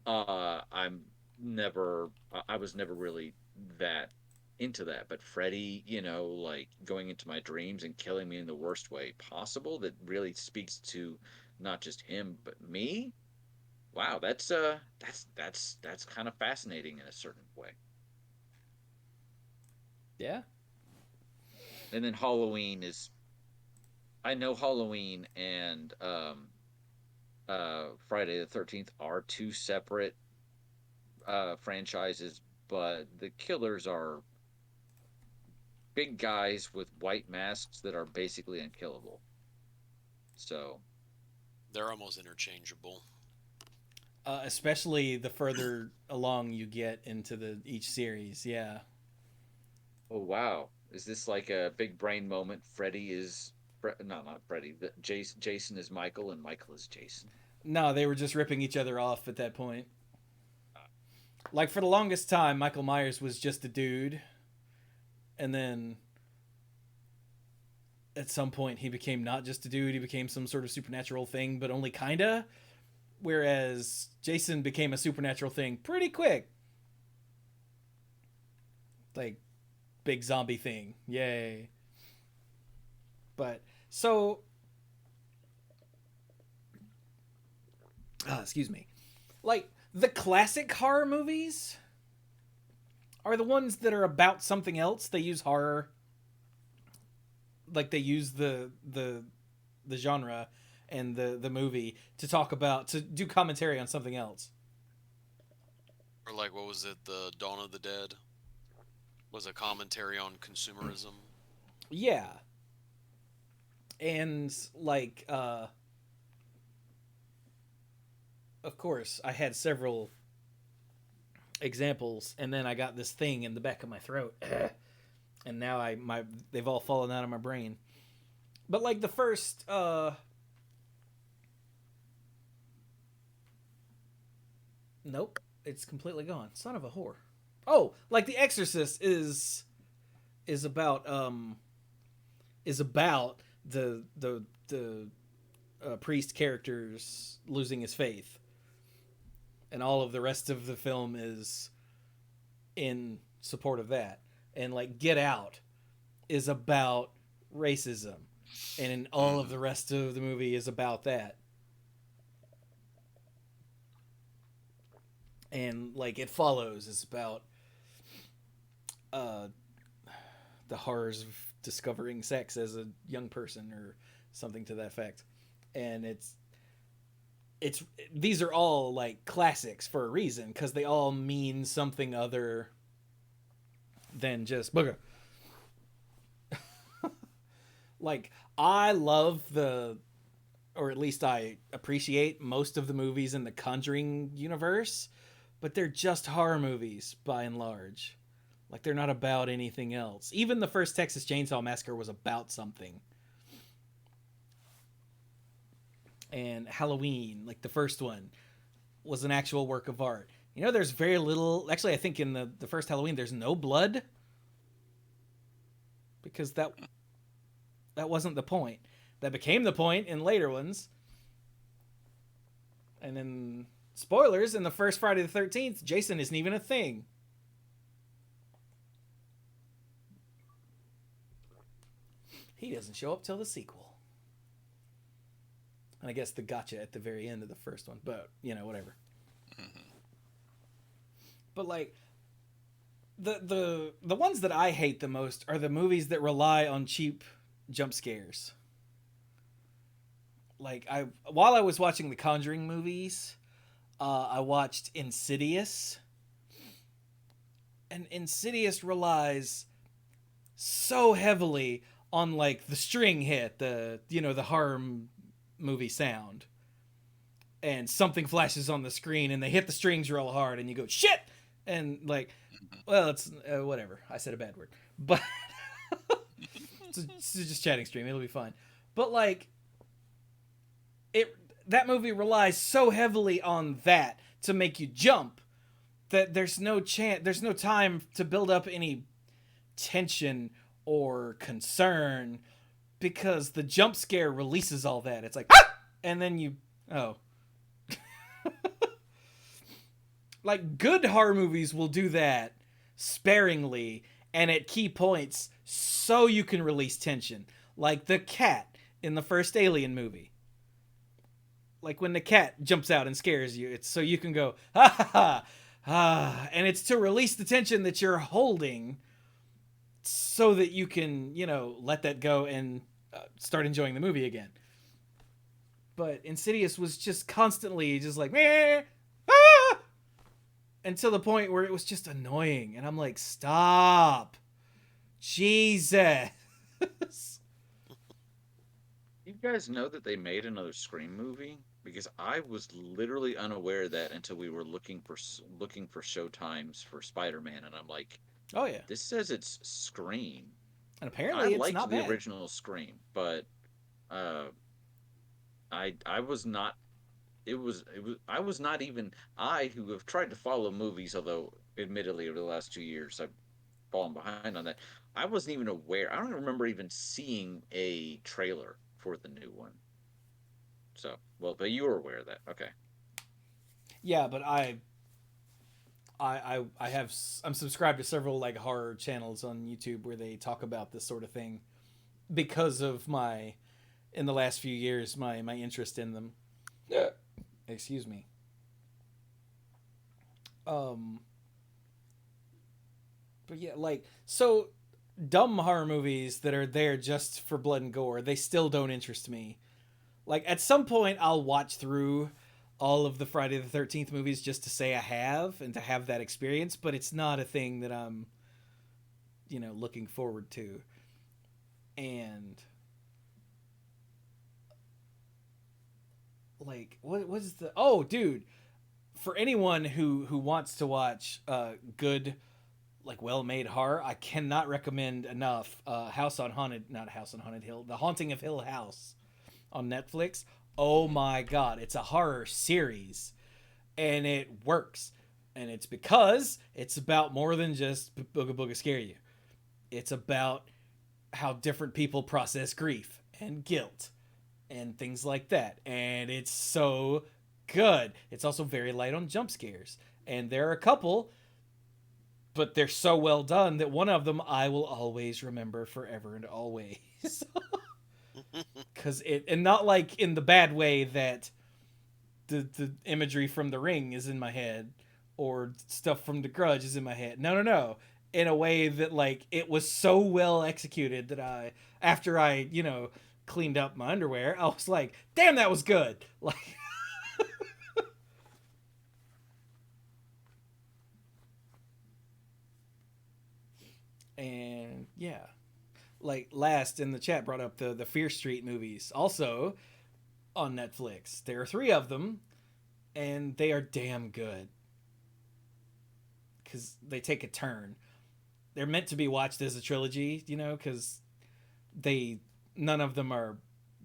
I'm never I was never really that into that. But Freddy, like going into my dreams and killing me in the worst way possible, that really speaks to not just him but me. Wow, that's kind of fascinating in a certain way. Yeah. And then Halloween is, I know Halloween and Friday the 13th are two separate franchises, but the killers are big guys with white masks that are basically unkillable. So, They're almost interchangeable. Especially the further along you get into the each series. Yeah. oh wow, is this like a big brain moment? Freddy is no, not Freddy. Jason is Michael, and Michael is Jason. No, they were just ripping each other off at that point. Like for the longest time, Michael Myers was just a dude, and then at some point he became not just a dude; he became some sort of supernatural thing, but only kinda. Whereas Jason became a supernatural thing pretty quick, like big zombie thing. Yay! But so excuse me. Like the classic horror movies are the ones that are about something else. They use horror, like they use the genre and the movie to talk about, to do commentary on something else. Or like, what was it? The Dawn of the Dead was a commentary on consumerism. Yeah. And like of course I had several examples, and then I got this thing in the back of my throat. And now they've all fallen out of my brain. But like the first nope, it's completely gone. Son of a whore. Oh, like The Exorcist is about the priest characters losing his faith, and all of the rest of the film is in support of that. And like Get Out is about racism, and all of the rest of the movie is about that. And like It Follows is about the horrors of discovering sex as a young person or something to that effect. And it's these are all like classics for a reason, because they all mean something other than just booger. Like I love or at least I appreciate most of the movies in the Conjuring universe, but they're just horror movies by and large. Like they're not about anything else. Even the first Texas Chainsaw Massacre was about something. And Halloween, like the first one, was an actual work of art. You know, there's very little... Actually, I think in the first Halloween, there's no blood. Because that wasn't the point. That became the point in later ones. And then, spoilers, in the first Friday the 13th, Jason isn't even a thing. He doesn't show up till the sequel. And I guess the gotcha at the very end of the first one. But, you know, whatever. Mm-hmm. But, like, the ones that I hate the most are the movies that rely on cheap jump scares. Like, while I was watching the Conjuring movies, I watched Insidious. And Insidious relies so heavily on like the string hit, the horror movie sound, and something flashes on the screen and they hit the strings real hard and you go shit, and like, well, it's whatever, I said a bad word, but it's just chatting stream, it'll be fine. But like that movie relies so heavily on that to make you jump that there's no time to build up any tension or concern, because the jump scare releases all that. It's like, ah! And then like good horror movies will do that sparingly and at key points so you can release tension. Like the cat in the first Alien movie. Like when the cat jumps out and scares you, it's so you can go, ha ha ha, and it's to release the tension that you're holding, so that you can, let that go and start enjoying the movie again. But Insidious was just constantly just like, meh, ah! Until the point where it was just annoying. And I'm like, stop. Jesus. You guys know that they made another Scream movie? Because I was literally unaware of that until we were looking for showtimes for Spider-Man, and I'm like, oh yeah, this says it's Scream. And apparently it's not bad. The original Scream, but I was not. I was not even, I who have tried to follow movies, although admittedly over the last 2 years I've fallen behind on that. I wasn't even aware. I don't remember even seeing a trailer for the new one. So, well, but you were aware of that. Okay. Yeah, but I'm subscribed to several like horror channels on YouTube where they talk about this sort of thing because of in the last few years, my interest in them. Yeah. Excuse me. Um, but yeah, like, so dumb horror movies that are there just for blood and gore, they still don't interest me. Like, at some point, I'll watch through all of the Friday the 13th movies just to say I have and to have that experience, but it's not a thing that I'm, looking forward to. And like, what was the, oh, dude, for anyone who wants to watch good, like, well-made horror, I cannot recommend enough House on Haunted Hill, The Haunting of Hill House on Netflix. Oh my god, it's a horror series and it works. And it's because it's about more than just Booga Booga Scare You. It's about how different people process grief and guilt and things like that. And it's so good. It's also very light on jump scares. And there are a couple, but they're so well done that one of them I will always remember forever and always. Cause and not like in the bad way that the imagery from The Ring is in my head or stuff from The Grudge is in my head. No. In a way that, like, it was so well executed that after I cleaned up my underwear, I was like, damn, that was good. Like, and yeah, like, last in the chat brought up the Fear Street movies, also on Netflix. There are 3 of them, and they are damn good because they take a turn. They're meant to be watched as a trilogy, because none of them are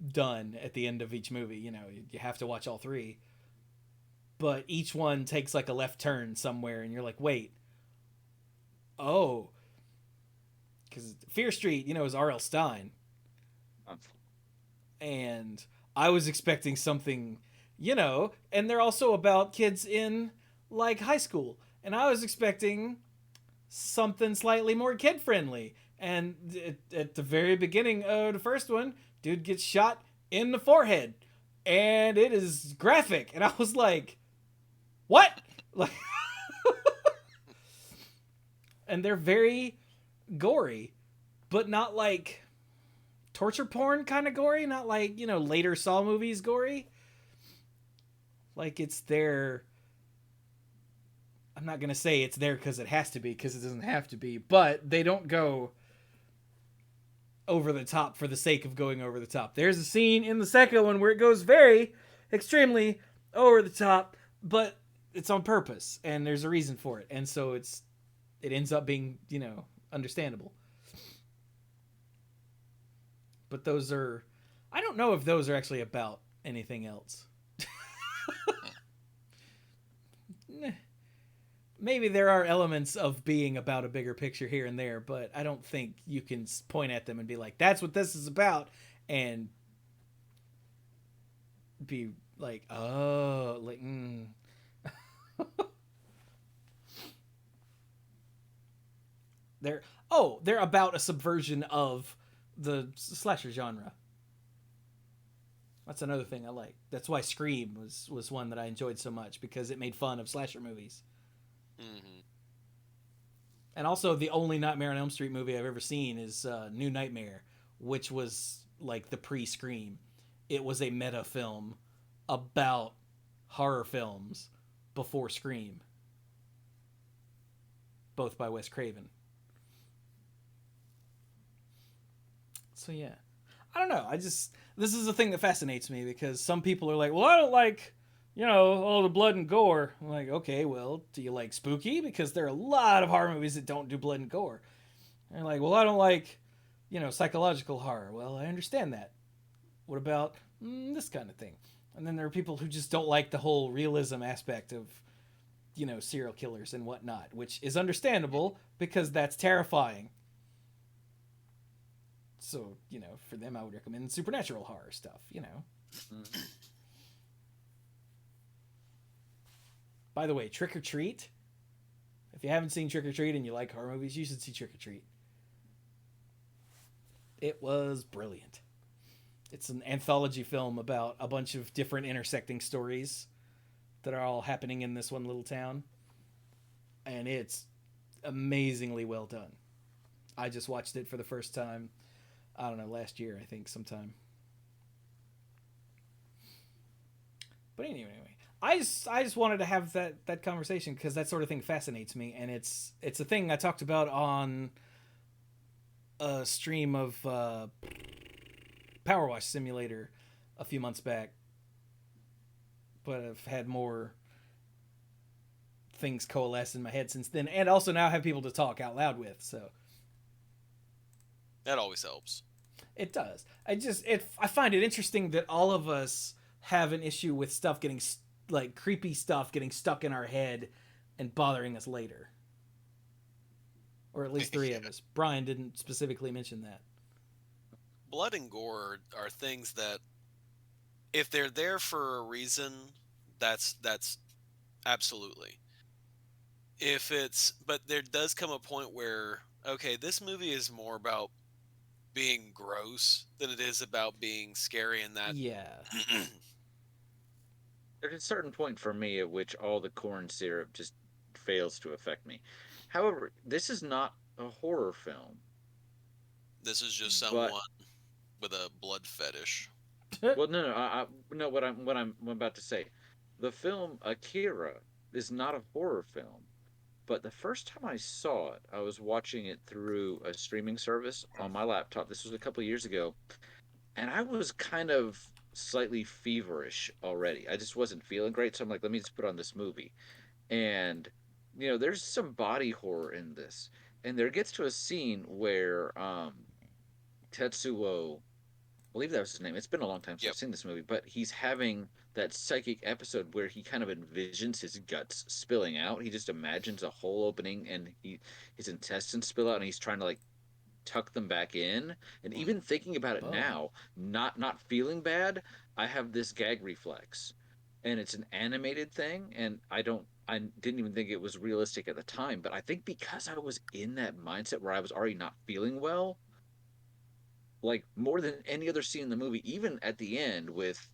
done at the end of each movie. You have to watch all 3, but each one takes like a left turn somewhere, and you're like, wait, oh, because Fear Street, is R.L. Stine, and I was expecting something, and they're also about kids in like high school, and I was expecting something slightly more kid friendly. And at the very beginning of the first one, dude gets shot in the forehead, and it is graphic, and I was like, what? Like, and they're very gory, but not like torture porn kind of gory, not like later Saw movies gory. Like, it's there. I'm not gonna say it's there because it has to be, because it doesn't have to be, but they don't go over the top for the sake of going over the top. There's a scene in the second one where it goes very extremely over the top, but it's on purpose and there's a reason for it, and so it ends up being understandable. But those are, I don't know if those are actually about anything else. Maybe there are elements of being about a bigger picture here and there, but I don't think you can point at them and be like, that's what this is about, and be like, oh, like, they're about a subversion of the slasher genre. That's another thing I like. That's why Scream was one that I enjoyed so much, because it made fun of slasher movies. Mm-hmm. And also, the only Nightmare on Elm Street movie I've ever seen is New Nightmare, which was like the pre-Scream. It was a meta film about horror films before Scream, both by Wes Craven. So yeah, I don't know. This is a thing that fascinates me, because some people are like, well, I don't like, all the blood and gore. I'm like, okay, well, do you like spooky? Because there are a lot of horror movies that don't do blood and gore. And they're like, well, I don't like, psychological horror. Well, I understand that. What about this kind of thing? And then there are people who just don't like the whole realism aspect of, serial killers and whatnot, which is understandable because that's terrifying. So, for them, I would recommend supernatural horror stuff, Mm-hmm. By the way, Trick or Treat. If you haven't seen Trick or Treat and you like horror movies, you should see Trick or Treat. It was brilliant. It's an anthology film about a bunch of different intersecting stories that are all happening in this one little town, and it's amazingly well done. I just watched it for the first time. I don't know, last year I think sometime. But anyway, I just wanted to have that conversation because that sort of thing fascinates me, and it's a thing I talked about on a stream of Power Wash Simulator a few months back. But I've had more things coalesce in my head since then, and also now have people to talk out loud with. So That always helps. it does. I find it interesting that all of us have an issue with stuff getting like creepy stuff getting stuck in our head and bothering us later. Or at least three of us. Brian didn't specifically mention that. Blood and gore are things that, if they're there for a reason, that's absolutely. But there does come a point where, okay, this movie is more about being gross than it is about being scary, and that Yeah. There's a certain point for me at which all the corn syrup just fails to affect me. However, this is not a horror film. this is just But- someone with a blood fetish. Well, no. What I'm about to say, the film Akira is not a horror film. But the first time I saw it, I was watching it through a streaming service on my laptop. This was a couple of years ago, and I was kind of slightly feverish already. I just wasn't feeling great, so I'm like, let me just put on this movie. And there's some body horror in this, and there gets to a scene where Tetsuo, I believe that was his name. It's been a long time since Yep. I've seen this movie, but he's having that psychic episode where he kind of envisions his guts spilling out. He just imagines a hole opening and his intestines spill out, and he's trying to like tuck them back in. And even thinking about it Oh. now, not feeling bad, I have this gag reflex, and it's an animated thing, and I didn't even think it was realistic at the time, but I think because I was in that mindset where I was already not feeling well, like more than any other scene in the movie, even at the end with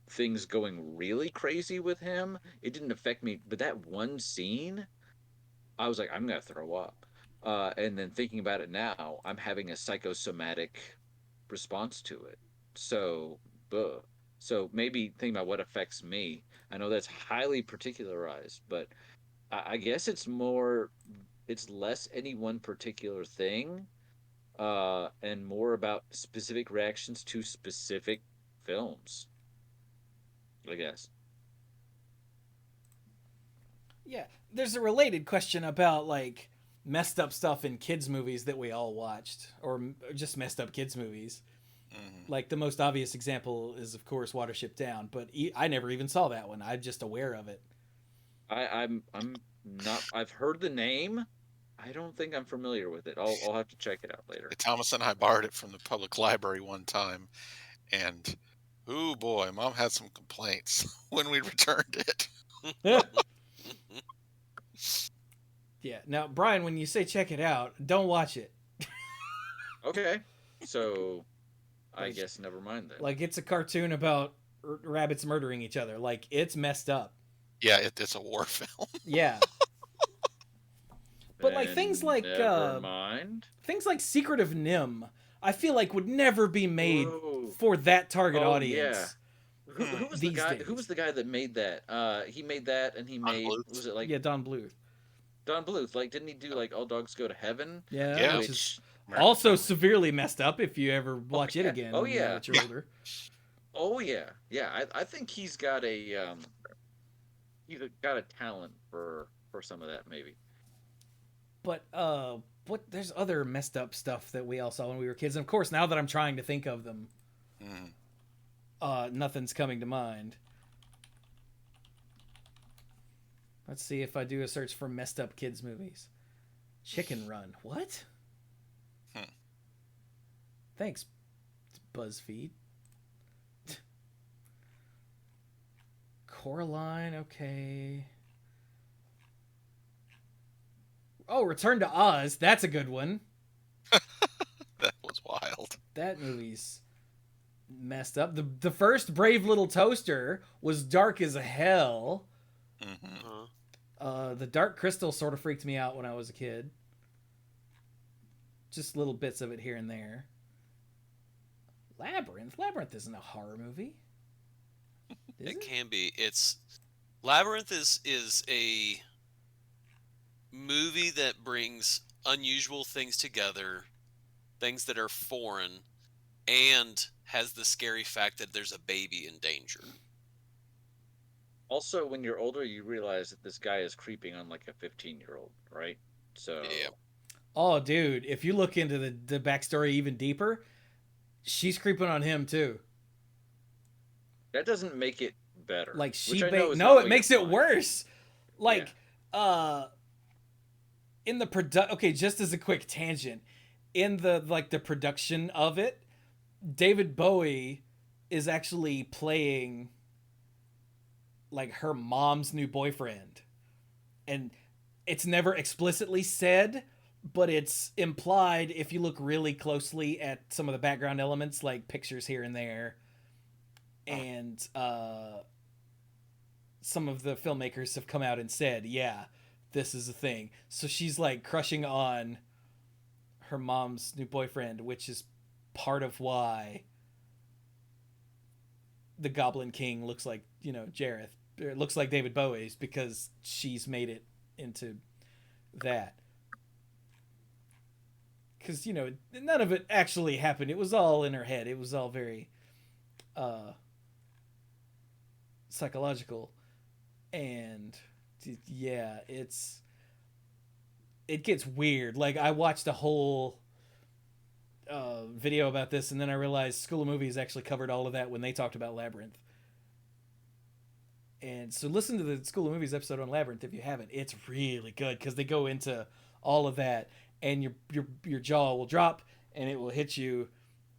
things going really crazy with him, it didn't affect me. But that one scene, I was like, I'm gonna throw up. And then thinking about it now, I'm having a psychosomatic response to it. So, ugh. So maybe thinking about what affects me. I know that's highly particularized, but I guess it's less any one particular thing, and more about specific reactions to specific films, I guess. Yeah. There's a related question about like messed up stuff in kids movies that we all watched, or just messed up kids movies. Mhm. Like the most obvious example is of course Watership Down, but I never even saw that one. I'm just aware of it. I'm not. I've heard the name. I don't think I'm familiar with it. I'll have to check it out later. Thomas and I borrowed it from the public library one time, and oh boy, Mom had some complaints when we returned it. Yeah. Now, Brian, when you say check it out, don't watch it. Okay, so I Like- guess never mind then. Like it's a cartoon about rabbits murdering each other. Like it's messed up. Yeah, it's a war film. Yeah. But like things Then like never mind. things like Secret of Nim, I feel like would never be made Whoa. for that target Oh, audience. Who was the These guy? days. Who was the guy that made that? He made that, and he Don made Bluth? was it like Yeah, Don Bluth. Don Bluth? Like, didn't he do like All Dogs Go to Heaven? Yeah, Yeah. which is Which, also severely messed up if you ever watch it yeah. again. Oh, now yeah. that you're Yeah. older. oh yeah. I think he's got a talent for some of that maybe. But there's other messed up stuff that we all saw when we were kids. And of course, now that I'm trying to think of them, Mhm. nothing's coming to mind. Let's see if I do a search for messed up kids movies. Chicken Run. What? Hmm. Thanks, BuzzFeed. Coraline, okay. Oh, Return to Oz. That's a good one. That was wild. That movie's messed up. The first Brave Little Toaster was dark as hell. Mm-hmm. The Dark Crystal sort of freaked me out when I was a kid. Just little bits of it here and there. Labyrinth isn't a horror movie. Is It it? can be. It's Labyrinth is a movie that brings unusual things together, things that are foreign, and has the scary fact that there's a baby in danger. Also, when you're older, you realize that this guy is creeping on like a 15-year-old, right? So Yeah. Oh, dude, if you look into the backstory even deeper, she's creeping on him too. that doesn't make it better. Like which she I know is no, not it what makes you're it implying. worse. Like in the okay, just as a quick tangent, in the production of it, David Bowie is actually playing like her mom's new boyfriend. And it's never explicitly said, but it's implied if you look really closely at some of the background elements, like pictures here and there. And some of the filmmakers have come out and said, yeah, this is a thing. So she's like crushing on her mom's new boyfriend, which is part of why the Goblin King looks like, Jareth. It looks like David Bowie's because she's made it into that. Because, none of it actually happened. It was all in her head. It was all very psychological. And yeah, it gets weird. Like, I watched a whole video about this, and then I realized School of Movies actually covered all of that when they talked about Labyrinth. And so listen to the School of Movies episode on Labyrinth if you haven't. It's really good because they go into all of that, and your jaw will drop and it will hit you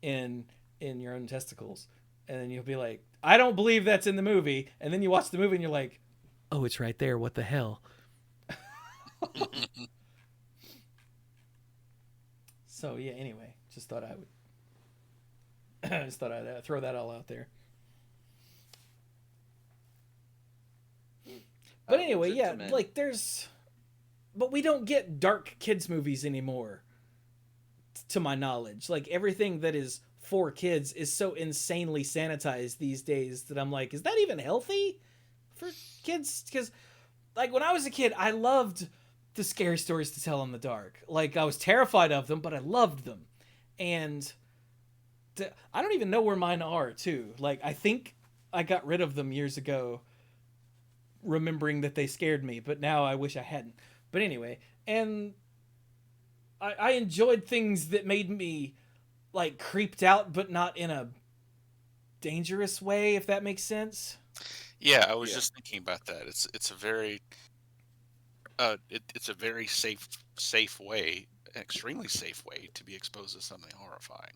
in your own testicles, and then you'll be like, I don't believe that's in the movie. And then you watch the movie and you're like, oh, it's right there. What the hell? So yeah. Anyway, just thought I would. Just thought I'd throw that all out there. But anyway, yeah, like but we don't get dark kids movies anymore, to my knowledge. Like, everything that is for kids is so insanely sanitized these days that I'm like, is that even healthy for kids? Because, like, when I was a kid, I loved the scary stories to tell in the dark. Like, I was terrified of them, but I loved them. And I don't even know where mine are, too. Like, I think I got rid of them years ago, remembering that they scared me, but now I wish I hadn't. But anyway, and I enjoyed things that made me like creeped out, but not in a dangerous way, if that makes sense. Yeah, I was just thinking about that. It's a very it's a very safe way, an extremely safe way to be exposed to something horrifying.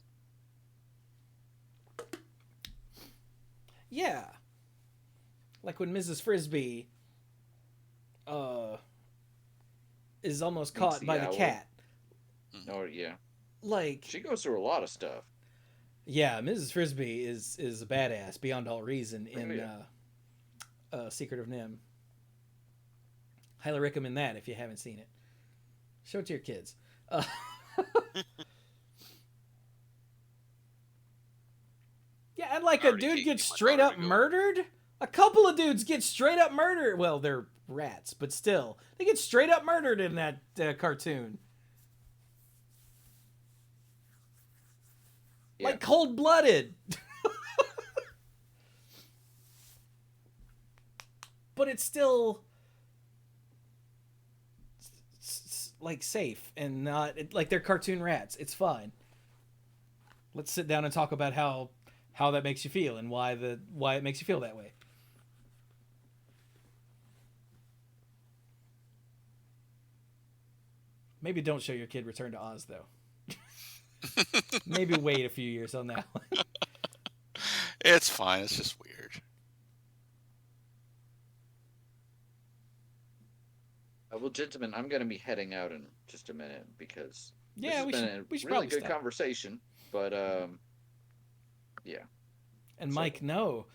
Yeah. Like when Mrs. Frisbee is almost caught by the cat. Oh yeah. Like, she goes through a lot of stuff. Yeah, Mrs. Frisbee is a badass beyond all reason in Secret of Nim. Highly recommend that if you haven't seen it. Show it to your kids. Yeah, and like a dude gets straight up murdered. A couple of dudes get straight up murdered. Well, they're rats, but still, they get straight up murdered in that cartoon. Yeah. Like cold-blooded. But it's still like safe and not like they're cartoon rats. It's fine. Let's sit down and talk about how that makes you feel and why it makes you feel that way. Maybe don't show your kid Return to Oz though. Maybe wait a few years on that one. It's fine. It's just weird. Well, gentlemen, I'm going to be heading out in just a minute because this has been a really good conversation. But yeah. And Mike, no,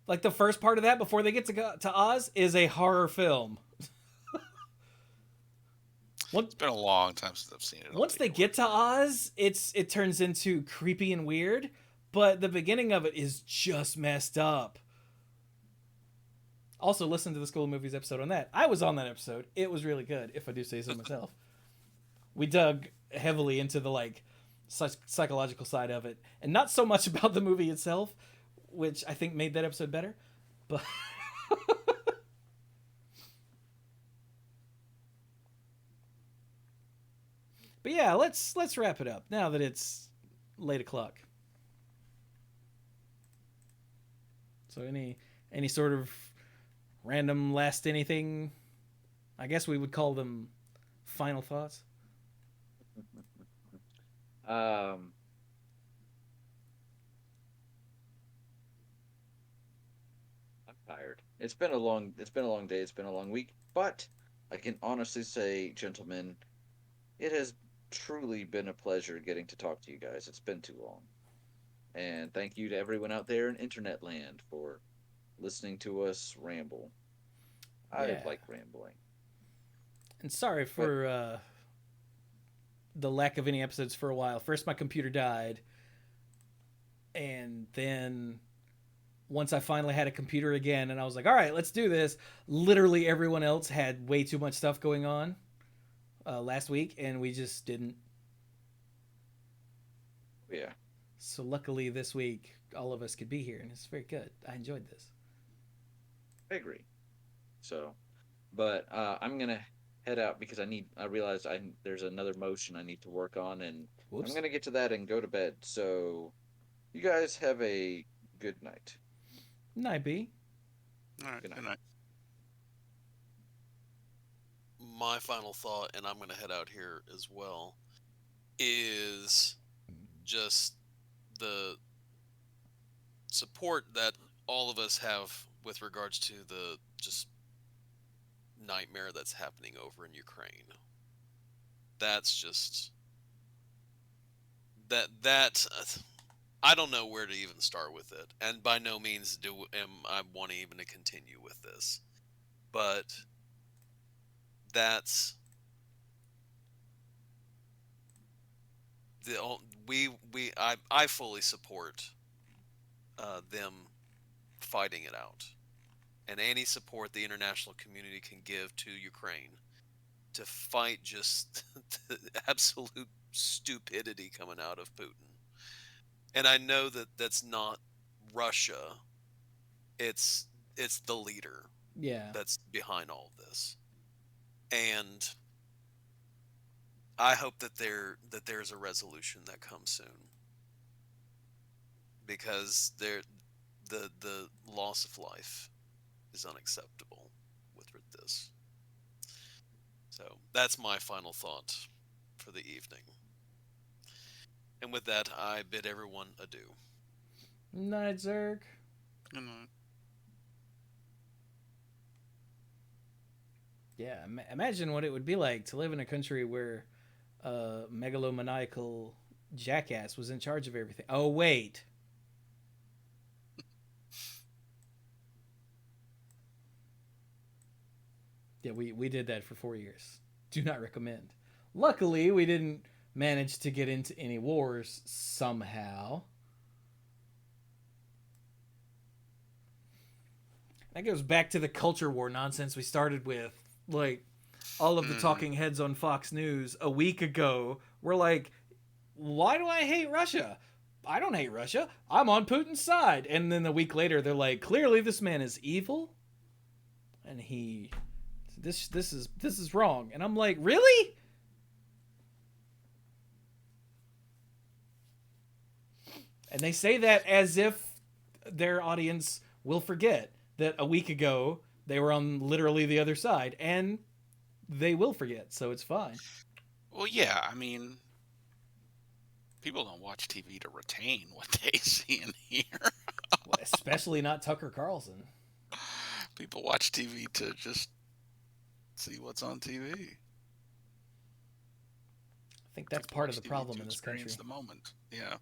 Like the first part of that before they get to Oz is a horror film. It's been a long time since I've seen it. Once they get to Oz, it turns into creepy and weird, but the beginning of it is just messed up. Also, listen to the School of Movies episode on that. I was on that episode. It was really good, if I do say so myself. We dug heavily into the like psychological side of it, and not so much about the movie itself, which I think made that episode better. But but yeah, let's wrap it up now that it's late o'clock. So any sort of random last anything, I guess we would call them final thoughts. I'm tired. It's been a long day. It's been a long week. But I can honestly say, gentlemen, it has truly been a pleasure getting to talk to you guys. It's been too long. And thank you to everyone out there in internet land for listening to us ramble. I like rambling. And sorry for the lack of any episodes for a while. First, my computer died. And then once I finally had a computer again and I was like, all right, let's do this. Literally everyone else had way too much stuff going on last week, and we just didn't. Yeah. So luckily this week, all of us could be here, and it's very good. I enjoyed this. I agree. So, but I'm gonna head out because I realize there's another motion I need to work on, and Whoops. I'm gonna get to that and go to bed. So, you guys have a good night. Night, B. All right, Good night. good night. My final thought, and I'm going to head out here as well, is just the support that all of us have with regards to the just nightmare that's happening over in Ukraine. That's just that I don't know where to even start with it, and by no means am I wanting even to continue with this, but that's I fully support them fighting it out, and any support the international community can give to Ukraine to fight just the absolute stupidity coming out of Putin. And I know that that's not Russia; it's the leader that's behind all of this. And I hope that there's a resolution that comes soon, because the loss of life is unacceptable with this. So that's my final thought for the evening. And with that, I bid everyone adieu. Night, Zerg. Good night. Yeah, imagine what it would be like to live in a country where a megalomaniacal jackass was in charge of everything. Oh, wait. Yeah, we did that for 4 years. Do not recommend. Luckily, we didn't manage to get into any wars somehow. That goes back to the culture war nonsense we started with. Like, all of the talking heads on Fox News a week ago were like, why do I hate Russia? I don't hate Russia. I'm on Putin's side. And then a week later, they're like, clearly this man is evil. And this is wrong. And I'm like, really? And they say that as if their audience will forget that a week ago they were on literally the other side, and they will forget, so it's fine. Well, yeah, I mean, people don't watch TV to retain what they see and hear. Well, especially not Tucker Carlson. People watch TV to just see what's on TV. I think that's part of the problem in this country. The moment, yeah.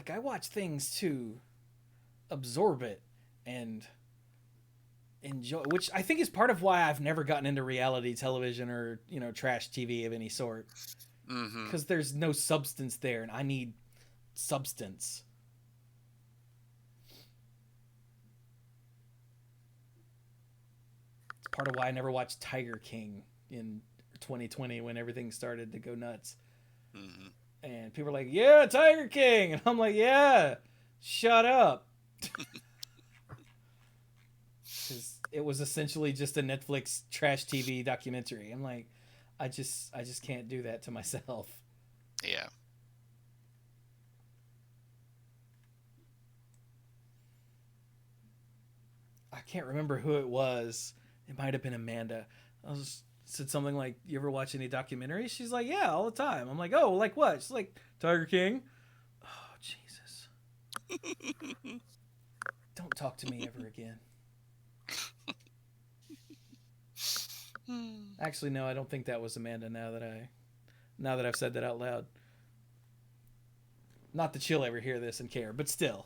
like I watch things to absorb it and enjoy, which I think is part of why I've never gotten into reality television or, trash TV of any sort, Mm-hmm. because there's no substance there and I need substance. It's part of why I never watched Tiger King in 2020 when everything started to go nuts. Mm-hmm. And people are like, yeah, Tiger King. And I'm like, yeah, shut up. Because it was essentially just a Netflix trash TV documentary. I'm like, I just can't do that to myself. Yeah. I can't remember who it was. It might have been Amanda. Said something like, you ever watch any documentaries? She's like, yeah, all the time. I'm like, oh, like what? She's like, Tiger King. Oh, Jesus. Don't talk to me ever again. Actually, no, I don't think that was Amanda now that I've said that out loud. Not that she'll ever hear this and care, but still,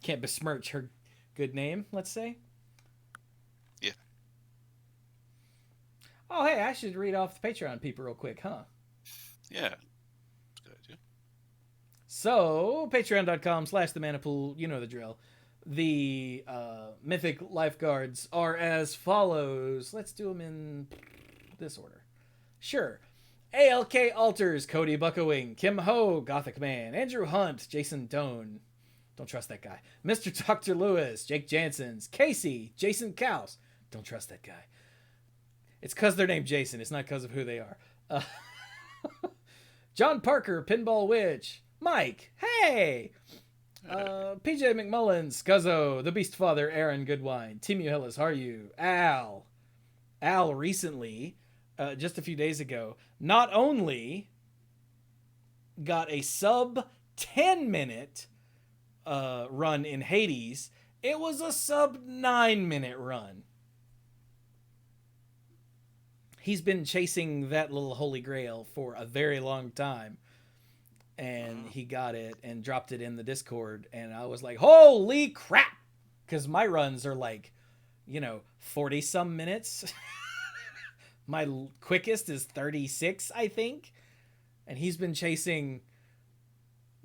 Can't besmirch her good name, let's say. Yeah. Oh, hey, I should read off the Patreon people real quick, huh? Yeah. That's a good idea. So, patreon.com/themanapool, you know the drill. The mythic lifeguards are as follows. Let's do them in this order. Sure. ALK Alters, Cody Buckowing, Kim Ho, Gothic Man, Andrew Hunt, Jason Doan. Don't trust that guy. Mr. Dr. Lewis, Jake Jansons, Casey, Jason Kaus. Don't trust that guy. It's because they're named Jason. It's not because of who they are. John Parker, Pinball Witch, Mike, hey! PJ McMullen, Scuzzo, The Beast Father, Aaron Goodwine, Timu Hillis, how are you? Al recently, just a few days ago, not only got a sub 10-minute run in Hades, it was a sub 9-minute run. He's been chasing that little holy grail for a very long time. And he got it and dropped it in the Discord. And I was like, holy crap! Because my runs are like, 40-some minutes. My quickest is 36, I think. And he's been chasing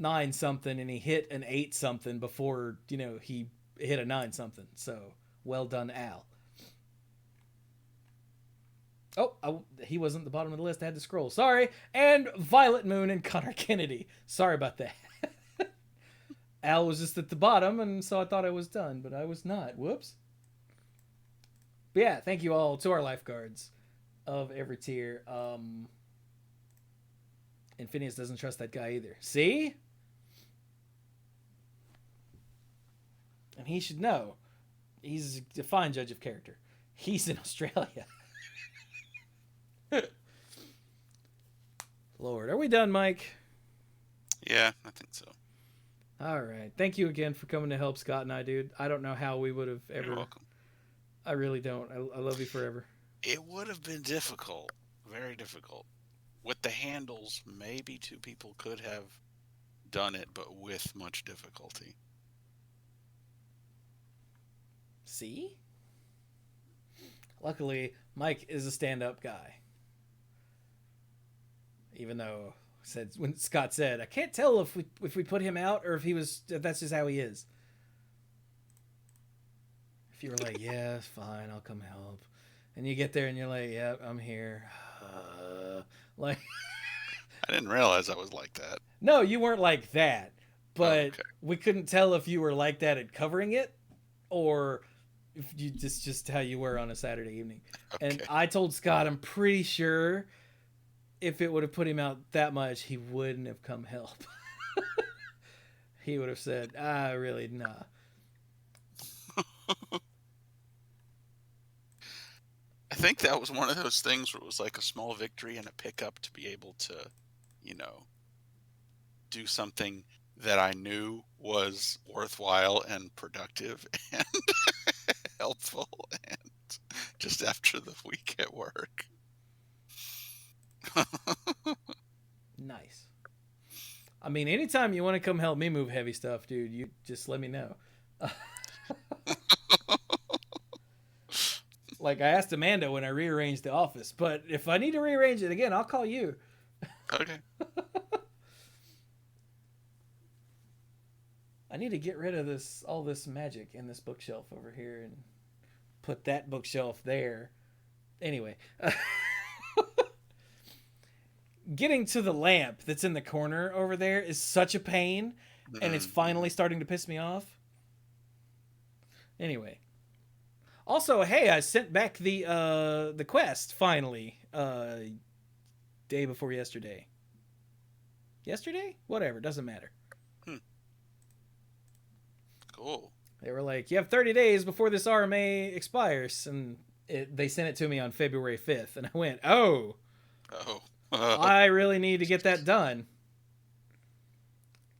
9-something, and he hit an 8-something before, he hit a 9-something. So, well done, Al. Oh, he wasn't at the bottom of the list. I had to scroll. Sorry. And Violet Moon and Connor Kennedy. Sorry about that. Al was just at the bottom, and so I thought I was done, but I was not. Whoops. But yeah, thank you all to our lifeguards of every tier. And Phineas doesn't trust that guy either. See? And he should know. He's a fine judge of character. He's in Australia. Lord, are we done, Mike? Yeah, I think so. All right. Thank you again for coming to help Scott and I, dude. I don't know how we would have ever. You're welcome. I really don't. I love you forever. It would have been difficult, very difficult. With the handles, maybe 2 people could have done it, but with much difficulty. See? Luckily, Mike is a stand-up guy. Even though when Scott said, I can't tell if we put him out or if that's just how he is. If you were like, yeah, it's fine, I'll come help. And you get there and you're like, yeah, I'm here. Like I didn't realize I was like that. No, you weren't like that. But okay. We couldn't tell if you were like that at covering it or if you just how you were on a Saturday evening. Okay. And I told Scott, I'm pretty sure if it would have put him out that much, he wouldn't have come help. He would have said, really, nah. I think that was one of those things where it was like a small victory and a pickup to be able to, do something that I knew was worthwhile and productive and helpful, and just after the week at work. Nice. I mean, anytime you want to come help me move heavy stuff, dude, you just let me know. Like I asked Amanda when I rearranged the office, but if I need to rearrange it again, I'll call you. Okay. I need to get rid of all this magic in this bookshelf over here and put that bookshelf there. Anyway, getting to the lamp that's in the corner over there is such a pain, and it's finally starting to piss me off. Anyway. Also, hey, I sent back the quest finally. Day before yesterday. Yesterday? Whatever, doesn't matter. Cool. They were like, you have 30 days before this RMA expires, and they sent it to me on February 5th, and I went, oh, I really need to get that done.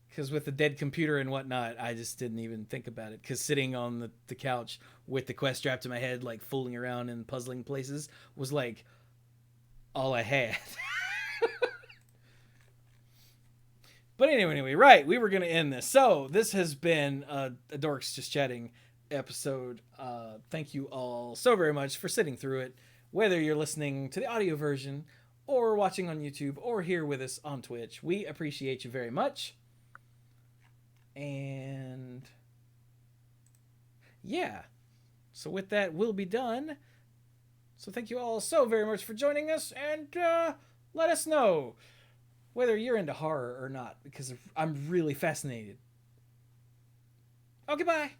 Because with the dead computer and whatnot, I just didn't even think about it. Because sitting on the couch with the quest strapped to my head, like fooling around in puzzling places, was like all I had. But anyway, right, we were going to end this. So this has been a Dorks Just Chatting episode. Thank you all so very much for sitting through it. Whether you're listening to the audio version or watching on YouTube or here with us on Twitch, we appreciate you very much. And yeah, so with that, we'll be done. So thank you all so very much for joining us, and let us know whether you're into horror or not, because I'm really fascinated. Okay, bye.